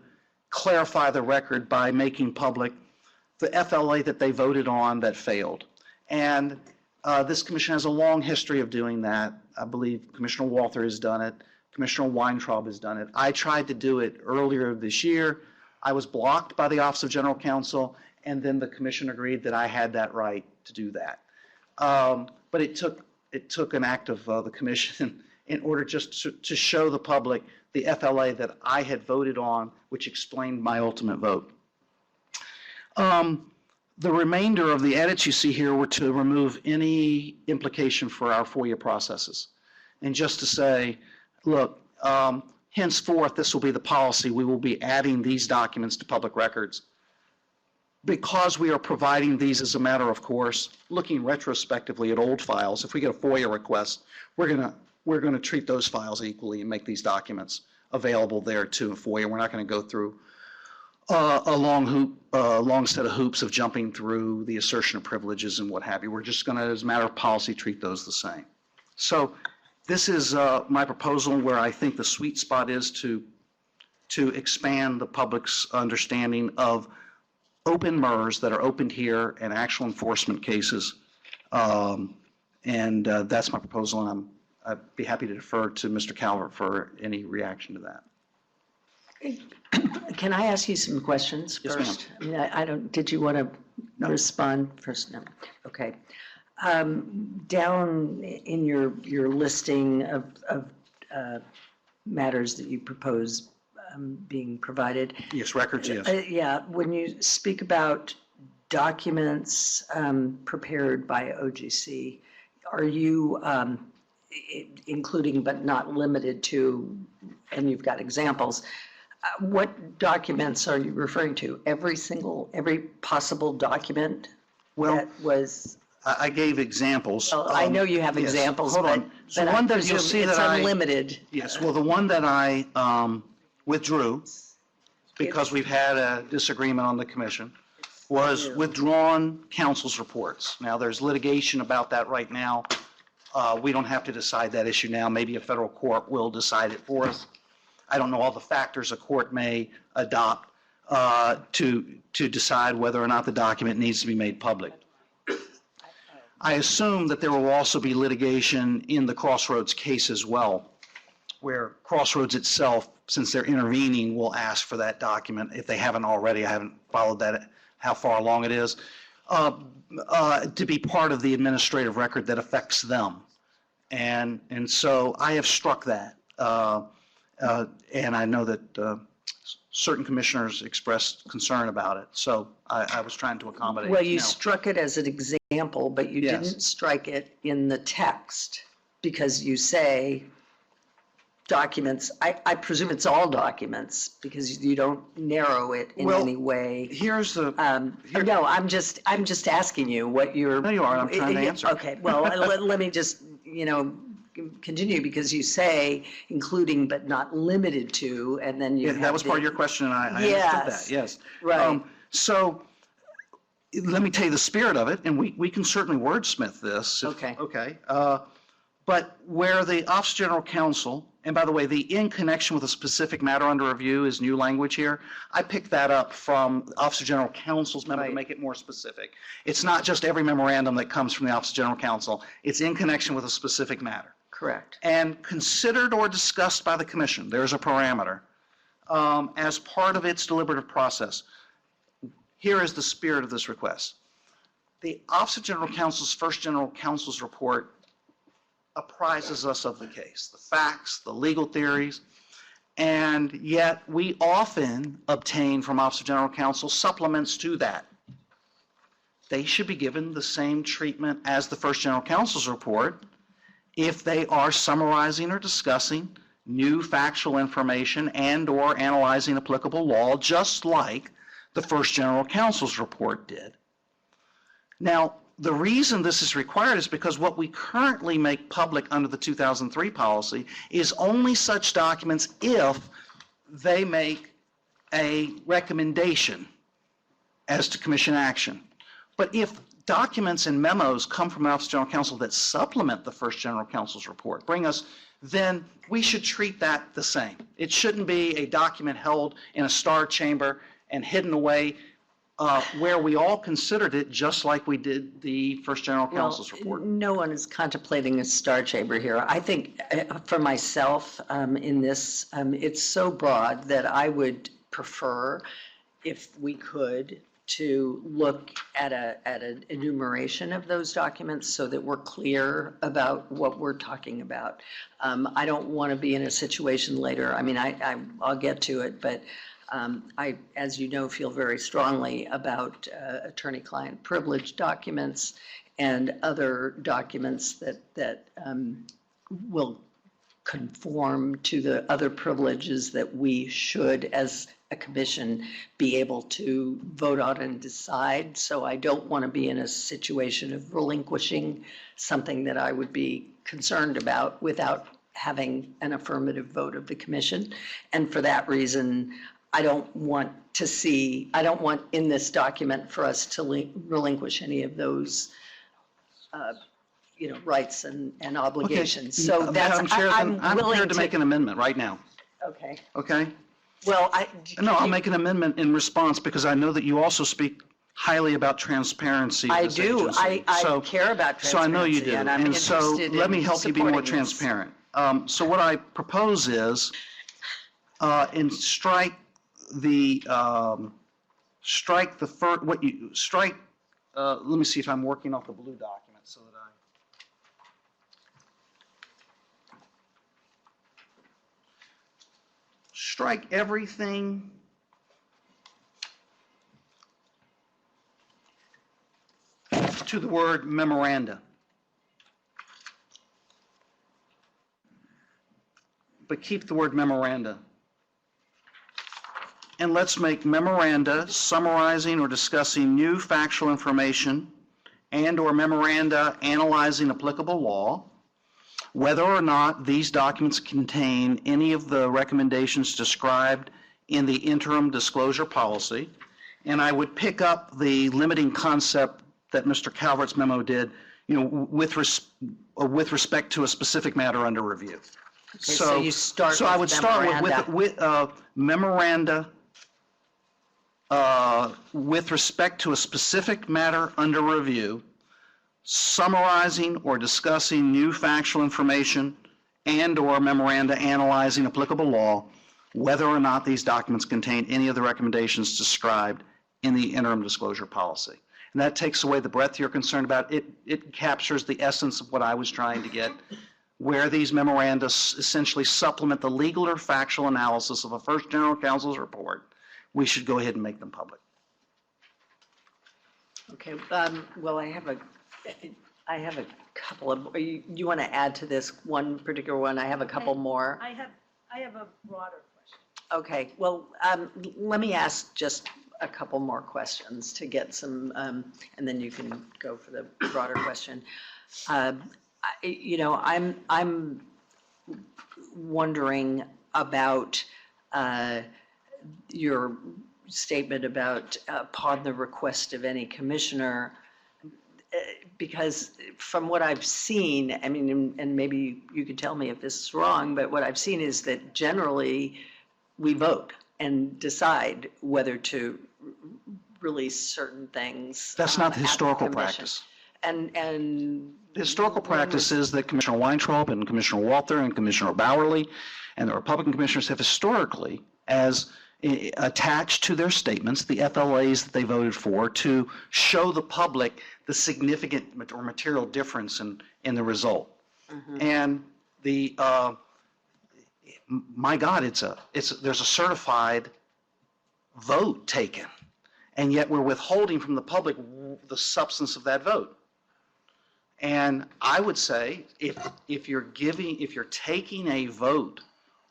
clarify the record by making public the FLA that they voted on that failed. And this commission has a long history of doing that. I believe Commissioner Walther has done it. Commissioner Weintraub has done it. I tried to do it earlier this year. I was blocked by the Office of General Counsel, and then the commission agreed that I had that right to do that. But it took an act of the commission in order just to show the public the FLA that I had voted on, which explained my ultimate vote. The remainder of the edits you see here were to remove any implication for our FOIA processes. And just to say, look, henceforth, this will be the policy. We will be adding these documents to public records. Because we are providing these as a matter of course, looking retrospectively at old files, if we get a FOIA request, we're going to treat those files equally and make these documents available there too in FOIA. We're not going to go through a long set of hoops of jumping through the assertion of privileges and what have you. We're just going to, as a matter of policy, treat those the same. So this is my proposal where I think the sweet spot is to expand the public's understanding of open MERS that are opened here and actual enforcement cases. And that's my proposal, and I'd be happy to defer to Mr. Calvert for any reaction to that. Can I ask you some questions Yes, first? I mean, I don't, did you want to respond first? No. Okay. Down in your listing of matters that you propose being provided. Yes, records, yes. Yeah, when you speak about documents prepared by OGC, are you including but not limited to, and you've got examples, what documents are you referring to? Every possible document that was? I gave examples. Well, I know you have yes. examples, Hold but, on. So one that you'll see it's that unlimited. Yes, well, the one that I withdrew, because we've had a disagreement on the commission, was withdrawn counsel's reports. Now, there's litigation about that right now. We don't have to decide that issue now. Maybe a federal court will decide it for us. I don't know all the factors a court may adopt to decide whether or not the document needs to be made public. I assume that there will also be litigation in the Crossroads case as well, where Crossroads itself, since they're intervening, will ask for that document if they haven't already. I haven't followed that, how far along it is, to be part of the administrative record that affects them. And so I have struck that. And I know that certain commissioners expressed concern about it. So I was trying to accommodate. Well, you struck it as an example, but you didn't strike it in the text because you say documents. I presume it's all documents because you don't narrow it in any way. Here's the. No, I'm just asking you what you're. No, you are. I'm trying to answer. Okay. Well, let me just continue because you say including but not limited to, and then you. Yeah, that was part of your question, and I understood that. Yes. Right. So let me tell you the spirit of it, and we can certainly wordsmith this. Okay. Okay. But where the Office of General Counsel, and by the way, the in connection with a specific matter under review is new language here. I picked that up from the Office of General Counsel's memo to make it more specific. It's not just every memorandum that comes from the Office of General Counsel. It's in connection with a specific matter. Correct. And considered or discussed by the commission, there's a parameter, as part of its deliberative process. Here is the spirit of this request. The Office of General Counsel's first General Counsel's report apprises us of the case, the facts, the legal theories, And yet, we often obtain from Office of General Counsel supplements to that. They should be given the same treatment as the first General Counsel's report if they are summarizing or discussing new factual information and/or analyzing applicable law, just like the first General Counsel's report did. Now, the reason this is required is because what we currently make public under the 2003 policy is only such documents if they make a recommendation as to commission action. But if documents and memos come from the Office of General Counsel that supplement the first General Counsel's report, then we should treat that the same. It shouldn't be a document held in a star chamber and hidden away where we all considered it just like we did the first General Counsel's report. No one is contemplating a star chamber here. I think for myself in this, it's so broad that I would prefer, if we could, to look at an enumeration of those documents so that we're clear about what we're talking about. I don't want to be in a situation later, I mean, I'll get to it, but I, as you know, feel very strongly about attorney-client privilege documents and other documents that will conform to the other privileges that we should, as a commission, be able to vote on and decide. So I don't want to be in a situation of relinquishing something that I would be concerned about without having an affirmative vote of the commission. And for that reason, I don't want in this document for us to relinquish any of those rights and obligations. Okay. So that's, Madam Chair, I'm I'm willing prepared to make an amendment right now. Okay. Okay? Well, No, I'll make an amendment in response because I know that you also speak highly about transparency. I of this do. agency. I care about transparency. So I know you do. And I'm so interested let me in help you be more supporting this. transparent. So what I propose is, strike the first, let me see if I'm working off the blue document so that strike everything to the word memoranda. But keep the word memoranda. And let's make memoranda summarizing or discussing new factual information and/or memoranda analyzing applicable law, whether or not these documents contain any of the recommendations described in the interim disclosure policy. And I would pick up the limiting concept that Mr. Calvert's memo did, with respect to a specific matter under review. Okay, so you start So I would start with memoranda with respect to a specific matter under review, summarizing or discussing new factual information and/or memoranda analyzing applicable law, whether or not these documents contain any of the recommendations described in the interim disclosure policy. And that takes away the breadth you're concerned about. It captures the essence of what I was trying to get, where these memoranda essentially supplement the legal or factual analysis of a first General Counsel's report. We should go ahead and make them public. Okay, well, I have a couple of, you want to add to this one particular one? I have a couple more. I have a broader question. Okay, well, let me ask just a couple more questions to get some, and then you can go for the broader question. I'm wondering about your statement about upon the request of any commissioner, because from what I've seen, I mean, and maybe you could tell me if this is wrong, but what I've seen is that generally we vote and decide whether to release certain things. That's not the at historical commission. practice. And The historical practice is that Commissioner Weintraub and Commissioner Walther and Commissioner Bowerly and the Republican commissioners have historically, as attached to their statements, the FLAs that they voted for, to show the public the significant or material difference in the result. And my God, there's a certified vote taken, and yet we're withholding from the public the substance of that vote. And I would say if you're taking a vote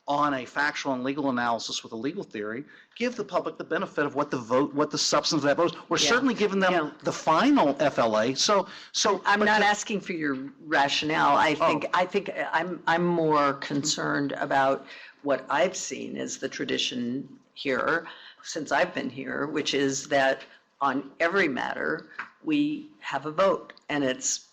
on a factual and legal analysis with a legal theory, give the public the benefit of what the substance of that vote is. We're certainly giving them the final FLA. So I'm not asking for your rationale. I think I'm more concerned about what I've seen as the tradition here since I've been here, which is that on every matter we have a vote, and it's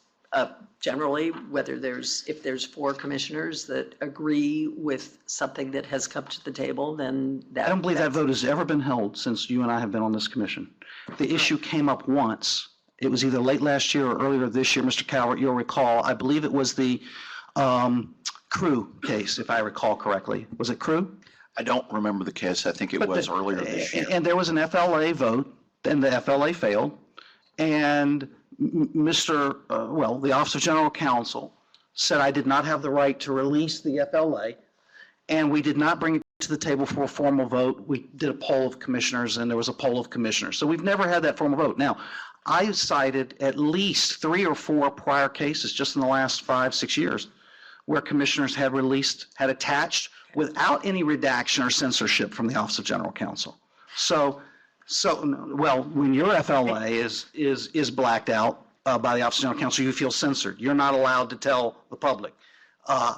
generally if there's 4 commissioners that agree with something that has come to the table, then I don't believe that vote has ever been held since you and I have been on this commission. The issue came up once. It was either late last year or earlier this year, Mr. Calvert, you'll recall. I believe it was the Crew case, if I recall correctly. Was it Crew? I don't remember the case. I think it was earlier this year. And there was an FLA vote, and the FLA failed. And the Office of General Counsel said I did not have the right to release the FLA, and we did not bring it to the table for a formal vote. We did a poll of commissioners, and there was a poll of commissioners. So we've never had that formal vote. Now, I cited at least 3 or 4 prior cases just in the last 5-6 years where commissioners had attached without any redaction or censorship from the Office of General Counsel. So when your FLA is blacked out by the Office of General Counsel, you feel censored. You're not allowed to tell the public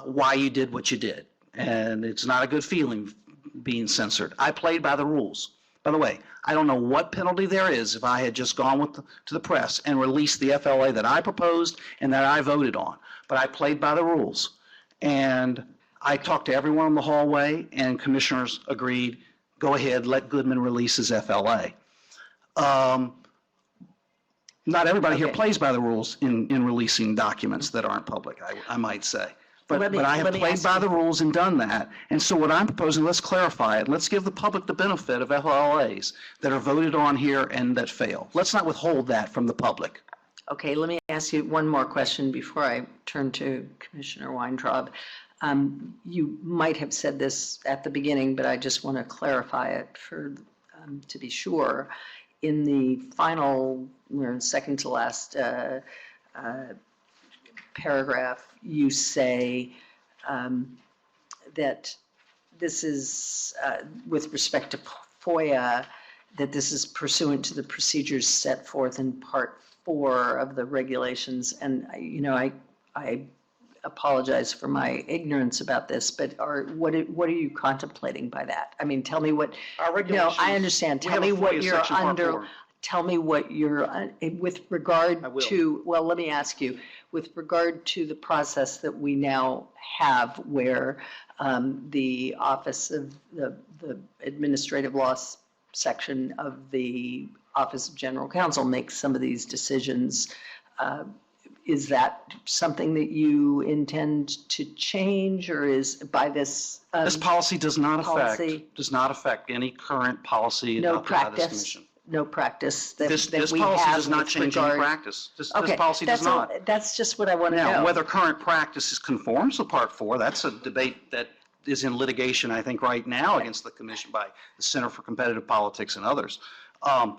why you did what you did. And it's not a good feeling being censored. I played by the rules. By the way, I don't know what penalty there is if I had just gone to the press and released the FLA that I proposed and that I voted on. But I played by the rules. And I talked to everyone in the hallway, and commissioners agreed, go ahead, let Goodman release his FLA. Not everybody here plays by the rules in releasing documents that aren't public, I might say. But I have played by the rules and done that. And so what I'm proposing, let's clarify it. Let's give the public the benefit of FLAs that are voted on here and that fail. Let's not withhold that from the public. Okay, let me ask you one more question before I turn to Commissioner Weintraub. You might have said this at the beginning, but I just want to clarify it to be sure. In the final, second to last paragraph, you say that this is, with respect to FOIA, that this is pursuant to the procedures set forth in Part 4 of the regulations. And, I apologize for my ignorance about this, but what are you contemplating by that? I mean, tell me what. Our regulations. No, I understand. Tell me what you're under. Tell me what you're with regard to. Well, let me ask you, with regard to the process that we now have, where the Office of the Administrative Law section of the Office of General Counsel makes some of these decisions. Is that something that you intend to change, or is by this? This policy does not affect any current policy adopted by this commission. No practice that this we policy have does not change any practice. This policy does not. That's just what I want to know. Now, whether current practice conforms to Part 4, that's a debate that is in litigation, I think, right now against the commission by the Center for Competitive Politics and others. And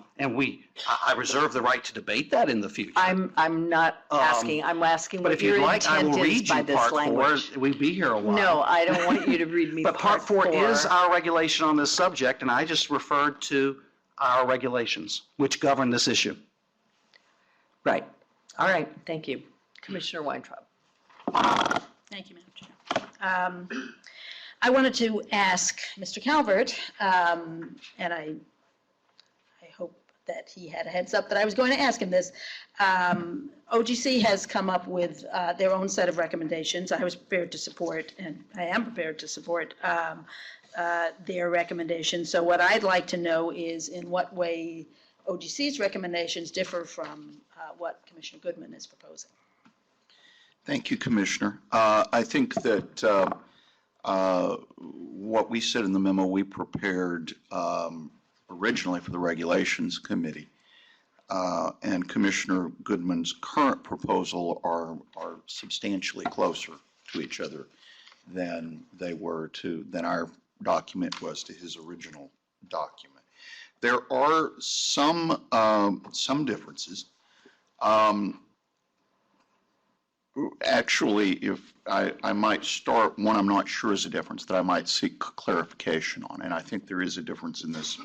I reserve the right to debate that in the future. I'm not asking. I'm asking what your intent is by this language. But if you'd like, I will read you Part 4. We'd be here a while. No, I don't want you to read me But Part 4 is our regulation on this subject, and I just referred to our regulations, which govern this issue. Right. All right. Thank you. Commissioner Weintraub. Thank you, Madam Chair. I wanted to ask Mr. Calvert, and I hope that he had a heads up that I was going to ask him this. OGC has come up with their own set of recommendations. I was prepared to support, and I am prepared to support their recommendations. So what I'd like to know is in what way OGC's recommendations differ from what Commissioner Goodman is proposing. Thank you, Commissioner. I think that what we said in the memo we prepared originally for the Regulations Committee and Commissioner Goodman's current proposal are substantially closer to each other than our document was to his original document. There are some differences. Actually, if I might start, one I'm not sure is a difference that I might seek clarification on, and I think there is a difference in this.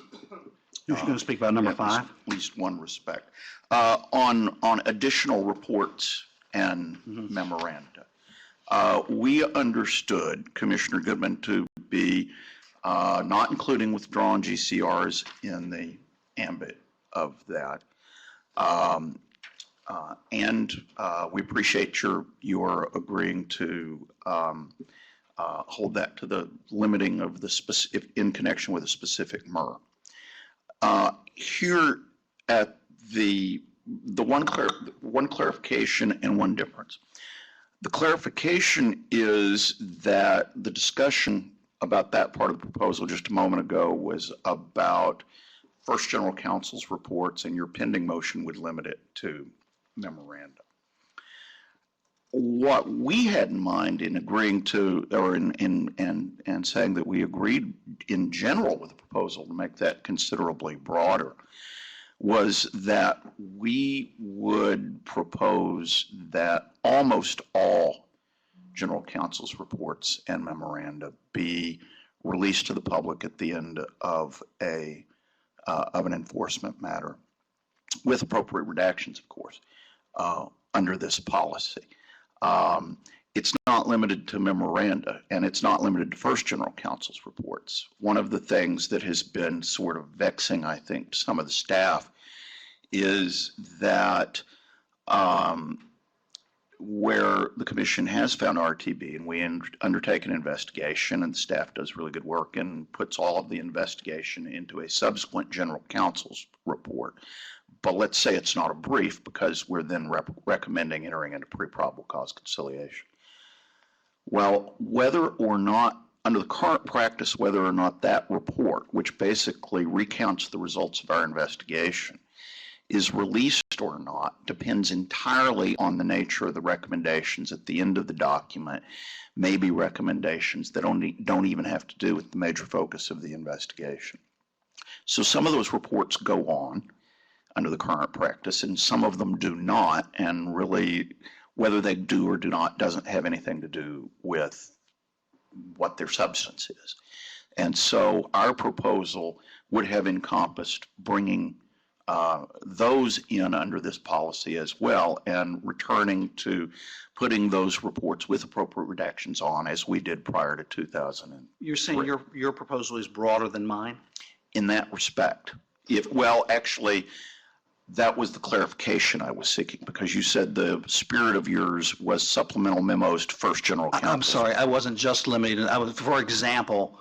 You're going to speak about number 5? At least one respect. On additional reports and memoranda. We understood Commissioner Goodman to be not including withdrawn GCRs in the ambit of that. And we appreciate your agreeing to hold that to the limiting of the specific, in connection with a specific MER. Here at the one clarification and one difference. The clarification is that the discussion about that part of the proposal just a moment ago was about First General Counsel's reports, and your pending motion would limit it to memoranda. What we had in mind in agreeing to, or in saying that we agreed in general with the proposal to make that considerably broader, was that we would propose that almost all General Counsel's reports and memoranda be released to the public at the end of an enforcement matter, with appropriate redactions, of course, under this policy. It's not limited to memoranda, and it's not limited to First General Counsel's reports. One of the things that has been sort of vexing, I think, to some of the staff is that where the commission has found RTB, and we undertake an investigation, and the staff does really good work and puts all of the investigation into a subsequent General Counsel's report. But let's say it's not a brief, because we're then recommending entering into pre-probable cause conciliation. Well, whether or not, under the current practice, whether or not that report, which basically recounts the results of our investigation, is released or not depends entirely on the nature of the recommendations at the end of the document, maybe recommendations that don't even have to do with the major focus of the investigation. So some of those reports go on under the current practice, and some of them do not, and really whether they do or do not doesn't have anything to do with what their substance is. And so our proposal would have encompassed bringing those in under this policy as well, and returning to putting those reports with appropriate redactions on, as we did prior to 2000. You're saying your proposal is broader than mine? In that respect. Well, actually, that was the clarification I was seeking, because you said the spirit of yours was supplemental memos to First General Counsel. I'm sorry, I wasn't just limited. For example,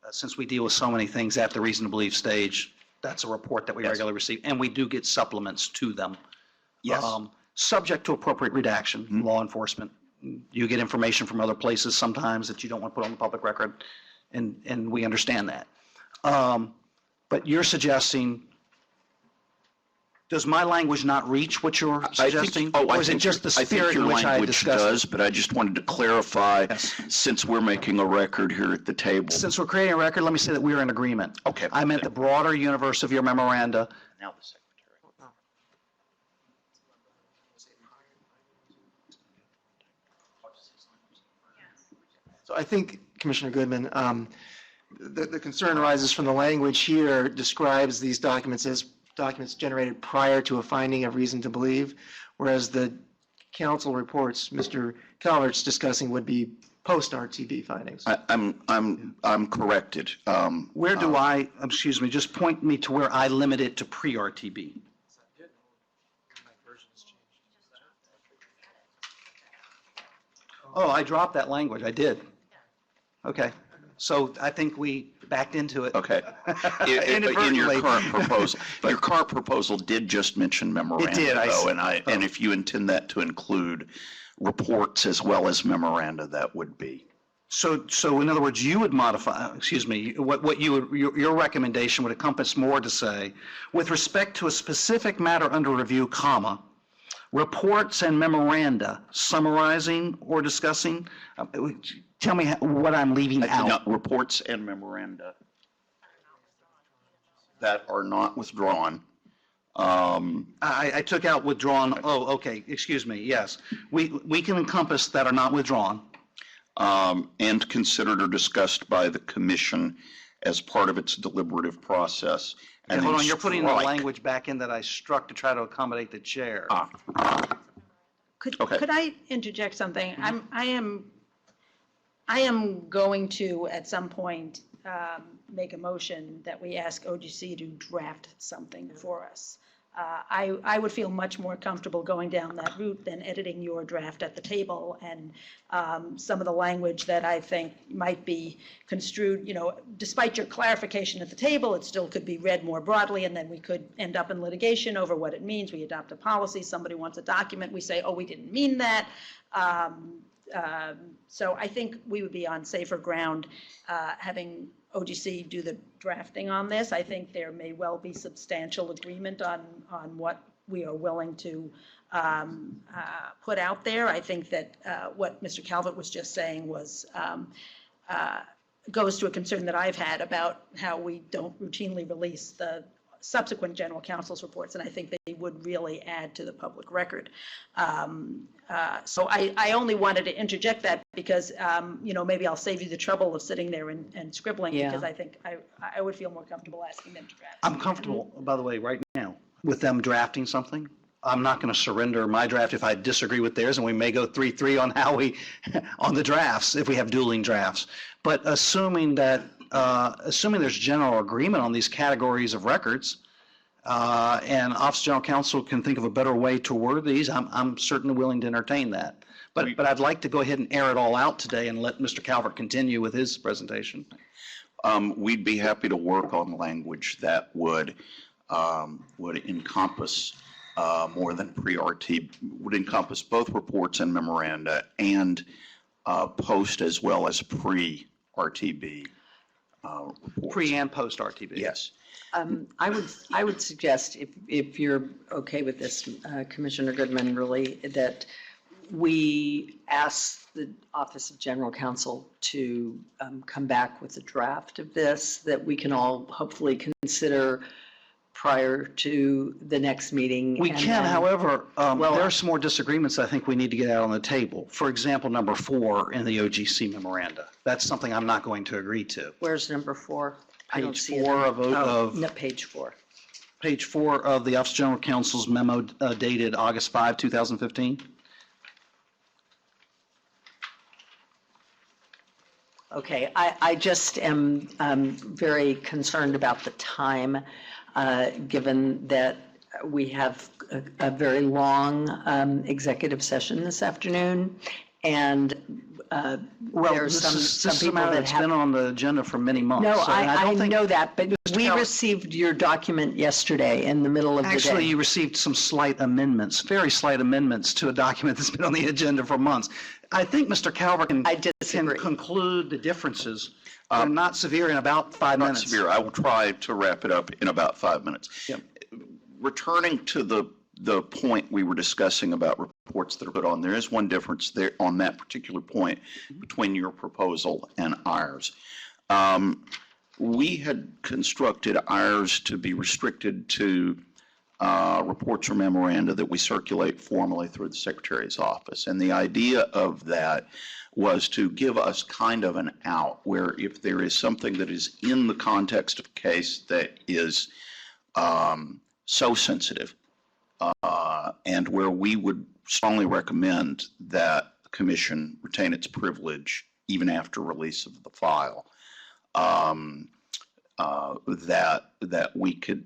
since we deal with so many things at the reason to believe stage, that's a report that we regularly receive, and we do get supplements to them. Yes. Subject to appropriate redaction, law enforcement. You get information from other places sometimes that you don't want to put on the public record, and we understand that. But you're suggesting, does my language not reach what you're suggesting? Or is it just the spirit in which I discussed it? I think your language does, but I just wanted to clarify, since we're making a record here at the table. Since we're creating a record, let me say that we're in agreement. Okay. I meant the broader universe of your memoranda. Now the secretary. So I think, Commissioner Goodman, the concern arises from the language here describes these documents as documents generated prior to a finding of reason to believe, whereas the council reports Mr. Calvert's discussing would be post-RTB findings. I'm corrected. Where do I, excuse me, just point me to where I limit it to pre-RTB. Oh, I dropped that language. I did. Okay. So I think we backed into it. Okay. In your current proposal. Your current proposal did just mention memoranda. It did. Though, and if you intend that to include reports as well as memoranda, that would be. So in other words, you would modify, excuse me, what you would, your recommendation would encompass more to say, with respect to a specific matter under review, comma, reports and memoranda, summarizing or discussing. Tell me what I'm leaving out. No, reports and memoranda that are not withdrawn. I took out withdrawn, oh, okay, excuse me, yes. We can encompass that are not withdrawn. And considered or discussed by the commission as part of its deliberative process. Okay, And hold then on, you're putting the strike. language back in that I struck to try to accommodate the chair. Okay. Could I interject something? I am going to, at some point, make a motion that we ask OGC to draft something for us. I would feel much more comfortable going down that route than editing your draft at the table, and some of the language that I think might be construed, despite your clarification at the table, it still could be read more broadly, and then we could end up in litigation over what it means. We adopt a policy, somebody wants a document, we say, oh, we didn't mean that. So I think we would be on safer ground having OGC do the drafting on this. I think there may well be substantial agreement on what we are willing to put out there. I think that what Mr. Calvert was just saying was goes to a concern that I've had about how we don't routinely release the subsequent general counsel's reports, and I think they would really add to the public record. So I only wanted to interject that because, maybe I'll save you the trouble of sitting there and scribbling, Yeah. because I think I would feel more comfortable asking them to draft. I'm comfortable, by the way, right now, with them drafting something. I'm not going to surrender my draft if I disagree with theirs, and we may go 3-3 on on the drafts, if we have dueling drafts. But assuming there's general agreement on these categories of records, and Office of General Counsel can think of a better way to word these, I'm certainly willing to entertain that. But I'd like to go ahead and air it all out today and let Mr. Calvert continue with his presentation. We'd be happy to work on language that would encompass more than pre-RT, would encompass both reports and memoranda and post as well as pre-RTB reports. Pre and post RTB. Yes. I would suggest, if you're okay with this, Commissioner Goodman, really, that we ask the Office of General Counsel to come back with a draft of this that we can all hopefully consider prior to the next meeting. We and can, then- however, there are some more disagreements I think we need to get out on the table. For example, number 4 in the OGC memoranda. That's something I'm not going to agree to. Where's number 4? I don't Page see it. 4 of No, page 4. page 4 of the Office of General Counsel's memo dated August 5, 2015. Okay, I just am very concerned about the time, given that we have a very long executive session this afternoon, and Well, there's this some is a people matter that that's have. been on the agenda for many months. No, so- and I don't think- know that, but we Calvert- received your document yesterday in the middle of the day. Actually, you received some slight amendments, very slight amendments to a document that's been on the agenda for months. I think Mr. Calvert can conclude the differences. They're not severe in about 5 Not minutes. severe. I will try to wrap it up in about 5 minutes. Returning to the point we were discussing about reports that are put on, there is one difference there on that particular point between your proposal and ours. We had constructed ours to be restricted to reports or memoranda that we circulate formally through the Secretary's office. And the idea of that was to give us kind of an out where if there is something that is in the context of a case that is so sensitive, and where we would strongly recommend that the Commission retain its privilege even after release of the file,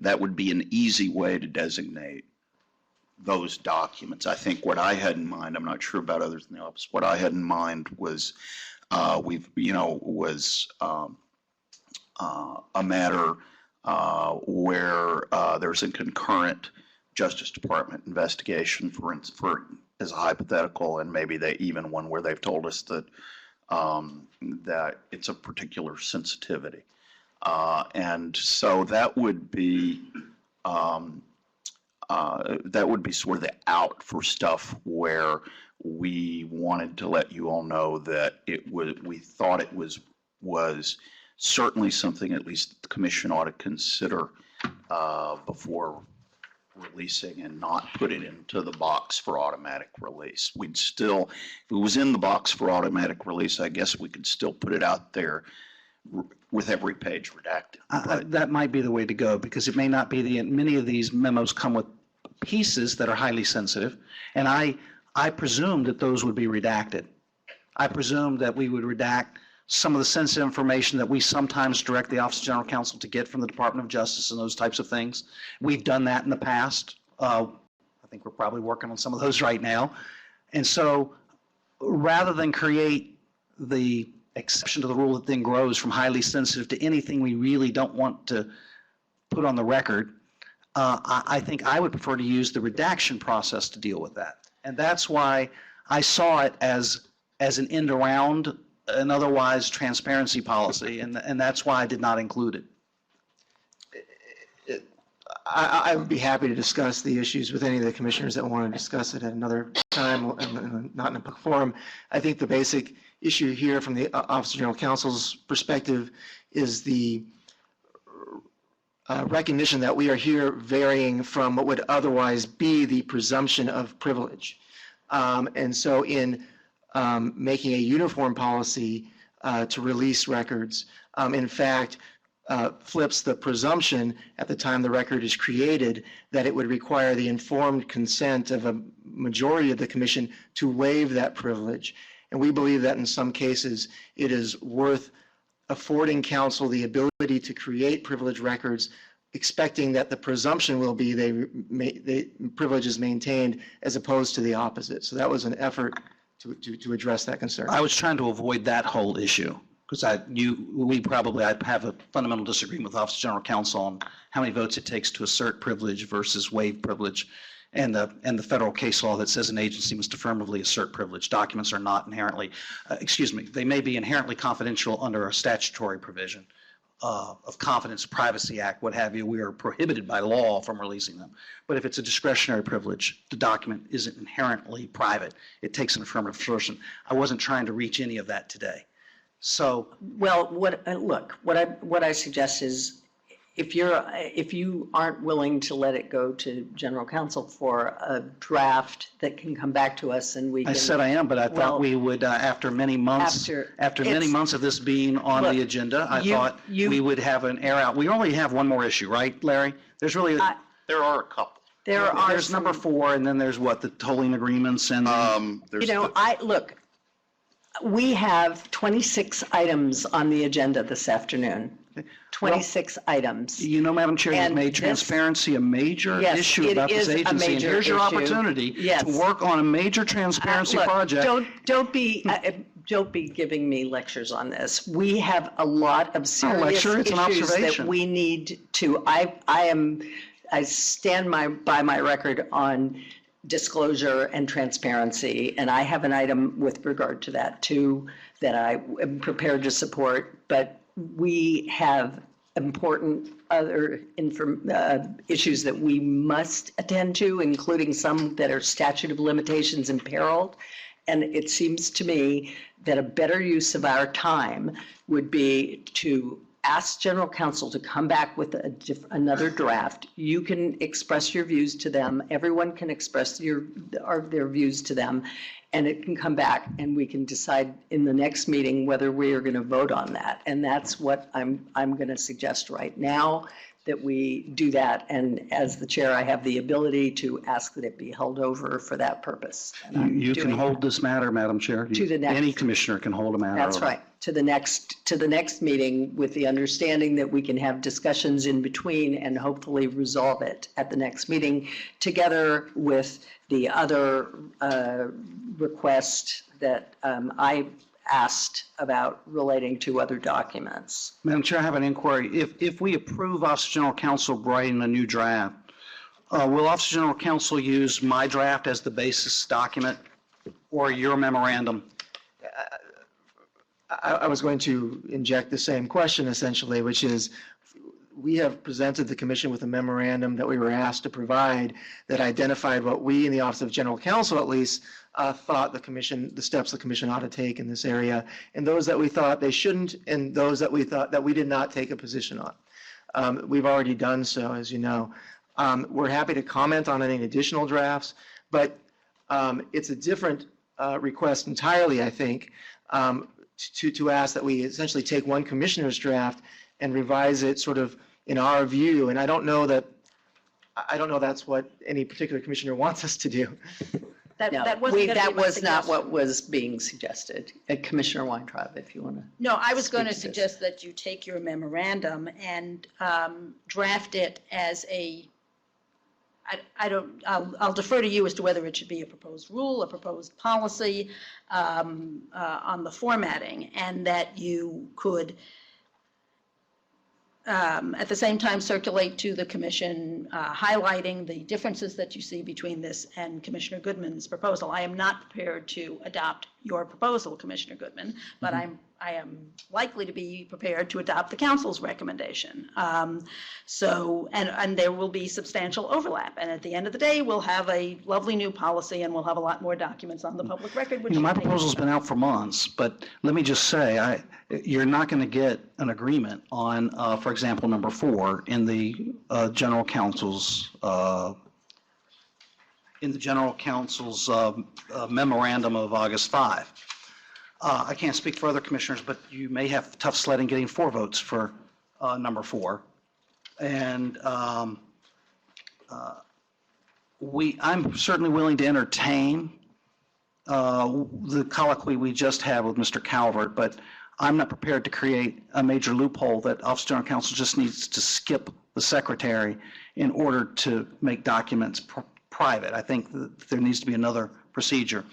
that would be an easy way to designate those documents. I think what I had in mind, I'm not sure about others in the office, what I had in mind was a matter where there's a concurrent Justice Department investigation, for as a hypothetical, and maybe even one where they've told us that that it's a particular sensitivity. And so that would be that would be sort of the out for stuff where we wanted to let you all know that we thought it was certainly something at least the commission ought to consider before releasing and not put it into the box for automatic release. We'd still, if it was in the box for automatic release, I guess we could still put it out there with every page redacted. That might be the way to go, because it may not be many of these memos come with pieces that are highly sensitive, and I presume that those would be redacted. I presume that we would redact some of the sensitive information that we sometimes direct the Office of General Counsel to get from the Department of Justice and those types of things. We've done that in the past. I think we're probably working on some of those right now. And so rather than create the exception to the rule that then grows from highly sensitive to anything we really don't want to put on the record, I think I would prefer to use the redaction process to deal with that. And that's why I saw it as an end around an otherwise transparency policy, and that's why I did not include it. I would be happy to discuss the issues with any of the commissioners that want to discuss it at another time, not in a public forum. I think the basic issue here from the Office of General Counsel's perspective is the recognition that we are here varying from what would otherwise be the presumption of privilege. And so in making a uniform policy to release records, in fact, flips the presumption at the time the record is created that it would require the informed consent of a majority of the commission to waive that privilege. And we believe that in some cases it is worth affording counsel the ability to create privilege records, expecting that the presumption will be the privilege is maintained, as opposed to the opposite. So that was an effort to address that concern. I was trying to avoid that whole issue, because I have a fundamental disagreement with Office of General Counsel on how many votes it takes to assert privilege versus waive privilege, and the federal case law that says an agency must affirmatively assert privilege. Documents are not inherently, they may be inherently confidential under a statutory provision of Confidence Privacy Act, what have you. We are prohibited by law from releasing them. But if it's a discretionary privilege, the document isn't inherently private. It takes an affirmative assertion. I wasn't trying to reach any of that today. So, well, what I suggest is, if you aren't willing to let it go to General Counsel for a draft that can come back to us, and we can. I said I am, but I thought we would, after many months of this being on the agenda, I thought we would have an air out. We only have one more issue, right, Larry? There's really there are a couple. There's number 4, and then there's what, the tolling agreements and. Look, we have 26 items on the agenda this afternoon. 26 items. You know, Madam Chair, you've made transparency a major issue about this agency, and here's your opportunity to work on a major transparency project. Don't be giving me lectures on this. We have a lot of serious issues that we need to. I stand by my record on disclosure and transparency, and I have an item with regard to that too that I am prepared to support, but we have important other issues that we must attend to, including some that are statute of limitations imperiled. And it seems to me that a better use of our time would be to ask General Counsel to come back with another draft. You can express your views to them. Everyone can express their views to them, and it can come back, and we can decide in the next meeting whether we are going to vote on that. And that's what I'm going to suggest right now, that we do that. And as the chair, I have the ability to ask that it be held over for that purpose. You can hold this matter, Madam Chair. Any commissioner can hold a matter. That's right. To the next meeting, with the understanding that we can have discussions in between and hopefully resolve it at the next meeting, together with the other request that I asked about relating to other documents. Madam Chair, I have an inquiry. If we approve Office of General Counsel writing a new draft, will Office of General Counsel use my draft as the basis document or your memorandum? I was going to inject the same question essentially, which is, we have presented the commission with a memorandum that we were asked to provide that identified what we in the Office of General Counsel at least thought the steps the commission ought to take in this area, and those that we thought they shouldn't, and those that we thought that we did not take a position on. We've already done so, as you know. We're happy to comment on any additional drafts, but it's a different request entirely, I think, to ask that we essentially take one commissioner's draft and revise it sort of in our view. And I don't know that's what any particular commissioner wants us to do. That wasn't gonna be That my was not suggestion. what was being suggested. Commissioner Weintraub, if you want to. No, I was going to Speak to this. suggest that you take your memorandum and draft it as I'll defer to you as to whether it should be a proposed rule, a proposed policy on the formatting, and that you could at the same time circulate to the commission, highlighting the differences that you see between this and Commissioner Goodman's proposal. I am not prepared to adopt your proposal, Commissioner Goodman, but I am likely to be prepared to adopt the council's recommendation. And there will be substantial overlap. And at the end of the day, we'll have a lovely new policy and we'll have a lot more documents on the public record. Which My will make- proposal's been out for months, but let me just say, you're not going to get an agreement on, for example, number 4 in the general counsel's memorandum of August 5. I can't speak for other commissioners, but you may have tough sledding getting 4 votes for number 4. And I'm certainly willing to entertain the colloquy we just had with Mr. Calvert, but I'm not prepared to create a major loophole that Office of General Counsel just needs to skip the secretary in order to make documents private. I think that there needs to be another procedure.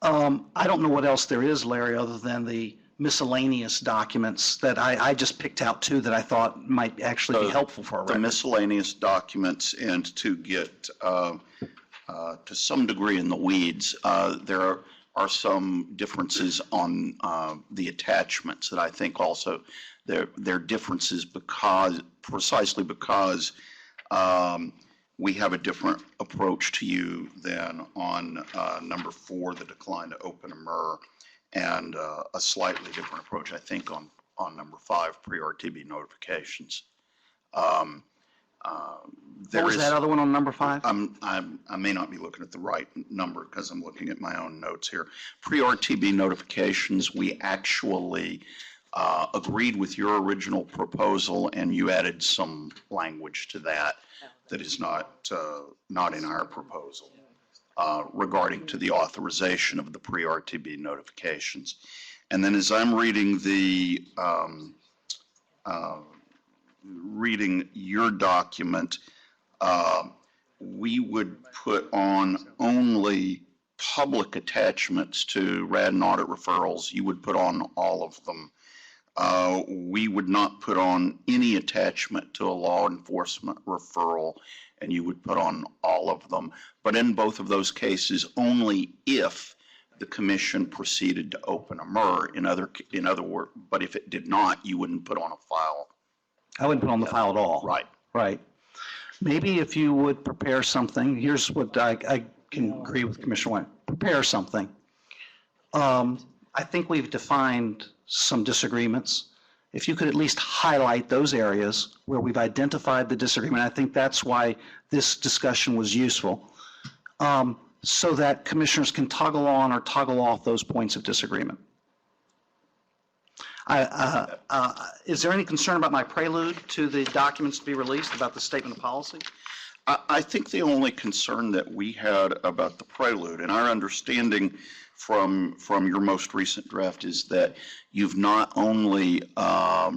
I don't know what else there is, Larry, other than the miscellaneous documents that I just picked out 2 that I thought might actually be helpful for a The record. miscellaneous documents, and to get to some degree in the weeds, there are some differences on the attachments that I think also they're differences precisely because we have a different approach to you than on number 4, the decline to open a MER, and a slightly different approach, I think, on number 5, pre-RTB notifications. What was that other one on number 5? I may not be looking at the right number because I'm looking at my own notes here. Pre-RTB notifications, we actually agreed with your original proposal, and you added some language to that is not in our proposal regarding to the authorization of the pre-RTB notifications. And then as I'm reading reading your document, we would put on only public attachments to RAD and audit referrals. You would put on all of them. We would not put on any attachment to a law enforcement referral, and you would put on all of them. But in both of those cases, only if the commission proceeded to open a MER. In other words, but if it did not, you wouldn't put on a file. I wouldn't put on the file at all. Right. Right. Maybe if you would prepare something, here's what I can agree with Commissioner Wayne. Prepare something. I think we've defined some disagreements. If you could at least highlight those areas where we've identified the disagreement, I think that's why this discussion was useful, so that commissioners can toggle on or toggle off those points of disagreement. Is there any concern about my prelude to the documents to be released about the statement of policy? I think the only concern that we had about the prelude, and our understanding from your most recent draft, is that you've not only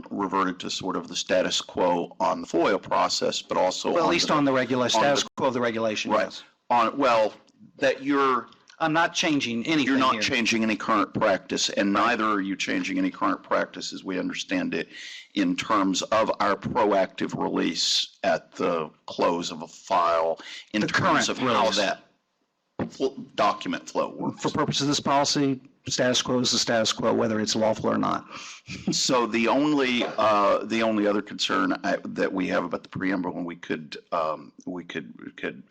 reverted to sort of the status quo on the FOIA process, but also Well, at least on the regulation, status quo of the regulation, right. Yes. That you're... I'm not changing anything You're not here. changing any current practice, and neither are you changing any current practice, as we understand it, in terms of our proactive release at the close of a file, in terms of how that document flow works. For purposes of this policy, status quo is the status quo, whether it's lawful or not. So the only other concern that we have about the preamble, and we could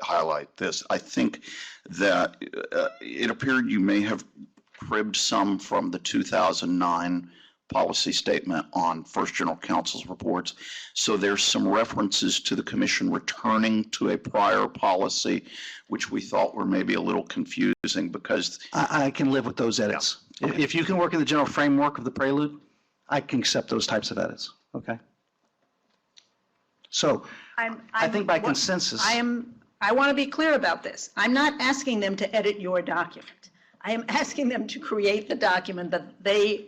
highlight this, I think that it appeared you may have cribbed some from the 2009 policy statement on First General Counsel's reports. So there's some references to the commission returning to a prior policy, which we thought were maybe a little confusing because. I can live with those edits. Yeah. If you can work in the general framework of the prelude, I can accept those types of edits, okay? So I think by consensus. I want to be clear about this. I'm not asking them to edit your document. I am asking them to create the document that they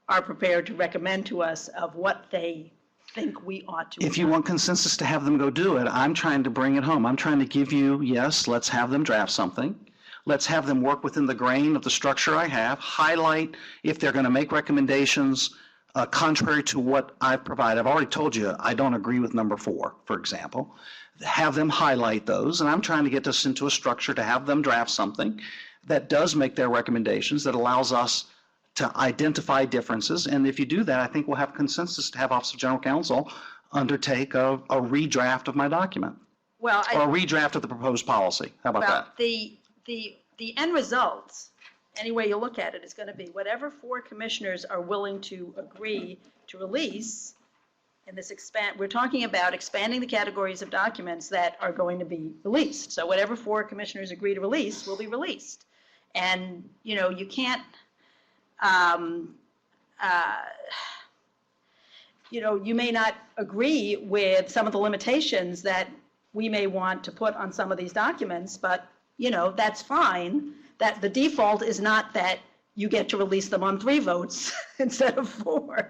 are prepared to recommend to us of what they think we ought to. If you want consensus to have them go do it, I'm trying to bring it home. I'm trying to give you, yes, let's have them draft something. Let's have them work within the grain of the structure I have, highlight if they're going to make recommendations contrary to what I've provided. I've already told you I don't agree with number 4, for example. Have them highlight those, and I'm trying to get this into a structure to have them draft something that does make their recommendations, that allows us to identify differences. And if you do that, I think we'll have consensus to have Office of General Counsel undertake a redraft of my document. Well, or a redraft of the proposed policy. How about that? The end result, any way you look at it, is going to be whatever 4 commissioners are willing to agree to release in this we're talking about expanding the categories of documents that are going to be released. So whatever 4 commissioners agree to release will be released. And, you know, you can't, you know, you may not agree with some of the limitations that we may want to put on some of these documents, but, you know, that's fine. That the default is not that you get to release them on 3 votes instead of 4.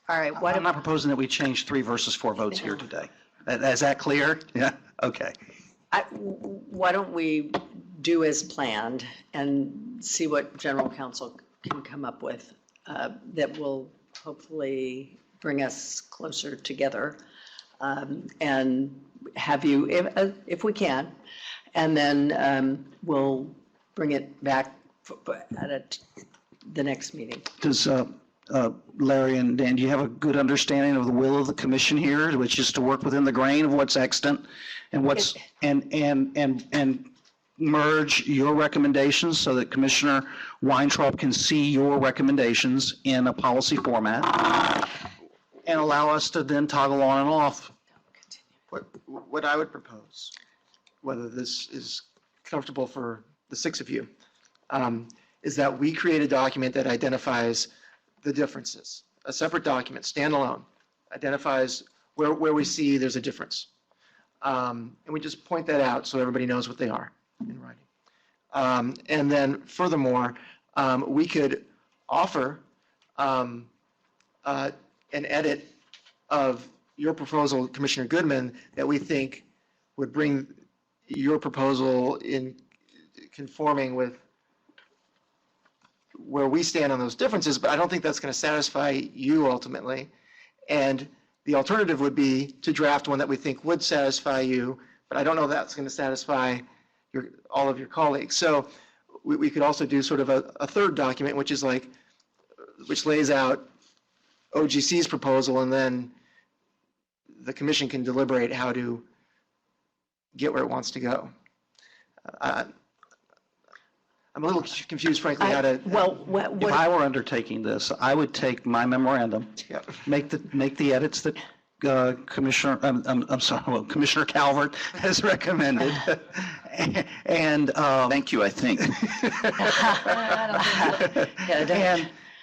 All right. I'm not proposing that we change 3 versus 4 votes here today. Is that clear? Yeah? Okay. Why don't we do as planned and see what General Counsel can come up with that will hopefully bring us closer together and have you, if we can, and then we'll bring it back at the next meeting. Does Larry and Dan, do you have a good understanding of the will of the commission here, which is to work within the grain of what's extant and what's and merge your recommendations so that Commissioner Weintraub can see your recommendations in a policy format and allow us to then toggle on and off? What I would propose, whether this is comfortable for the 6 of you, is that we create a document that identifies the differences. A separate document, standalone, identifies where we see there's a difference. And we just point that out so everybody knows what they are in writing. And then furthermore, we could offer an edit of your proposal, Commissioner Goodman, that we think would bring your proposal in conforming with where we stand on those differences, but I don't think that's going to satisfy you ultimately. And the alternative would be to draft one that we think would satisfy you, but I don't know that's going to satisfy all of your colleagues. So we could also do sort of a third document, which lays out OGC's proposal, and then the commission can deliberate how to get where it wants to go. I'm a little confused, frankly, how to. If I were undertaking this, I would take my memorandum, make the edits that Commissioner Calvert has recommended, and thank you. I think.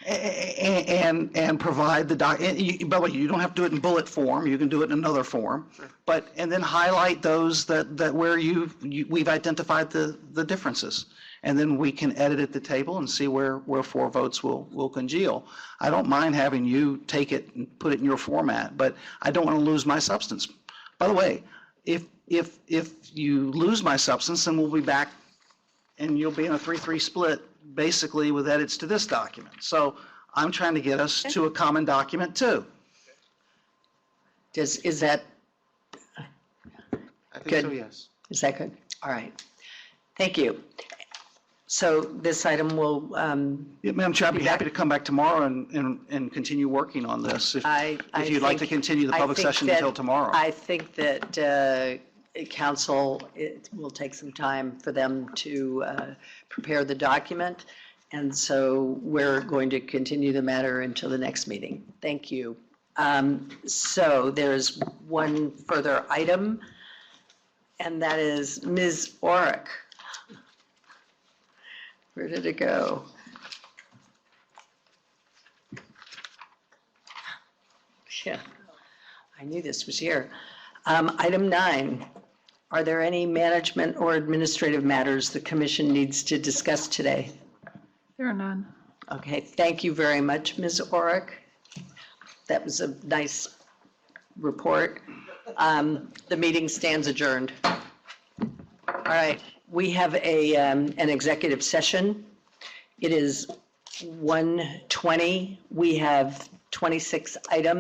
and provide the doc. By the way, you don't have to do it in bullet form. You can do it in another form. Sure. And then highlight those that where we've identified the differences. And then we can edit at the table and see where 4 votes will congeal. I don't mind having you take it and put it in your format, but I don't want to lose my substance. By the way, if you lose my substance, then we'll be back and you'll be in a 3-3 split basically with edits to this document. So I'm trying to get us to a common document too. Is that I think good? so, yes. Is that good? All right. Thank you. So this item will, Yeah, Madam Chair, I'd be happy to come back tomorrow and continue working on this. If you'd like to continue the public session until tomorrow. I think that council, it will take some time for them to prepare the document. And so we're going to continue the matter until the next meeting. Thank you. So there's one further item, and that is Ms. Orick. Where did it go? Yeah, I knew this was here. Item 9, are there any management or administrative matters the commission needs to discuss today? There are none. Okay, thank you very much, Ms. Orick. That was a nice report. The meeting stands adjourned. All right, we have an executive session. It is 1:20. We have 26 items.